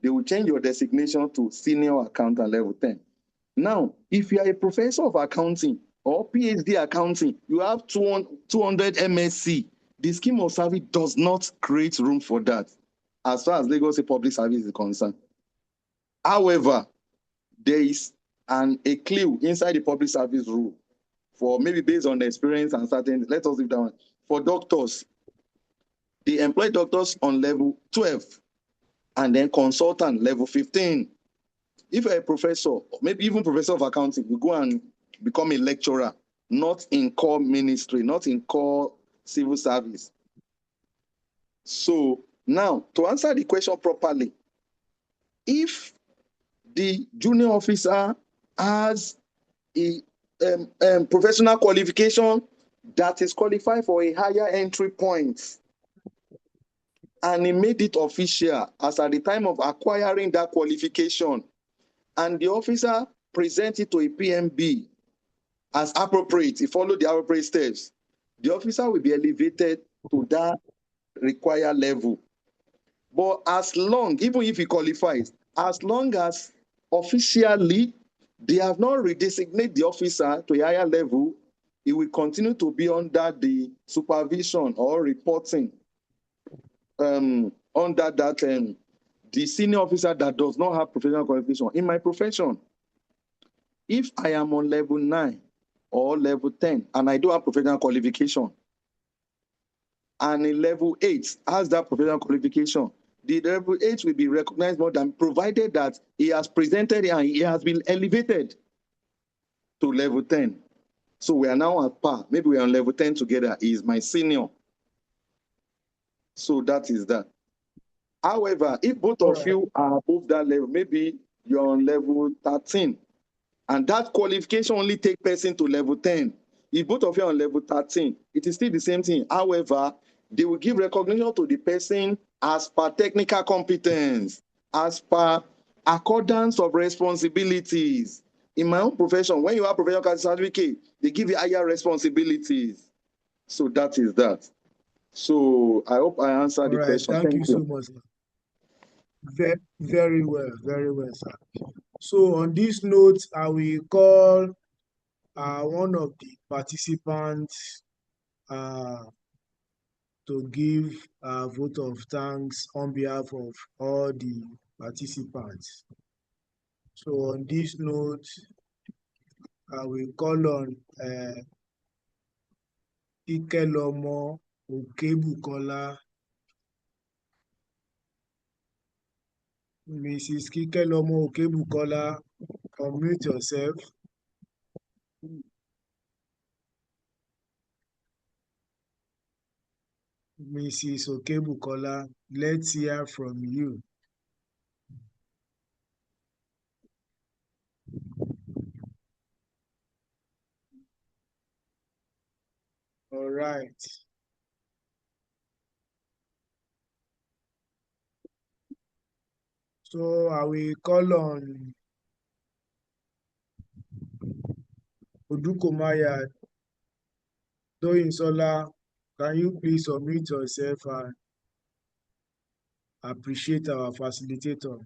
They will change your designation to senior accountant level 10. Now, if you are a professor of accounting or PhD accounting, you have 200 MSc. The scheme of service does not create room for that as far as Lagos State Public Service is concerned. However, there is a clue inside the public service rule for maybe based on the experience and certain, let us leave that one. For doctors, they employ doctors on level 12 and then consultant level 15. If you're a professor, maybe even professor of accounting, you go and become a lecturer, not in core ministry, not in core civil service. So now, to answer the question properly, if the junior officer has a professional qualification that is qualified for a higher entry point, and he made it official as at the time of acquiring that qualification, and the officer presents it to a PMB as appropriate, he followed the appropriate steps, the officer will be elevated to that required level. But as long, even if he qualifies, as long as officially they have not redesignated the officer to a higher level, he will continue to be under the supervision or reporting under that the senior officer that does not have professional qualification. In my profession, if I am on level 9 or level 10 and I don't have professional qualification, and in level 8 has that professional qualification, the level 8 will be recognized more than provided that he has presented and he has been elevated to level 10. So we are now at par. Maybe we are on level 10 together. He is my senior. So that is that. However, if both of you are above that level, maybe you're on level 13, and that qualification only take person to level 10. If both of you are on level 13, it is still the same thing. However, they will give recognition to the person as per technical competence, as per accordance of responsibilities. In my own profession, when you have professional certificate, they give you higher responsibilities. So that is that. So I hope I answered the question. Thank you so much, sir. Very well, sir. So on this note, I will call one of the participants to give a vote of thanks on behalf of all the participants. So on this note, I will call on Ikelomo Okebukola. Mrs. Ikelomo Okebukola, unmute yourself. Mrs. Okebukola, let's hear from you. All right. So I will call on Odukomaya Doyinsola. Can you please unmute yourself and appreciate our facilitator?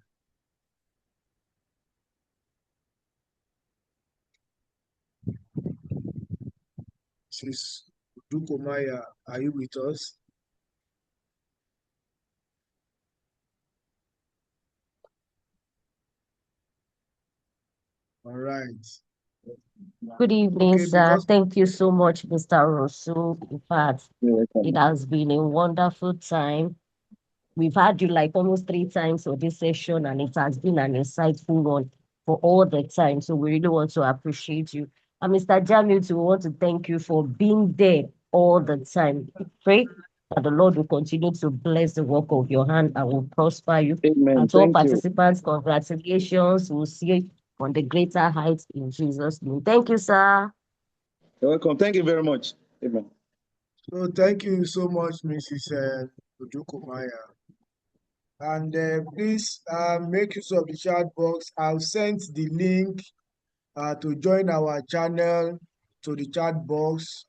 Mrs. Odukomaya, are you with us? All right. Good evening, Okay, sir. Thank you so much, Mr. Rosu. In fact, it has been a wonderful time. We've had you like almost 3 times for this session, and it has been an insightful one for all the time. So we really want to appreciate you. And Mr. Jamil, we want to thank you for being there all the time. We pray that the Lord will continue to bless the work of your hand and will prosper you. Amen. And to all Thank you. participants, congratulations. We'll see you on the greater heights in Jesus' name. Thank you, sir. You're welcome. Thank you very much. Amen. So thank you so much, Mrs. Odukomaya. And please make use of the chat box. I've sent the link to join our channel to the chat box.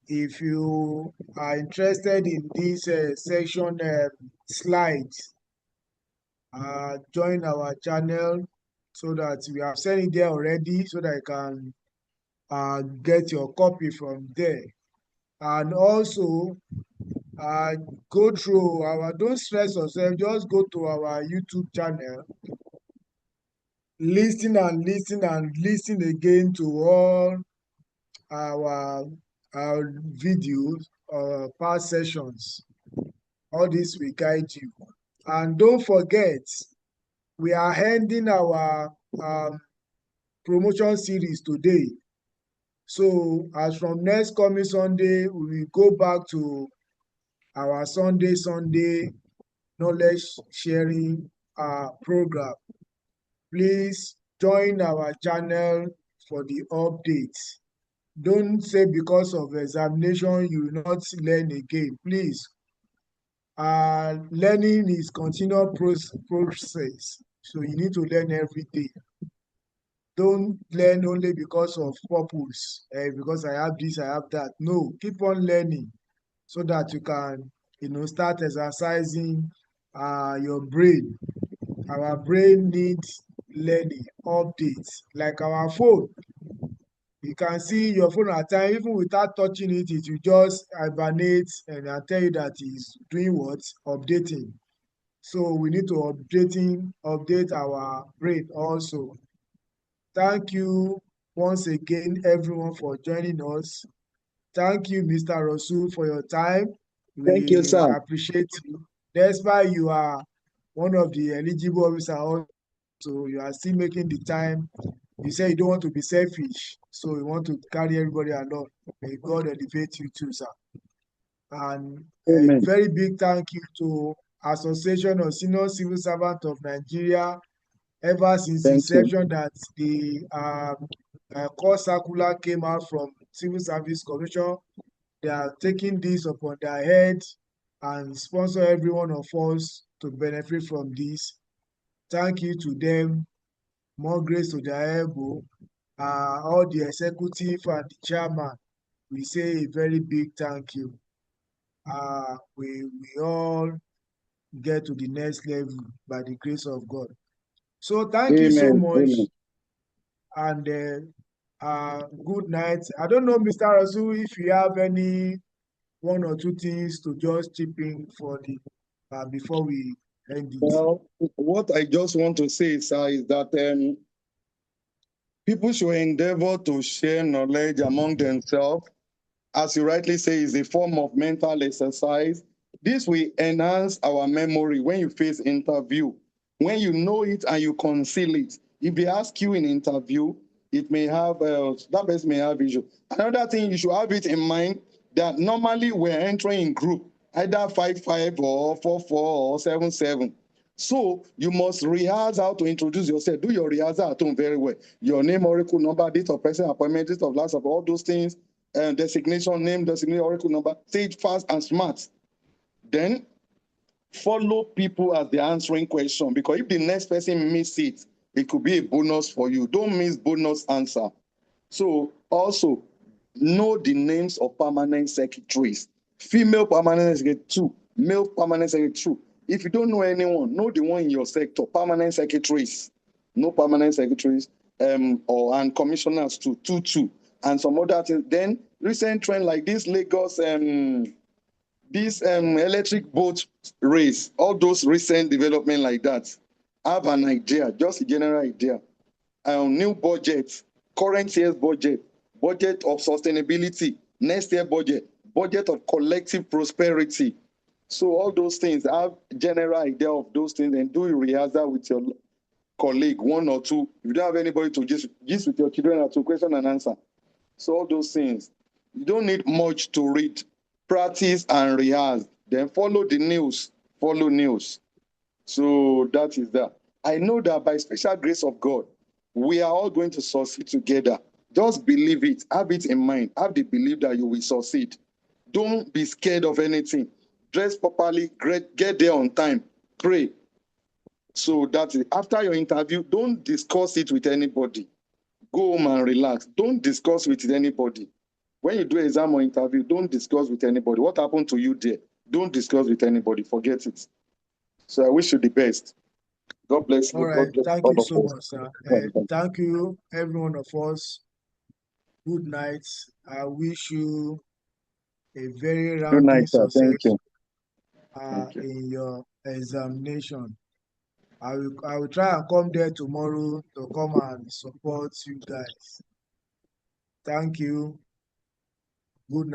If you are interested in this section slides, join our channel so that we have sent it there already so that you can get your copy from there. And also go through don't stress yourself, just go to our YouTube channel, listen again to all our videos past sessions. All this will guide you. And don't forget, we are ending our promotion series today. So as from next coming Sunday, we will go back to our Sunday knowledge sharing program. Please join our channel for the updates. Don't say because of examination you will not learn again. Please, learning is continual process, so you need to learn every day. Don't learn only because of purpose, because I have this, I have that. No, keep on learning so that you can, start exercising your brain. Our brain needs learning, updates, like our phone. You can see your phone at times, even without touching it, it will just hibernate and I'll tell you that it's doing what? Updating. So we need to update our brain also. Thank you once again, everyone, for joining us. Thank you, Mr. Rasul, for your time. Thank you, We sir. appreciate you. Despite you are one of the eligible officers, so you are still making the time. You say you don't want to be selfish, so you want to carry everybody along. May God elevate you too, sir. And a Amen. very big thank you to Association of Senior Civil Servants of Nigeria. Ever since Thank you. inception that the core circular came out from Civil Service Commission, they are taking this upon their head and sponsor every one of us to benefit from this. Thank you to them. More grace to their elbow. All the executive and the chairman, we say a very big thank you. We all get to the next level by the grace of God. So thank you so Amen. much. Amen. And good night. I don't know, Mr. Rasul, if you have any one or two things to just chip in for the before we end it. Well, what I just want to say, sir, is that people should endeavor to share knowledge among themselves. As you rightly say, is a form of mental exercise. This will enhance our memory when you face interview. When you know it and you conceal it. If they ask you in interview, it may have, that person may have issue. Another thing, you should have it in mind that normally we're entering in group, either 5-5 or 4-4 or 7-7. So you must rehearse how to introduce yourself. Do your rehearsal at home very well. Your name, oracle number, date of person, appointment, date of last of all those things, designation, name, designation, oracle number. Say it fast and smart. Then follow people as they're answering question, because if the next person miss it, it could be a bonus for you. Don't miss bonus answer. So also know the names of permanent secretaries. Female permanent secretary 2, male permanent secretary 2. If you don't know anyone, know the one in your sector, permanent secretaries. No permanent secretaries and commissioners too, 2. And some other things. Then recent trend like this Lagos this electric boat race, all those recent development like that, have an idea, just a general idea. New budget, current year's budget, budget of sustainability, next year budget, budget of collective prosperity. So all those things, have general idea of those things and do a rehearsal with your colleague, 1 or 2. If you don't have anybody to just with your children or to question and answer. So all those things. You don't need much to read. Practice and rehearse. Then follow the news. Follow news. So that is that. I know that by special grace of God, we are all going to succeed together. Just believe it. Have it in mind. Have the belief that you will succeed. Don't be scared of anything. dress properly, get there on time, pray. So that's it. After your interview, don't discuss it with anybody. Go home and relax. Don't discuss with anybody. When you do exam or interview, don't discuss with anybody. What happened to you there? Don't discuss with anybody. Forget it. So I wish you the best. God bless you. All right. God bless Thank all you of so us. much, sir. Thank you, every one of us. Good night. I wish you a very Good night, rounding sir. Thank success you. Thank you. in your examination. I will try and come there tomorrow to come and support you guys. Thank you.